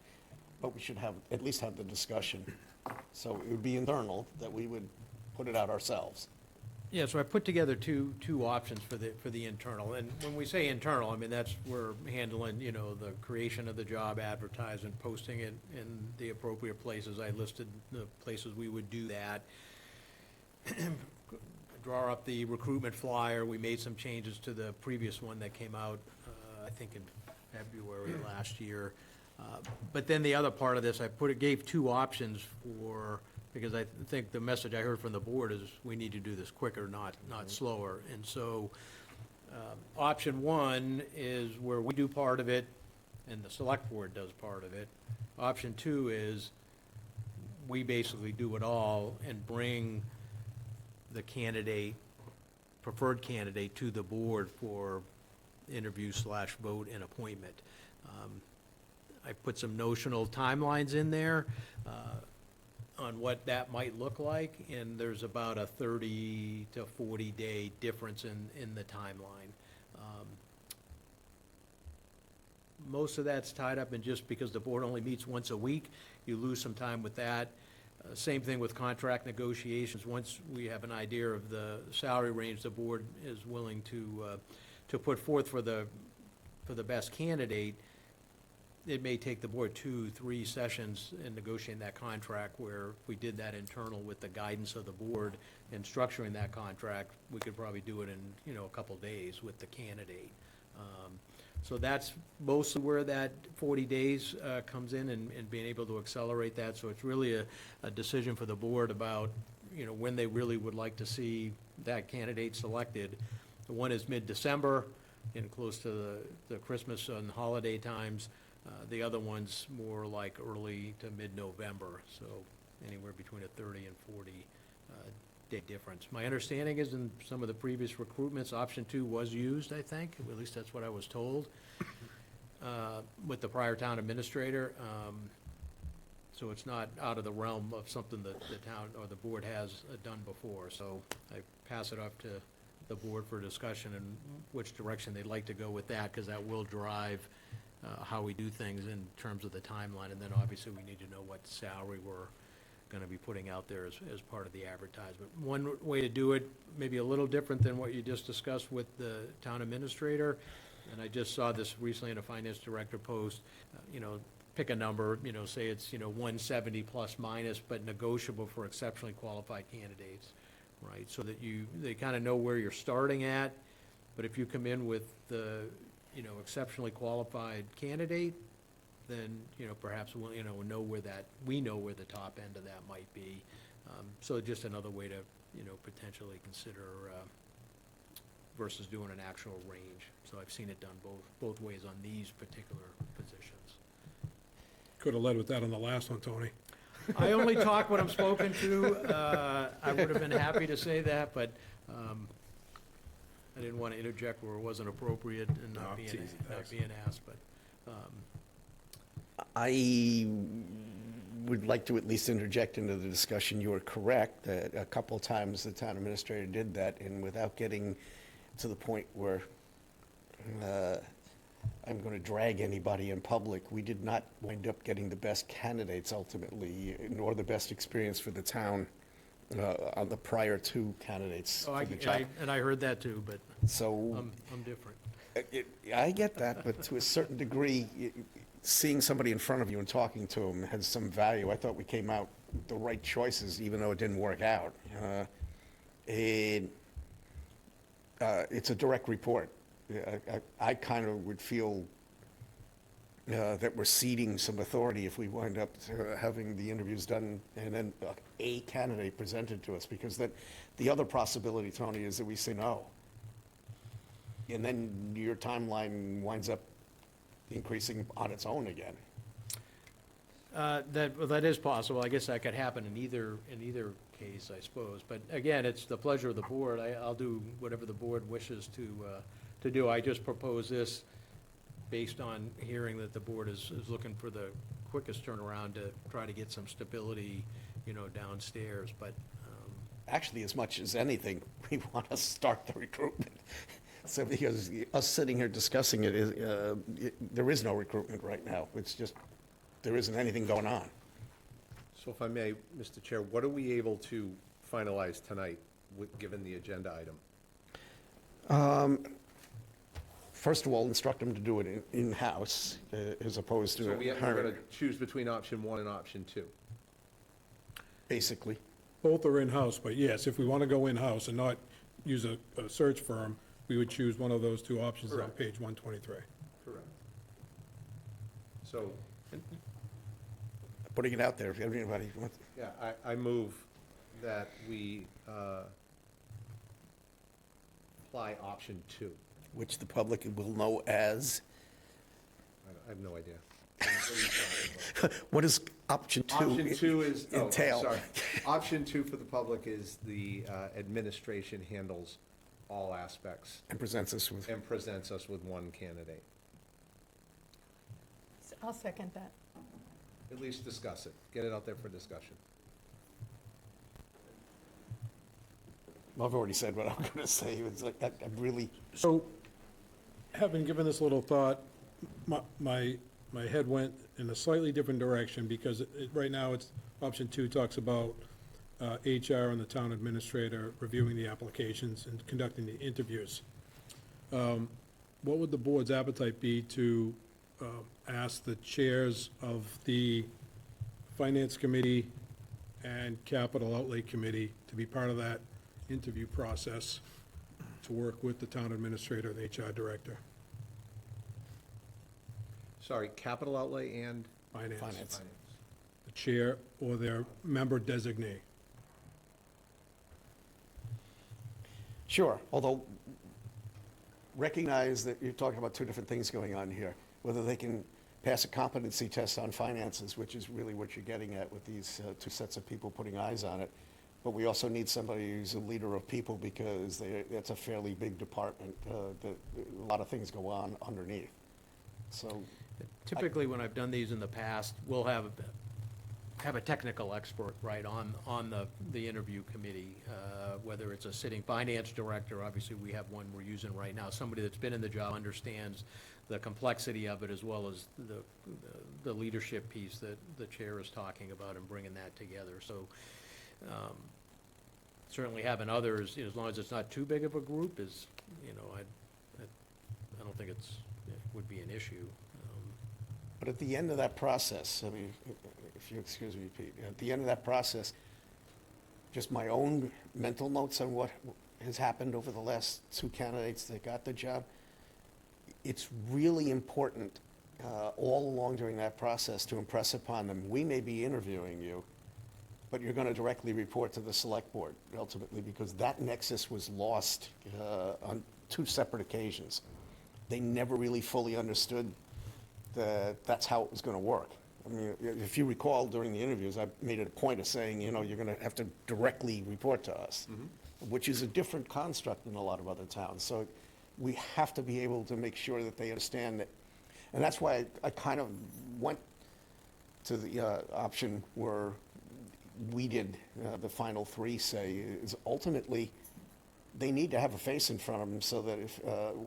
But we should have, at least have the discussion. So it would be internal, that we would put it out ourselves. Yeah, so I put together two options for the internal, and when we say internal, I mean, that's, we're handling, you know, the creation of the job, advertising, posting it in the appropriate places. I listed the places we would do that. Draw up the recruitment flyer. We made some changes to the previous one that came out, I think in February last year. But then the other part of this, gave two options for, because I think the message I heard from the board is we need to do this quicker, not slower. And so, option one is where we do part of it and the select board does part of it. Option two is we basically do it all and bring the preferred candidate to the board for interview/vote and appointment. I put some notional timelines in there on what that might look like, and there's about a 30 to 40-day difference in the timeline. Most of that's tied up in just because the board only meets once a week, you lose some time with that. Same thing with contract negotiations. Once we have an idea of the salary range the board is willing to put forth for the best candidate, it may take the board 2-3 sessions in negotiating that contract, where if we did that internal with the guidance of the board and structuring that contract, we could probably do it in, you know, a couple days with the candidate. So that's mostly where that 40 days comes in, and being able to accelerate that. So it's really a decision for the board about, you know, when they really would like to see that candidate selected. The one is mid-December, and close to the Christmas and holiday times. The other one's more like early to mid-November, so anywhere between a 30 and 40 day difference. My understanding is in some of the previous recruitments, option two was used, I think, at least that's what I was told, with the prior town administrator. So it's not out of the realm of something that the town or the board has done before. So I pass it off to the board for discussion and which direction they'd like to go with that, because that will drive how we do things in terms of the timeline. And then obviously we need to know what salary we're going to be putting out there as part of the advertisement. One way to do it, maybe a little different than what you just discussed with the town administrator, and I just saw this recently in a finance director post, you know, pick a number, you know, say it's, you know, 170 plus minus, but negotiable for exceptionally qualified candidates, right? So that they kind of know where you're starting at, but if you come in with the, you know, exceptionally qualified candidate, then, you know, perhaps we'll, you know, we know where the top end of that might be. So just another way to, you know, potentially consider versus doing an actual range. So I've seen it done both ways on these particular positions. Could have led with that on the last one, Tony. I only talk when I'm spoken to. I would have been happy to say that, but I didn't want to interject where it wasn't appropriate and not being asked, but. I would like to at least interject into the discussion. You are correct that a couple of times the town administrator did that, and without getting to the point where I'm going to drag anybody in public, we did not wind up getting the best candidates ultimately, nor the best experience for the town on the prior two candidates. Oh, and I heard that too, but so I'm different. I get that, but to a certain degree, seeing somebody in front of you and talking to them has some value. I thought we came out with the right choices, even though it didn't work out. It's a direct report. I kind of would feel that we're ceding some authority if we wind up having the interviews done and then a candidate presented to us, because the other possibility, Tony, is that we say no. And then your timeline winds up increasing on its own again. That is possible. I guess that could happen in either case, I suppose. But again, it's the pleasure of the board. I'll do whatever the board wishes to do. I just propose this based on hearing that the board is looking for the quickest turnaround to try to get some stability, downstairs. But Actually, as much as anything, we want to start the recruitment. So because us sitting here discussing it, there is no recruitment right now. It's just, there isn't anything going on. So if I may, Mr. Chair, what are we able to finalize tonight, given the agenda item? First of all, instruct them to do it in-house, as opposed to So we're hiring, going to choose between option 1 and option 2. basically. Both are in-house, but yes, if we want to go in-house and not use a search firm, we would choose one of those two options on Correct. page 123. Correct. So, Putting it out there, if anybody wants. yeah, I move that we apply option 2. Which the public will know as, I have no idea. what is option 2? Option 2 is, oh, entail? sorry. Option 2 for the public is the administration handles all aspects And presents us with, and presents us with one candidate. I'll second that. At least discuss it. Get it out there for discussion. I've already said what I'm going to say. It's like, I really, So, having given this a little thought, my head went in a slightly different direction, because right now, it's, option 2 talks about HR and the town administrator reviewing the applications and conducting the interviews. What would the board's appetite be to ask the chairs of the Finance Committee and Capital Outlay Committee to be part of that interview process, to work with the town administrator and HR director? Sorry, capital outlay and Finance. The chair or their member designee. sure, although recognize that you're talking about two different things going on here. Whether they can pass a competency test on finances, which is really what you're getting at with these two sets of people putting eyes on it. But we also need somebody who's a leader of people, because that's a fairly big department. A lot of things go on underneath. So, typically, when I've done these in the past, we'll have a technical expert, right, on the interview committee, whether it's a sitting finance director. Obviously, we have one we're using right now, somebody that's been in the job, understands the complexity of it, as well as the leadership piece that the chair is talking about, and bringing that together. So certainly having others, as long as it's not too big of a group, is, I don't think it would be an issue. but at the end of that process, I mean, if you excuse me, Pete, at the end of that process, just my own mental notes on what has happened over the last two candidates that got the job, it's really important all along during that process to impress upon them, we may be interviewing you, but you're going to directly report to the select board ultimately, because that nexus was lost on two separate occasions. They never really fully understood that that's how it was going to work. I mean, if you recall during the interviews, I made it a point of saying, you're going to have to directly report to us, which is a different construct in a lot of other towns. So we have to be able to make sure that they understand that. And that's why I kind of went to the option where we did, the final three say, is ultimately they need to have a face in front of them, so that if,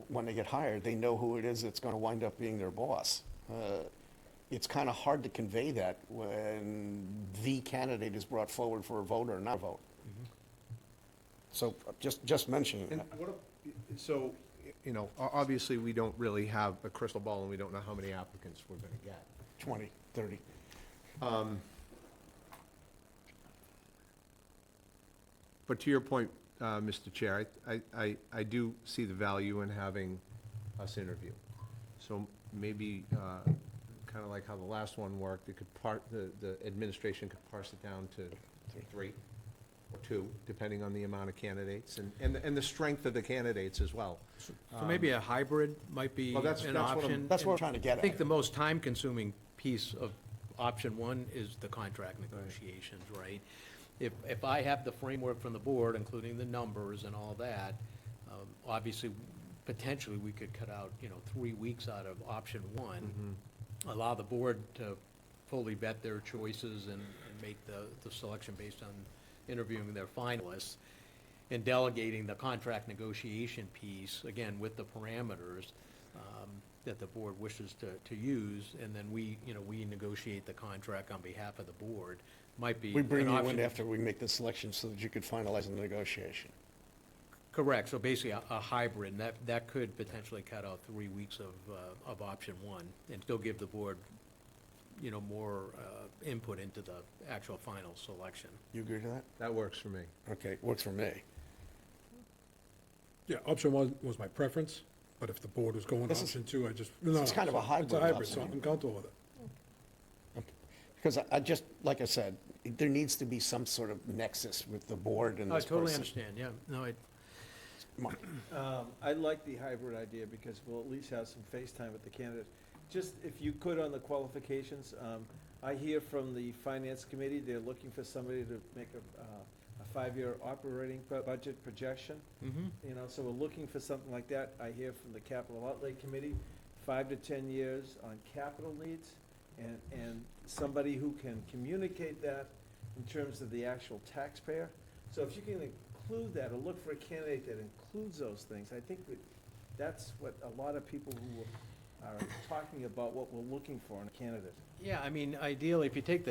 when they get hired, they know who it is that's going to wind up being their boss. It's kind of hard to convey that when the candidate is brought forward for a vote or not a vote. So just mentioning And that. so, obviously, we don't really have a crystal ball, and we don't know how many applicants we're going to get. 20, 30. But to your point, Mr. Chair, I do see the value in having us interview. So maybe, kind of like how the last one worked, it could the administration could parse it down to 3. or two, depending on the amount of candidates and the strength of the candidates as well. So maybe a hybrid might be Well, that's- an that's what I'm- option. That's what I'm And trying to get I think at. the most time-consuming piece of option one is the contract negotiations, right? If I have the framework from the board, including the numbers and all that, obviously, potentially, we could cut out, 3 weeks out of option one, allow the board to fully vet their choices and make the selection based on interviewing their finalists, and delegating the contract negotiation piece, again, with the parameters that the board wishes to use, and then we negotiate the contract on behalf of the board, might be We bring an you in option. after we make the selection so that you could finalize the negotiation. Correct, so basically a hybrid, and that could potentially cut out 3 weeks of option one, and still give the board, more input into the actual final selection. You agree to that? That works for me. Okay, works for me. Yeah, option one was my preference, but if the board was going This is- option two, I just, no. it's kind of a It's hybrid a hybrid, so option. I'm comfortable with it. Because I just, like I said, there needs to be some sort of nexus with the board and I this person. totally understand, yeah, no, Mark, I like the hybrid idea because we'll at least have some face time with the candidates. Just if you could on the qualifications, I hear from the finance committee, they're looking for somebody to make a 5-year operating budget projection. So we're looking for something like that. I hear from the capital outlay committee, 5 to 10 years on capital needs, and somebody who can communicate that in terms of the actual taxpayer. So if you can include that, or look for a candidate that includes those things, I think that's what a lot of people who are talking about what we're looking for in a candidate. yeah, I mean, ideally, if you take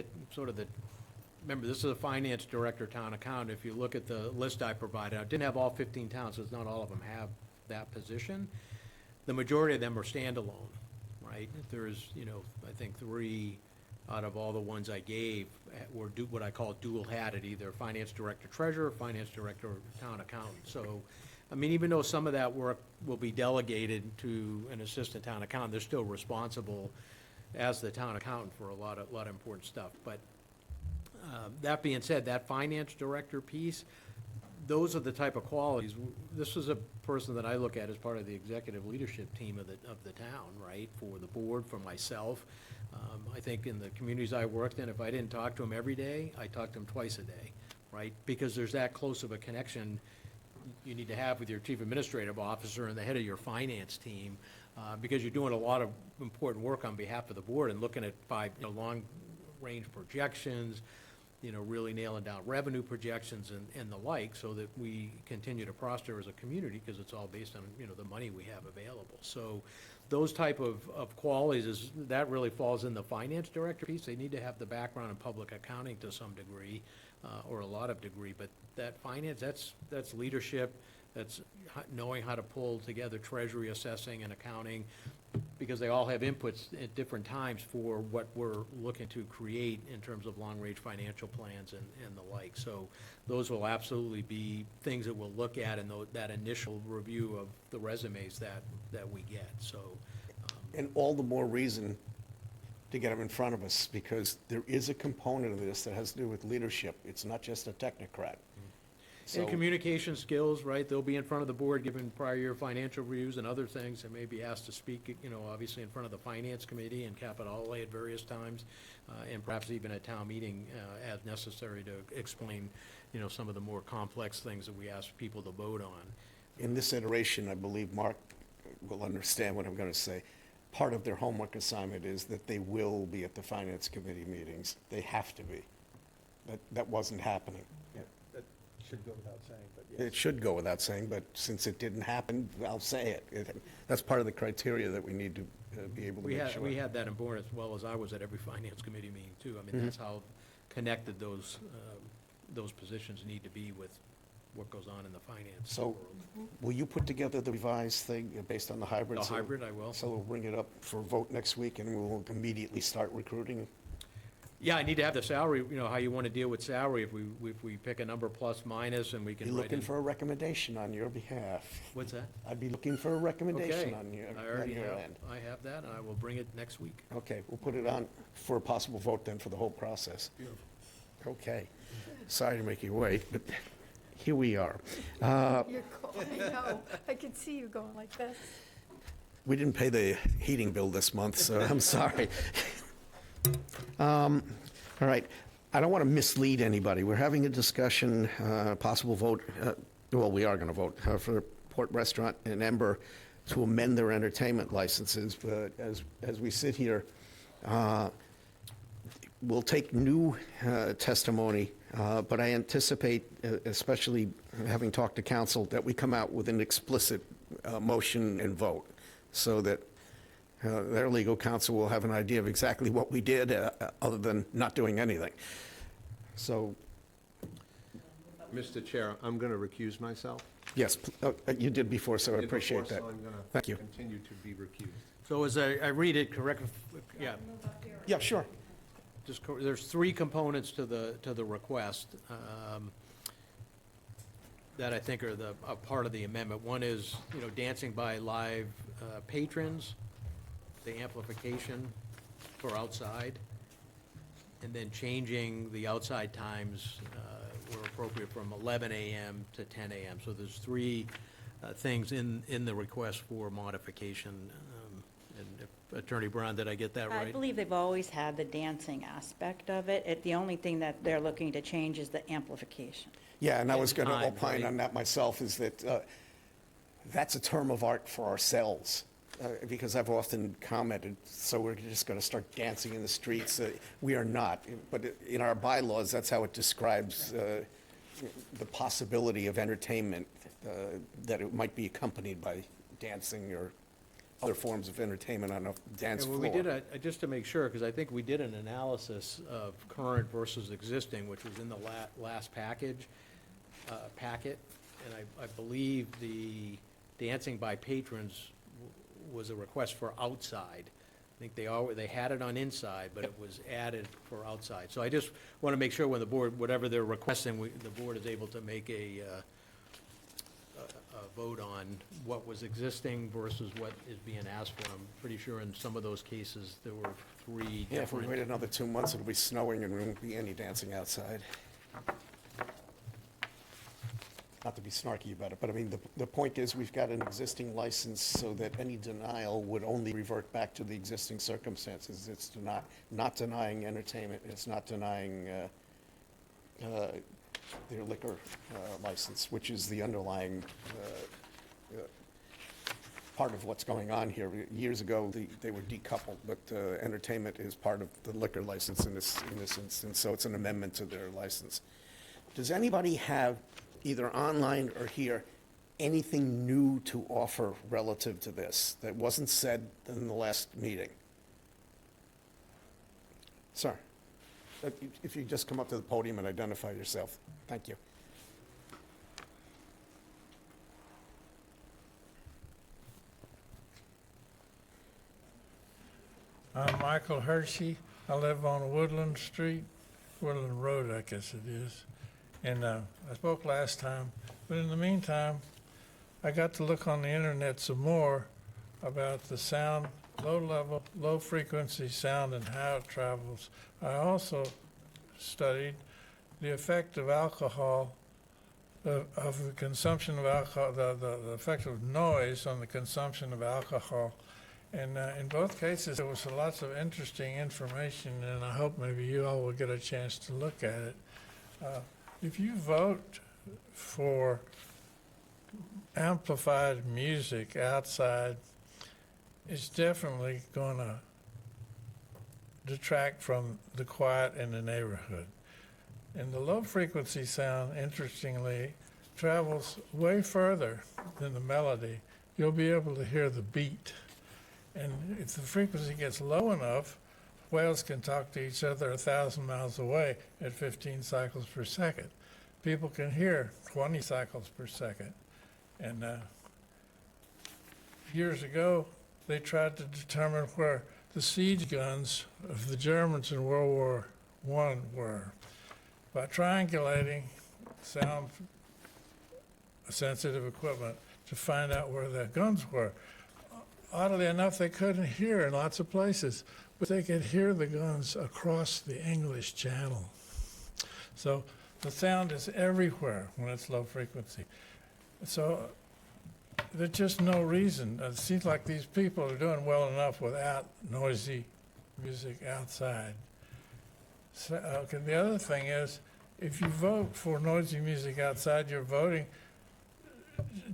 remember, this is a finance director, town accountant, if you look at the list I provided, I didn't have all 15 towns, so not all of them have that position. The majority of them are standalone, right? There's, I think 3 out of all the ones I gave were what I call dual-hatted, either finance director treasurer, finance director town accountant. So, I mean, even though some of that work will be delegated to an assistant town accountant, they're still responsible as the town accountant for a lot of important stuff. But that being said, that finance director piece, those are the type of qualities. This is a person that I look at as part of the executive leadership team of the town, right? For the board, for myself. I think in the communities I worked in, if I didn't talk to them every day, I talked to them twice a day, right? Because there's that close of a connection you need to have with your chief administrative officer and the head of your finance team, because you're doing a lot of important work on behalf of the board and looking at long-range projections, really nailing down revenue projections and the like, so that we continue to prosper as a community, because it's all based on, the money we have available. So those type of qualities, that really falls in the finance director piece. They need to have the background in public accounting to some degree, or a lot of degree, but that finance, that's leadership, that's knowing how to pull together treasury, assessing, and accounting, because they all have inputs at different times for what we're looking to create in terms of long-range financial plans and the like. So those will absolutely be things that we'll look at in that initial review of the resumes that we get, so. And all the more reason to get them in front of us, because there is a component of this that has to do with leadership. It's not just a technocrat. So, And communication skills, right? They'll be in front of the board, given prior year financial reviews and other things, and may be asked to speak, obviously in front of the finance committee and capital outlay at various times, and perhaps even at town meeting, as necessary to explain, some of the more complex things that we ask people to vote on. in this iteration, I believe Mark will understand what I'm going to say. Part of their homework assignment is that they will be at the finance committee meetings. They have to be. That wasn't happening. Yeah, that should go without saying, but yes. It should go without saying, but since it didn't happen, I'll say it. That's part of the criteria that we need to be able to make sure. We had that in board as well as I was at every finance committee meeting too. I mean, that's how connected those positions need to be with what goes on in the finance So, world. will you put together the revised thing based on the hybrid? The hybrid, I will. So we'll bring it up for a vote next week, and we'll immediately start recruiting? Yeah, I need to have the salary, how you want to deal with salary, if we pick a number plus minus and we Be can write looking in. for a recommendation on your behalf. What's that? I'd be looking for a recommendation Okay. on your I already have, end. I have that, and I will bring it next week. Okay, we'll put it on for a possible vote then for the whole process. Okay. Sorry to make you wait, but here we are. You're going, I know, I could see you going like this. We didn't pay the heating bill this month, so I'm sorry. All right. I don't want to mislead anybody. We're having a discussion, possible vote, well, we are going to vote for Port Restaurant and Ember to amend their entertainment licenses. But as we sit here, we'll take new testimony, but I anticipate, especially having talked to council, that we come out with an explicit motion and vote, so that their legal counsel will have an idea of exactly what we did, other than not doing anything. So, Mr. Chair, I'm going to recuse myself. yes, you did before, so I Did appreciate before, that. so I'm going to Thank you. continue to be recused. So as I read it, correct, yeah, Yeah, sure. there's three components to the request that I think are a part of the amendment. One is, dancing by live patrons, the amplification for outside, and then changing the outside times where appropriate from 11 a.m. to 10 a.m. So there's three things in the request for modification. And if Attorney Brown, did I get that right? I believe they've always had the dancing aspect of it. The only thing that they're looking to change is the amplification. Yeah, and I was going to Time, opine right? on that myself, is that that's a term of art for ourselves, because I've often commented, so we're just going to start dancing in the streets. We are not, but in our bylaws, that's how it describes the possibility of entertainment, that it might be accompanied by dancing or other forms of entertainment on a dance And floor. when we did just to make sure, because I think we did an analysis of current versus existing, which was in the last packet, and I believe the dancing by patrons was a request for outside. I think they had it on inside, but it was added for outside. So I just want to make sure when the board, whatever they're requesting, the board is able to make a vote on what was existing versus what is being asked for. I'm pretty sure in some of those cases, there were three Yeah, if we different. wait another 2 months, it'll be snowing and there won't be any dancing outside. Not to be snarky about it, but I mean, the point is, we've got an existing license so that any denial would only revert back to the existing circumstances. It's not denying entertainment, it's not denying their liquor license, which is the underlying part of what's going on here. Years ago, they were decoupled, but entertainment is part of the liquor license in this instance, so it's an amendment to their license. Does anybody have, either online or here, anything new to offer relative to this that wasn't said in the last meeting? Sir, if you just come up to the podium and identify yourself. Thank you. I'm Michael Hershey. I live on Woodland Street, Woodland Road, I guess it is. And I spoke last time, but in the meantime, I got to look on the internet some more about the sound, low-level, low-frequency sound and how it travels. I also studied the effect of alcohol, of the consumption of alcohol, the effect of noise on the consumption of alcohol. And in both cases, there was lots of interesting information, and I hope maybe you all will get a chance to look at it. If you vote for amplified music outside, it's definitely going to detract from the quiet in the neighborhood. And the low-frequency sound, interestingly, travels way further than the melody. You'll be able to hear the beat. And if the frequency gets low enough, whales can talk to each other 1,000 miles away at 15 cycles per second. People can hear 20 cycles per second. And years ago, they tried to determine where the siege guns of the Germans in World War I were by triangulating sound-sensitive equipment to find out where their guns were. Oddly enough, they couldn't hear in lots of places, but they could hear the guns across the English Channel. So the sound is everywhere when it's low frequency. So there's just no reason. It seems like these people are doing well enough without noisy music outside. So, okay, the other thing is, if you vote for noisy music outside, you're voting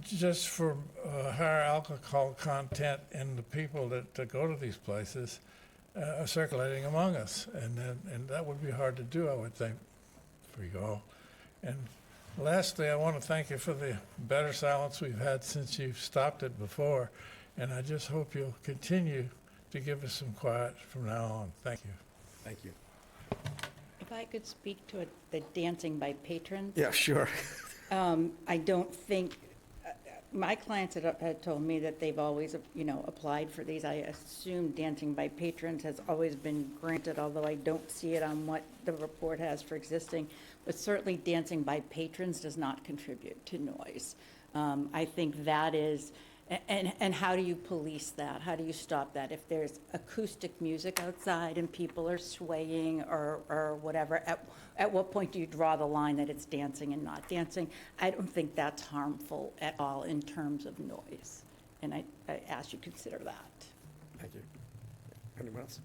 just for higher alcohol content in the people that go to these places circulating among us. And that would be hard to do, I would think, for you all. And lastly, I want to thank you for the better silence we've had since you've stopped it before. And I just hope you'll continue to give us some quiet from now on. Thank you. Thank you. If I could speak to the dancing by patrons. Yeah, sure. I don't think, my clients had told me that they've always, applied for these. I assume dancing by patrons has always been granted, although I don't see it on what the report has for existing. But certainly dancing by patrons does not contribute to noise. I think that is, and how do you police that? How do you stop that? If there's acoustic music outside and people are swaying or whatever, at what point do you draw the line that it's dancing and not dancing? I don't think that's harmful at all in terms of noise. And I ask you to consider that. Thank you. Anyone else?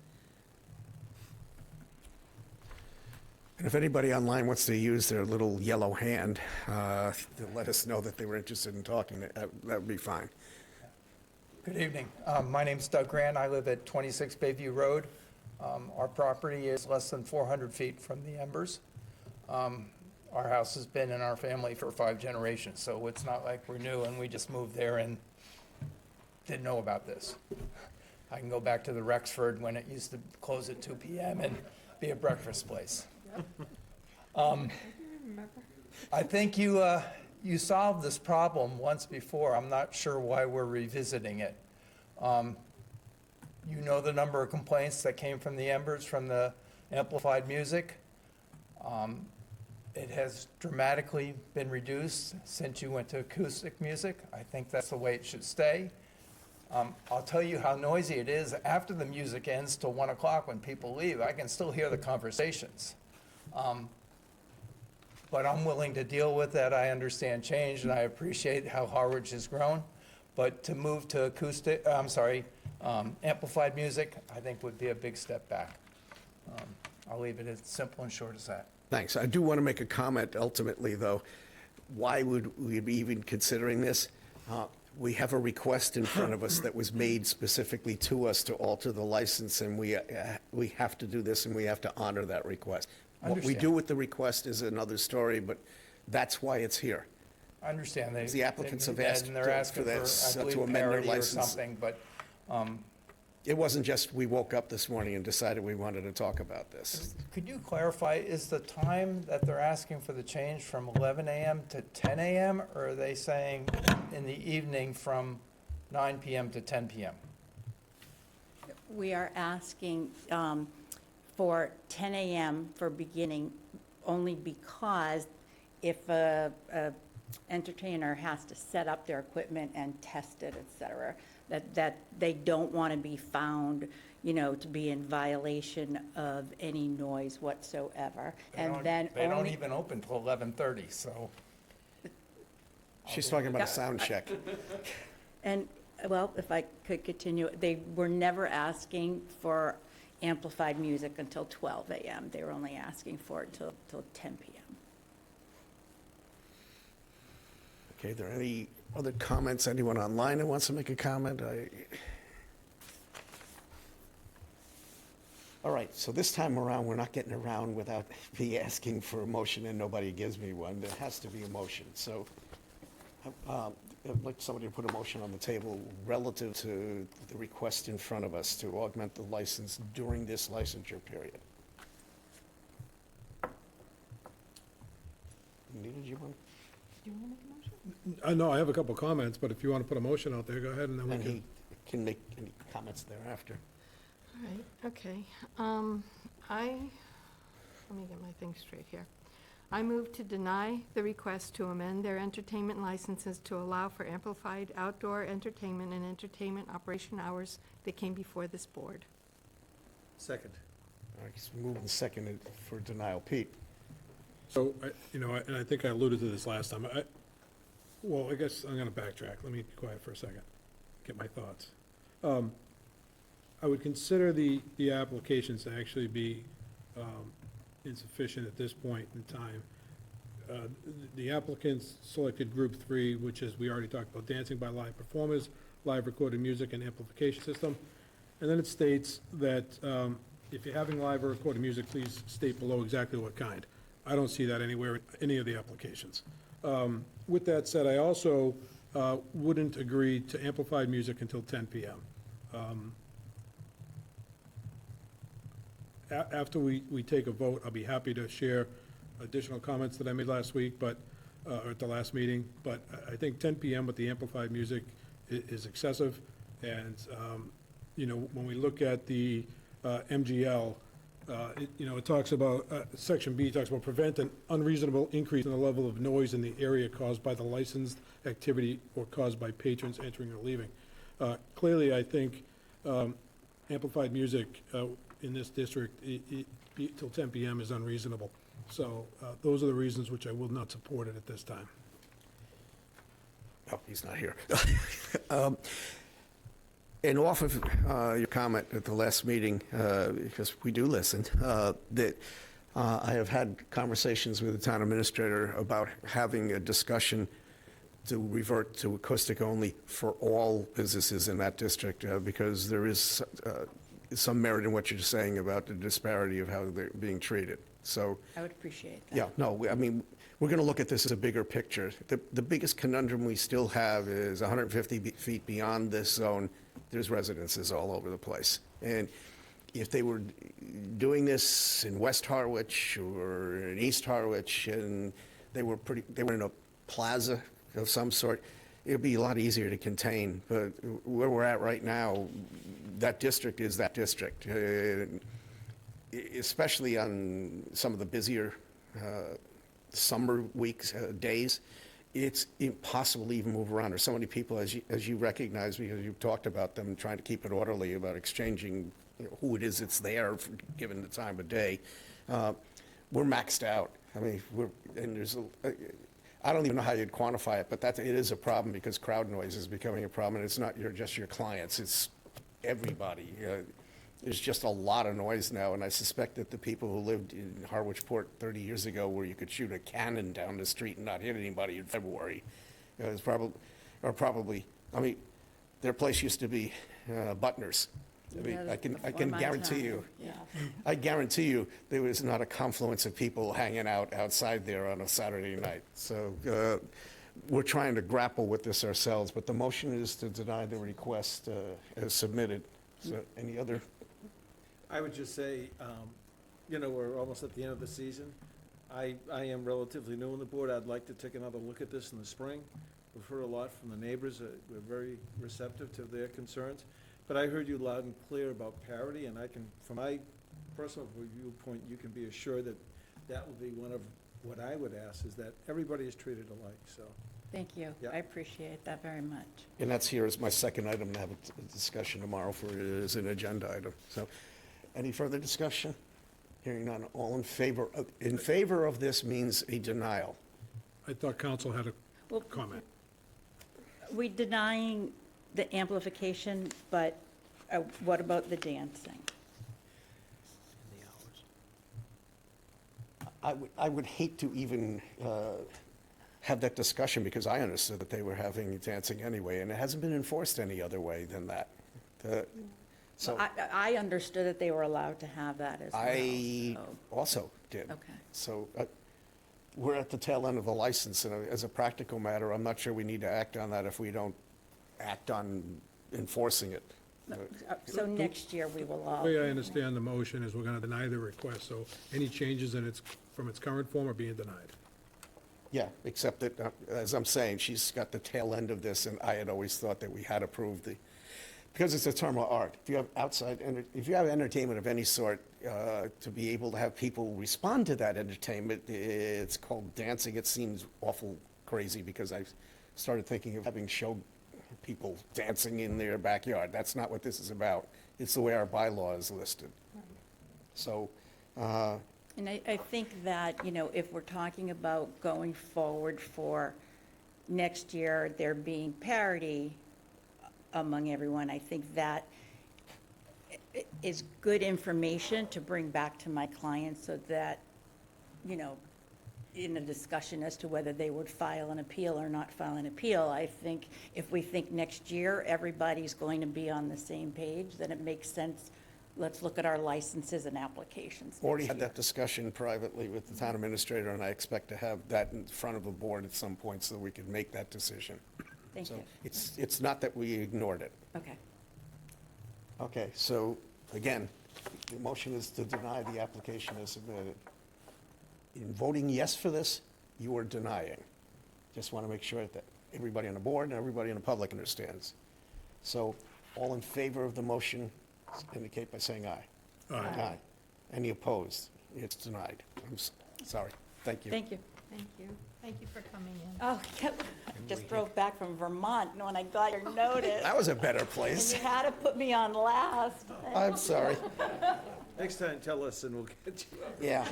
And if anybody online wants to use their little yellow hand to let us know that they were interested in talking, that would be fine. Good evening. My name's Doug Grant. I live at 26 Bayview Road. Our property is less than 400 feet from the Embers. Our house has been in our family for 5 generations, so it's not like we're new and we just moved there and didn't know about this. I can go back to the Rexford when it used to close at 2 p.m. and be a breakfast place. I think you solved this problem once before. I'm not sure why we're revisiting it. You know the number of complaints that came from the Embers from the amplified music. It has dramatically been reduced since you went to acoustic music. I think that's the way it should stay. I'll tell you how noisy it is after the music ends till 1 o'clock when people leave. I can still hear the conversations. But I'm willing to deal with that. I understand change, and I appreciate how Harwich has grown. But to move to amplified music, I think would be a big step back. I'll leave it as simple and short as that. Thanks. I do want to make a comment ultimately, though. Why would we be even considering this? We have a request in front of us that was made specifically to us to alter the license, and we have to do this, and we have to honor that request. What we do with the request is another story, but that's why it's here. I understand. The applicants have asked and they're asking for this, I believe, to amend their parity or license. something, but It wasn't just we woke up this morning and decided we wanted to talk about this. could you clarify, is the time that they're asking for the change from 11 a.m. to 10 a.m., or are they saying in the evening from 9 p.m. to 10 p.m.? We are asking for 10 a.m. for beginning, only because if a entertainer has to set up their equipment and test it, et cetera, that they don't want to be found, to be in violation of any noise whatsoever. They don't even open till 11:30, so. She's talking about a sound check. And, well, if I could continue, they were never asking for amplified music until 12 a.m. They were only asking for it till 10 p.m. Okay, are there any other comments? Anyone online that wants to make a comment? All right, so this time around, we're not getting around without me asking for a motion, and nobody gives me one. There has to be a motion. So I'd like somebody to put a motion on the table relative to the request in front of us to augment the license during this licensure period. Nita, do you want? Do you want to make a motion? No, I have a couple comments, but if you want to put a motion out there, go ahead, and then we And can. he can make any comments thereafter. All right, okay. Let me get my things straight here. I move to deny the request to amend their entertainment licenses to allow for amplified outdoor entertainment and entertainment operation hours that came before this board. Second. All right, it's moved and seconded for denial. Pete? So, and I think I alluded to this last time. Well, I guess I'm going to backtrack. Let me be quiet for a second, get my thoughts. I would consider the applications to actually be insufficient at this point in time. The applicants selected Group 3, which is, we already talked about, dancing by live performers, live recorded music, and amplification system. And then it states that if you're having live or recorded music, please state below exactly what kind. I don't see that anywhere in any of the applications. With that said, I also wouldn't agree to amplified music until 10 p.m. After we take a vote, I'll be happy to share additional comments that I made last week, or at the last meeting, but I think 10 p.m. with the amplified music is excessive, and, when we look at the MGL, it talks about, Section B talks about prevent an unreasonable increase in the level of noise in the area caused by the licensed activity or caused by patrons entering or leaving. Clearly, I think amplified music in this district till 10 p.m. is unreasonable. So those are the reasons which I will not support it at this time. Oh, he's not here. And off of your comment at the last meeting, because we do listen, that I have had conversations with the town administrator about having a discussion to revert to acoustic only for all businesses in that district, because there is some merit in what you're saying about the disparity of how they're being treated. So I would appreciate that. yeah, no, I mean, we're going to look at this as a bigger picture. The biggest conundrum we still have is 150 feet beyond this zone, there's residences all over the place. And if they were doing this in West Harwich or in East Harwich, and they were in a plaza of some sort, it'd be a lot easier to contain. But where we're at right now, that district is that district. Especially on some of the busier summer weeks, days, it's impossible to even move around. There's so many people, as you recognize, because you've talked about them trying to keep it orderly, about exchanging who it is that's there, given the time of day. We're maxed out. I mean, I don't even know how you'd quantify it, but it is a problem because crowd noise is becoming a problem, and it's not just your clients, it's everybody. There's just a lot of noise now, and I suspect that the people who lived in Harwich Port 30 years ago, where you could shoot a cannon down the street and not hit anybody in February, is probably, I mean, their place used to be Butner's. I mean, Yeah, I can before my guarantee time. you, Yeah. I guarantee you, there was not a confluence of people hanging out outside there on a Saturday night. So we're trying to grapple with this ourselves, but the motion is to deny the request as submitted. So any other? I would just say, we're almost at the end of the season. I am relatively new on the board. I'd like to take another look at this in the spring. We've heard a lot from the neighbors. We're very receptive to their concerns. But I heard you loud and clear about parity, and from my personal viewpoint, you can be assured that that will be one of what I would ask, is that everybody is treated alike, so. Thank you. Yeah. I appreciate that very much. And that's here as my second item to have a discussion tomorrow for as an agenda item. So any further discussion? Hearing none, all in favor of this means a denial. I thought council had a Well, comment. we denying the amplification, but what about the dancing? I would hate to even have that discussion, because I understood that they were having dancing anyway, and it hasn't been enforced any other way than that. So I understood that they were allowed to have that as well. I so- also did. Okay. So we're at the tail end of the license, and as a practical matter, I'm not sure we need to act on that if we don't act on enforcing it. So next year, we will all. The way I understand the motion is we're going to deny the request, so any changes from its current form are being denied. Yeah, except that, as I'm saying, she's got the tail end of this, and I had always thought that we had approved because it's a term of art. If you have entertainment of any sort, to be able to have people respond to that entertainment, it's called dancing. It seems awful crazy, because I started thinking of having show people dancing in their backyard. That's not what this is about. It's the way our bylaw is listed. So And I think that, if we're talking about going forward for next year, there being parity among everyone, I think that is good information to bring back to my clients so that, in a discussion as to whether they would file an appeal or not file an appeal, I think if we think next year everybody's going to be on the same page, then it makes sense. Let's look at our licenses and applications. Already had that discussion privately with the town administrator, and I expect to have that in front of the board at some point so we can make that decision. Thank you. It's not that we ignored it. Okay. Okay, so, again, the motion is to deny the application as submitted. In voting yes for this, you are denying. Just want to make sure that everybody on the board and everybody in the public understands. So, all in favor of the motion, indicate by saying aye. Aye. Any opposed? It's denied. Sorry. Thank you. Thank you. Thank you. Thank you for coming in. Oh, just drove back from Vermont, and when I got your notice, That was a better and place. you had to put me on last. I'm sorry. Next time, tell us and we'll get you up. Yeah.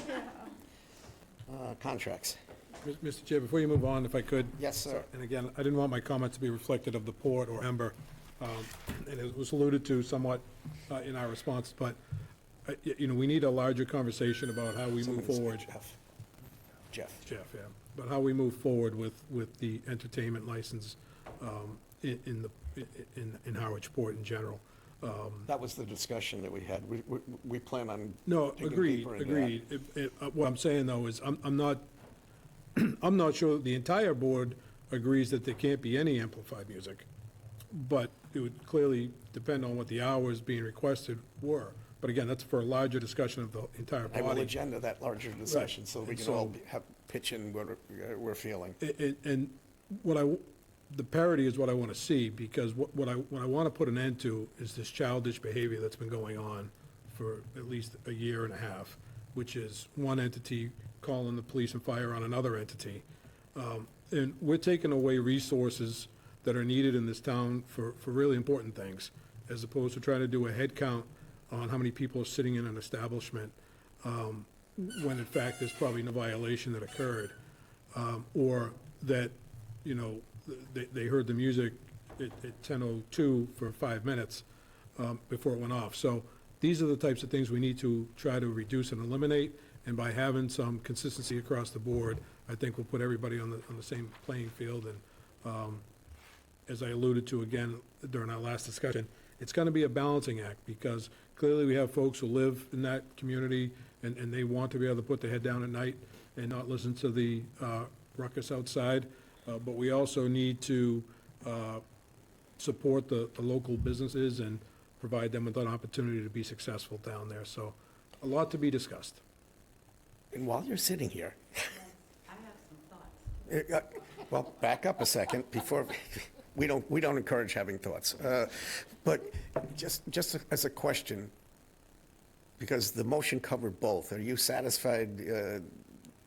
Contracts. Mr. Chair, before you move on, if I could. Yes, sir. And again, I didn't want my comments to be reflected of the port or Ember, and it was alluded to somewhat in our response, but, we need a larger conversation about how we move forward. Jeff. Jeff, yeah, but how we move forward with the entertainment license in Harwich Port in general. That was the discussion that we had. We plan on No, digging agreed, deeper into that. agreed. What I'm saying, though, is I'm not, I'm not sure the entire board agrees that there can't be any amplified music, but it would clearly depend on what the hours being requested were. But again, that's for a larger discussion of the entire I will body. agenda that larger discussion, so we And can so- all have pitch in what we're feeling. And the parity is what I want to see, because what I want to put an end to is this childish behavior that's been going on for at least a year and a half, which is one entity calling the police and fire on another entity. And we're taking away resources that are needed in this town for really important things, as opposed to trying to do a head count on how many people are sitting in an establishment, when in fact there's probably no violation that occurred, or that, they heard the music at 10:02 for 5 minutes before it went off. So these are the types of things we need to try to reduce and eliminate, and by having some consistency across the board, I think we'll put everybody on the same playing field. And as I alluded to again during our last discussion, it's going to be a balancing act, because clearly we have folks who live in that community, and they want to be able to put their head down at night and not listen to the ruckus outside. But we also need to support the local businesses and provide them with an opportunity to be successful down there. So a lot to be discussed. And while you're sitting here, I have some thoughts. well, back up a second before, we don't encourage having thoughts. But just as a question, because the motion covered both, are you satisfied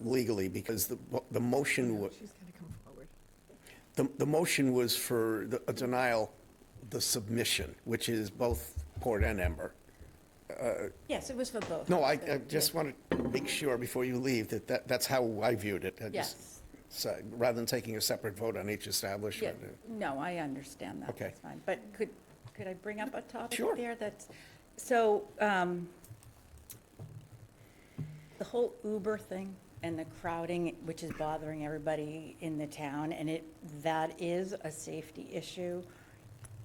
legally? Because the motion, She's going to come forward. the motion was for a denial, the submission, which is both Port and Ember. Yes, it was for both. No, I just want to make sure before you leave that's how I viewed it. I just- Yes. So, rather than taking a separate vote on each Yeah, establishment. no, I understand that. Okay. That's fine. But could I bring up a topic Sure. there that's, so, the whole Uber thing and the crowding, which is bothering everybody in the town, and that is a safety issue.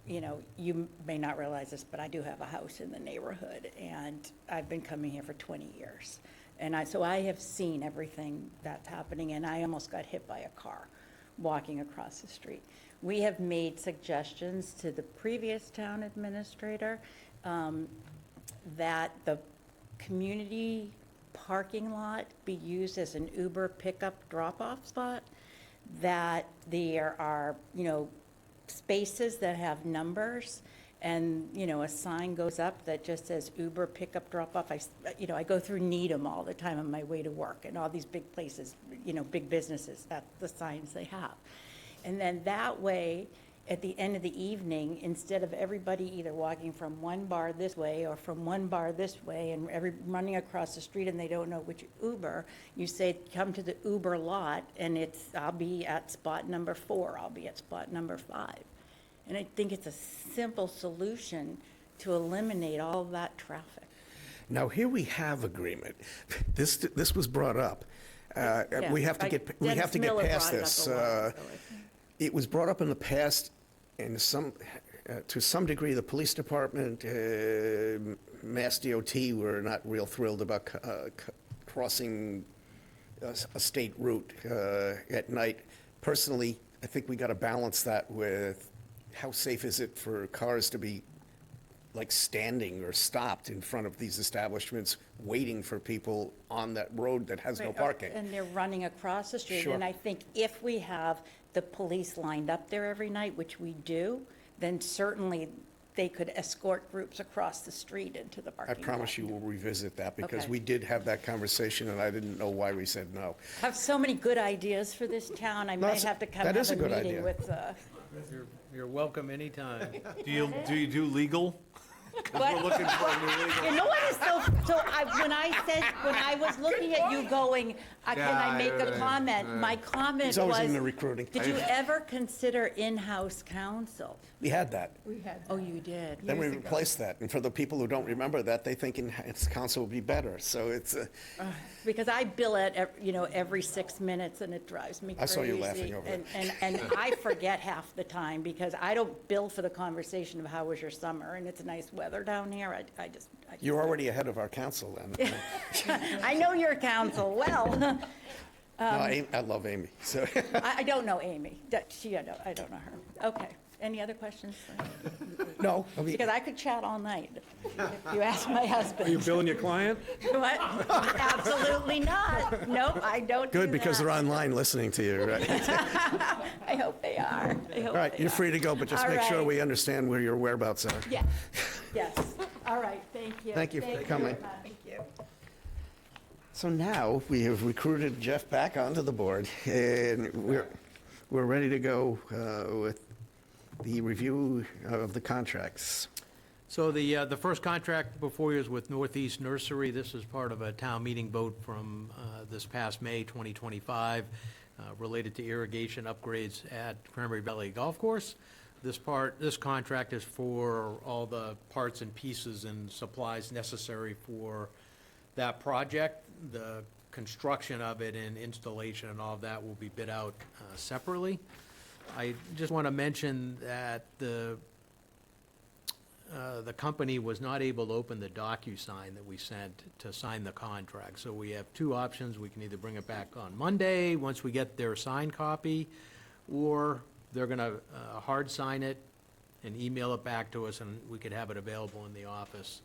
You may not realize this, but I do have a house in the neighborhood, and I've been coming here for 20 years. And so I have seen everything that's happening, and I almost got hit by a car walking across the street. We have made suggestions to the previous town administrator that the community parking lot be used as an Uber pickup drop-off spot, that there are, spaces that have numbers, and, a sign goes up that just says Uber pickup drop-off. I go through Needham all the time on my way to work, and all these big places, big businesses, that's the signs they have. And then that way, at the end of the evening, instead of everybody either walking from one bar this way or from one bar this way and running across the street and they don't know which Uber, you say, come to the Uber lot and I'll be at spot number 4, I'll be at spot number 5. And I think it's a simple solution to eliminate all of that traffic. Now, here we have agreement. This was brought up. We have to get Dennis Miller past brought it up this. a while ago, I think. It was brought up in the past, and to some degree, the police department, Mass DOT were not real thrilled about crossing a state route at night. Personally, I think we got to balance that with how safe is it for cars to be like standing or stopped in front of these establishments, waiting for people on that road that has no Right, parking. And they're running across the street. Sure. And I think if we have the police lined up there every night, which we do, then certainly they could escort groups across the street into the I parking lot. promise you we'll revisit that, because Okay. we did have that conversation, and I didn't know why we said no. I have so many good ideas for this town. I might That's- have to come that have is a a good meeting idea. with, You're welcome anytime. Do you do legal? What? We're looking for a new legal. You know what is when I was looking at you going, can I make a comment? My comment He's always in the was, recruiting. did you ever consider in-house counsel? We had that. We had Oh, you did? Then we replaced that, and for the people who don't remember that, they think its council would be better, so it's, Because I bill it, every 6 minutes, and it drives me crazy. I saw you laughing over it. And I forget half the time, because I don't bill for the conversation of how was your summer, and it's nice weather down here. I just you're already ahead of our council, then. I know your counsel well. No, I love Amy, so. I don't know Amy. I don't know her. Okay. Any other questions? No, I mean, Because I could chat all night if you ask my husband. Are you billing your client? What? Absolutely not. Nope, I don't do good, because that. they're online listening to you, right? I hope they are. All right, you're free to go, but just All make sure right. we understand where your whereabouts are. Yeah, yes. All right, thank you. Thank you for very coming. much. Thank you. So now, we have recruited Jeff back onto the board, and we're ready to go with the review of the contracts. So the first contract before you is with Northeast Nursery. This is part of a town meeting vote from this past May 2025 related to irrigation upgrades at Cranberry Valley Golf Course. This contract is for all the parts and pieces and supplies necessary for that project. The construction of it and installation and all of that will be bid out separately. I just want to mention that the company was not able to open the DocuSign that we sent to sign the contract. So we have two options. We can either bring it back on Monday, once we get their signed copy, or they're going to hard sign it and email it back to us, and we could have it available in the office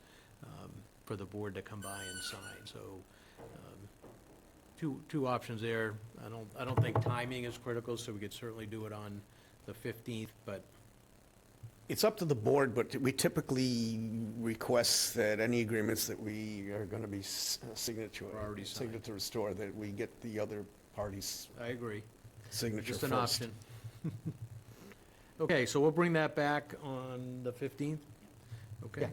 for the board to come by and sign. So two options there. I don't think timing is critical, so we could certainly do it on the 15th, but It's up to the board, but we typically request that any agreements that we are going to be already signed. signatories to, that we get the other parties' I agree. signature Just first. an option. Okay, so we'll bring that back on the 15th? Okay.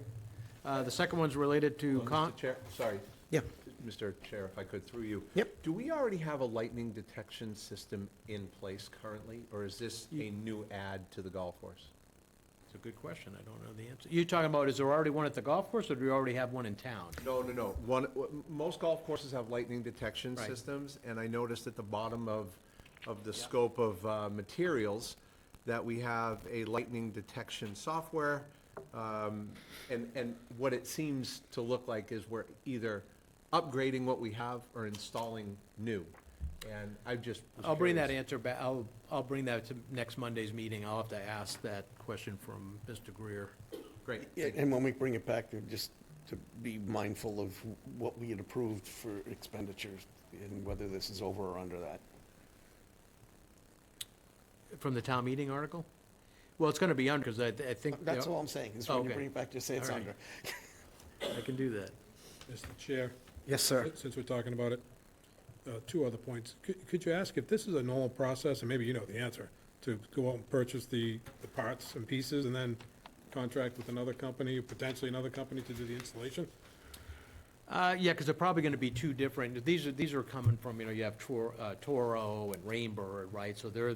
The second one's related to Mr. Chair, sorry. Yeah. Mr. Chair, if I could, through you. Yep. Do we already have a lightning detection system in place currently, or is this a new add to the golf course? It's a good question. I don't know the answer. You're talking about, is there already one at the golf course, or do we already have one in town? No. Most golf courses have lightning detection Right. systems, and I noticed at the bottom of the scope of materials that we have a lightning detection software. And what it seems to look like is we're either upgrading what we have or installing new. And I just was I'll bring that curious. answer back. I'll bring that to next Monday's meeting. I'll have to ask that question from Mr. Greer. Great. Yeah, and when we bring it back, just to be mindful of what we had approved for expenditures and whether this is over or under that. From the town meeting article? Well, it's going to be under, because I think. That's all I'm saying, is when you Okay. bring it back, just say it's All right. under. I can do that. Mr. Chair, Yes, sir. since we're talking about it, two other points. Could you ask if this is a normal process, and maybe you know the answer, to go out and purchase the parts and pieces and then contract with another company, potentially another company to do the installation? Yeah, because they're probably gonna be two different, these are coming from, you have Toro and Rainbird, right? So they're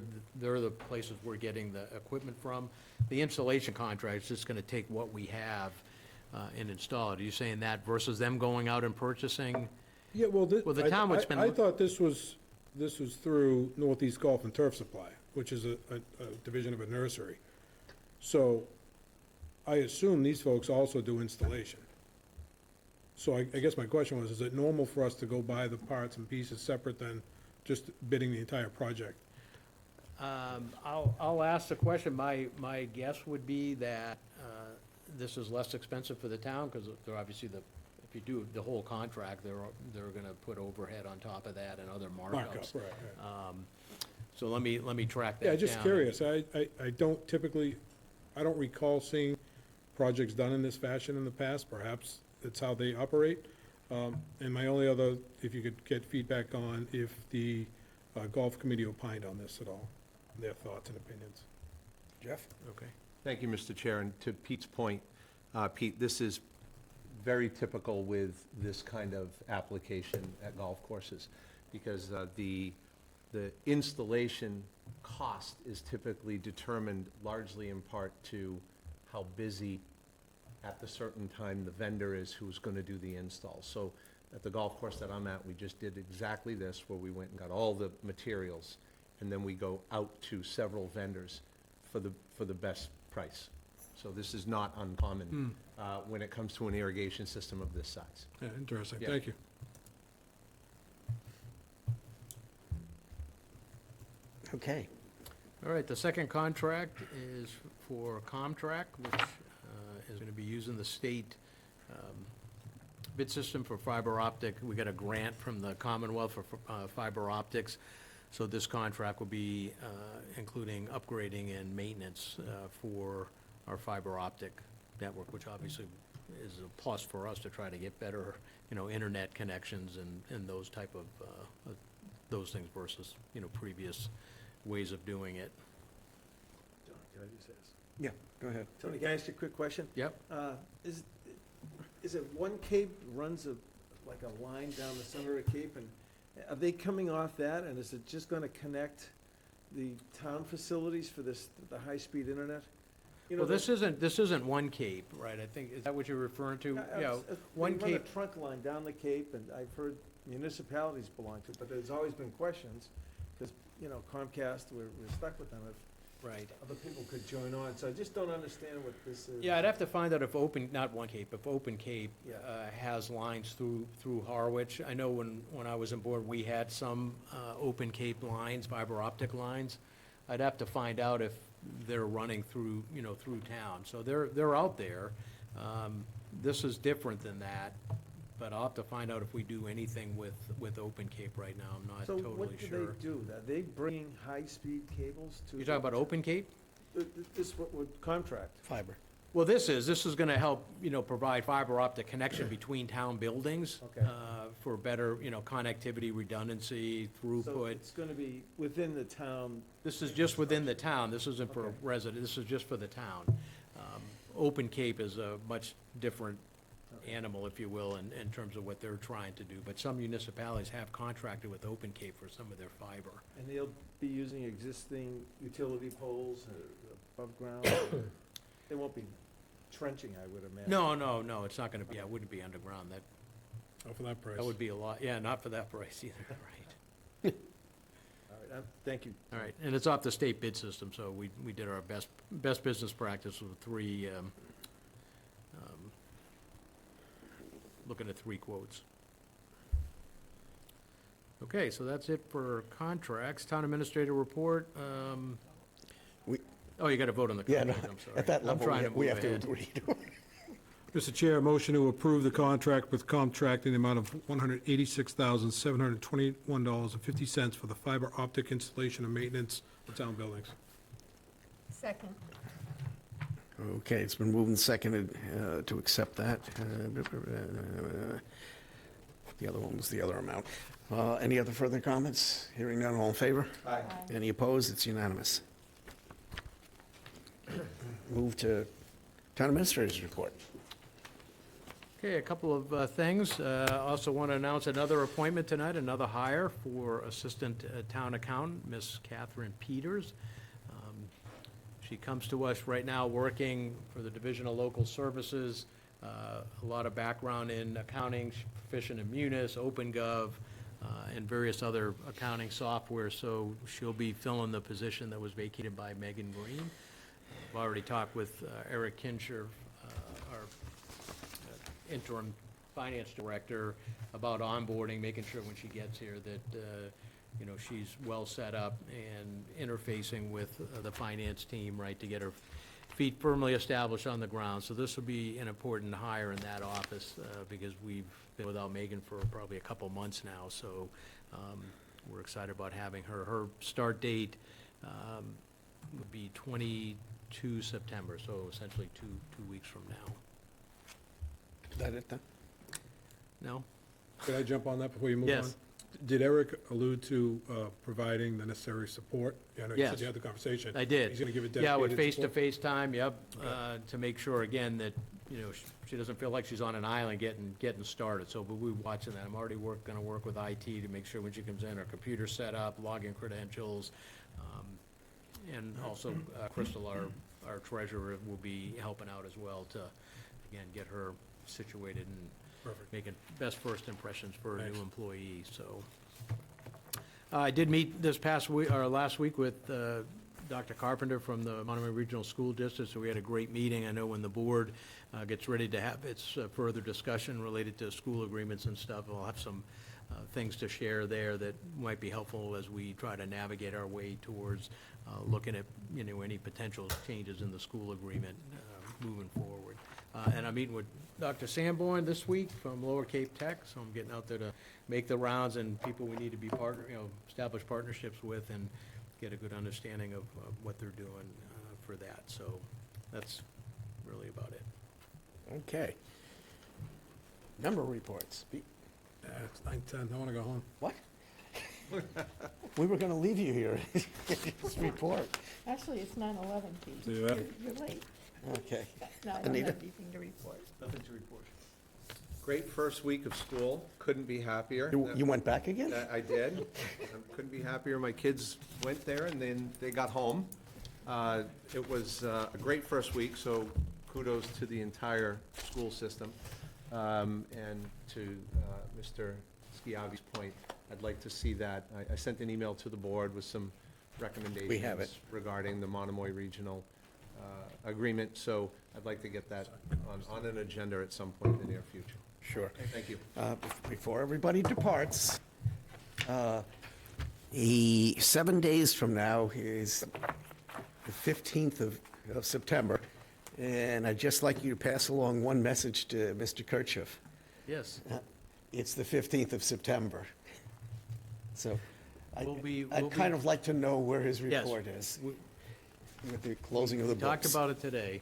the places we're getting the equipment from. The installation contract is just gonna take what we have and install it. Are you saying that versus them going out and purchasing? Yeah, well, Well, the town would spend- I thought this was through Northeast Golf and Turf Supply, which is a division of a nursery. So I assume these folks also do installation. So I guess my question was, is it normal for us to go buy the parts and pieces separate than just bidding the entire project? I'll ask the question. My guess would be that this is less expensive for the town, because they're obviously if you do the whole contract, they're gonna put overhead on top of that and other markups. Markup, right. So let me track that down. Yeah, just curious. I don't typically, I don't recall seeing projects done in this fashion in the past. Perhaps it's how they operate. And my only other, if you could get feedback on if the golf committee opined on this at all, their thoughts and opinions. Jeff? Okay. Thank you, Mr. Chair, and to Pete's point, Pete, this is very typical with this kind of application at golf courses, because the installation cost is typically determined largely in part to how busy at the certain time the vendor is who's going to do the install. So at the golf course that I'm at, we just did exactly this, where we went and got all the materials, and then we go out to several vendors for the best price. So this is not uncommon when it comes to an irrigation system of this size. Yeah, interesting. Yeah. Thank you. Okay. All right, the second contract is for Comtrack, which is going to be using the state bid system for fiber optic. We got a grant from the Commonwealth for fiber optics. So this contract will be including upgrading and maintenance for our fiber optic network, which obviously is a plus for us to try to get better, internet connections and those type of, those things versus, previous ways of doing it. John, can I just ask? Yeah, go ahead. Tony, can I ask you a quick question? Yep. Is it one cape runs like a line down the center of the cape, and are they coming off that, and is it just gonna connect the town facilities for the high-speed internet? Well, this isn't one cape, right? I think, is that what you're referring to? Yeah, one They run a cape. trunk line down the cape, and I've heard municipalities belong to it, but there's always been questions, because, Comcast, we're stuck with them. If Right. other people could join on, so I just don't understand what this is. Yeah, I'd have to find out if not One Cape, if Open Cape has lines through Harwich. I know when I was on board, we had some Open Cape lines, fiber optic lines. I'd have to find out if they're running through town. So they're out there. This is different than that, but I'll have to find out if we do anything with Open Cape right now. I'm not totally sure. So what do they do? Are they bringing high-speed cables to? You're talking about Open Cape? This what would contract? Fiber. Well, this is gonna help, provide fiber optic connection between town buildings. Okay. For better, connectivity, redundancy, So throughput. it's gonna be within the town. This is just within the town, this isn't for Okay. residents, this is just for the town. Open Cape is a much different animal, if you will, in terms of what they're trying to do. But some municipalities have contracted with Open Cape for some of their fiber. And they'll be using existing utility poles above ground? They won't be trenching, I would imagine. No, it's not gonna be, it wouldn't be underground, that For that price. would be a lot, yeah, not for that price either, right? All right, thank you. All right, and it's off the state bid system, so we did our best business practice with looking at 3 quotes. Okay, so that's it for contracts. Town administrator report. You got to vote on the Yeah, contract, no, I'm sorry. at that I'm level, trying we move have to ahead. agree to it. Mr. Chair, motion to approve the contract with Comtract in the amount of $186,721.50 for the fiber optic installation and maintenance of town buildings. Second. Okay, it's been moved and seconded to accept that. The other one was the other amount. Any other further comments? Hearing none, all in favor? Aye. Any opposed? It's unanimous. move to Town Administrator's report. Okay, a couple of things. Also want to announce another appointment tonight, another hire for Assistant Town Accountant, Miss Catherine Peters. She comes to us right now working for the Division of Local Services, a lot of background in accounting, she's proficient in Munis, OpenGov, and various other accounting software, so she'll be filling the position that was vacated by Megan Green. I've already talked with Eric Kincher, our interim finance director, about onboarding, making sure when she gets here that, you know, she's well set up and interfacing with the finance team, right, to get her feet firmly established on the ground. So this will be an important hire in that office, because we've been without Megan for probably a couple months now, so we're excited about having her. Her start date would be 22 September, so essentially two weeks from now. Is that it then? No? Could I jump on that before you move on? Yes. Did Eric allude to providing the necessary support? I know you said Yes. you had the conversation. I did. He's going to give it Yeah, with dedicated support? face-to-face time, yep, to make sure, again, that, you know, she doesn't feel like she's on an island getting started, so we'll be watching that. I'm already gonna work with IT to make sure when she comes in, her computer's set up, login credentials, and also Crystal, our treasurer, will be helping out as well to, again, get her situated and Perfect. making best first impressions for a Thanks. new employee, so. I did meet this past week, or last week, with Dr. Carpenter from the Monomoy Regional School District, so we had a great meeting. I know when the board gets ready to have its further discussion related to school agreements and stuff, we'll have some things to share there that might be helpful as we try to navigate our way towards looking at, you know, any potential changes in the school agreement moving forward. And I'm meeting with Dr. Sanborn this week from Lower Cape Tech, so I'm getting out there to make the rounds and people we need to be establish partnerships with and get a good understanding of what they're doing for that. So that's really about it. Okay. Member reports. It's 9:10, I want to go home. What? We were going to leave you here. Just report. Actually, it's 9:11, Pete. See that? You're late. Okay. No, I don't Anita? have anything to report. Nothing to report. Great first week of school, couldn't be happier. You went back again? I did. Couldn't be happier. My kids went there and then they got home. It was a great first week, so kudos to the entire school system. And to Mr. Schiavi's point, I'd like to see that. I sent an email to the board with some recommendations. We have it. Regarding the Monomoy Regional agreement, so I'd like to get that on an agenda at some point in the near future. Sure. Thank you. Before everybody departs, 7 days from now is the 15th of September, and I'd just like you to pass along one message to Mr. Kirchhoff. Yes. It's the 15th of September. So We'll be- I'd kind of like to know where his Yes. report is with the closing of the Talked books. about it today.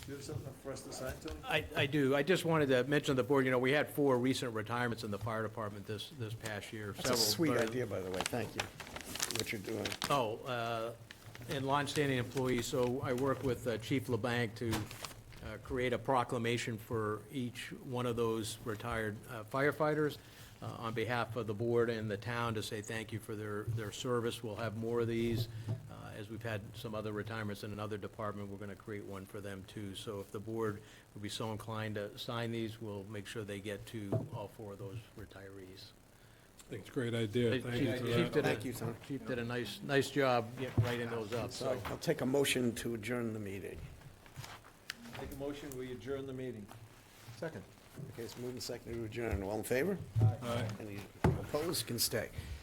You have something for us to sign, Tony? I do. I just wanted to mention to the board, you know, we had 4 recent retirements in the fire department this past year. That's a several sweet very- idea, by the way. Thank you for what you're doing. And longstanding employees, so I work with Chief LeBanc to create a proclamation for each one of those retired firefighters on behalf of the board and the town to say thank you for their service. We'll have more of these. As we've had some other retirements in another department, we're gonna create one for them too. So if the board would be so inclined to sign these, we'll make sure they get to all 4 of those retirees. I think it's a great idea. Thank you for Chief that. Thank you, Tom. Chief did a nice job getting writing those up, so. I'll take a motion to adjourn the meeting. Make a motion, we adjourn the meeting. Second. Okay, it's moving second to adjourn. All in favor? Aye. Any opposed can stay.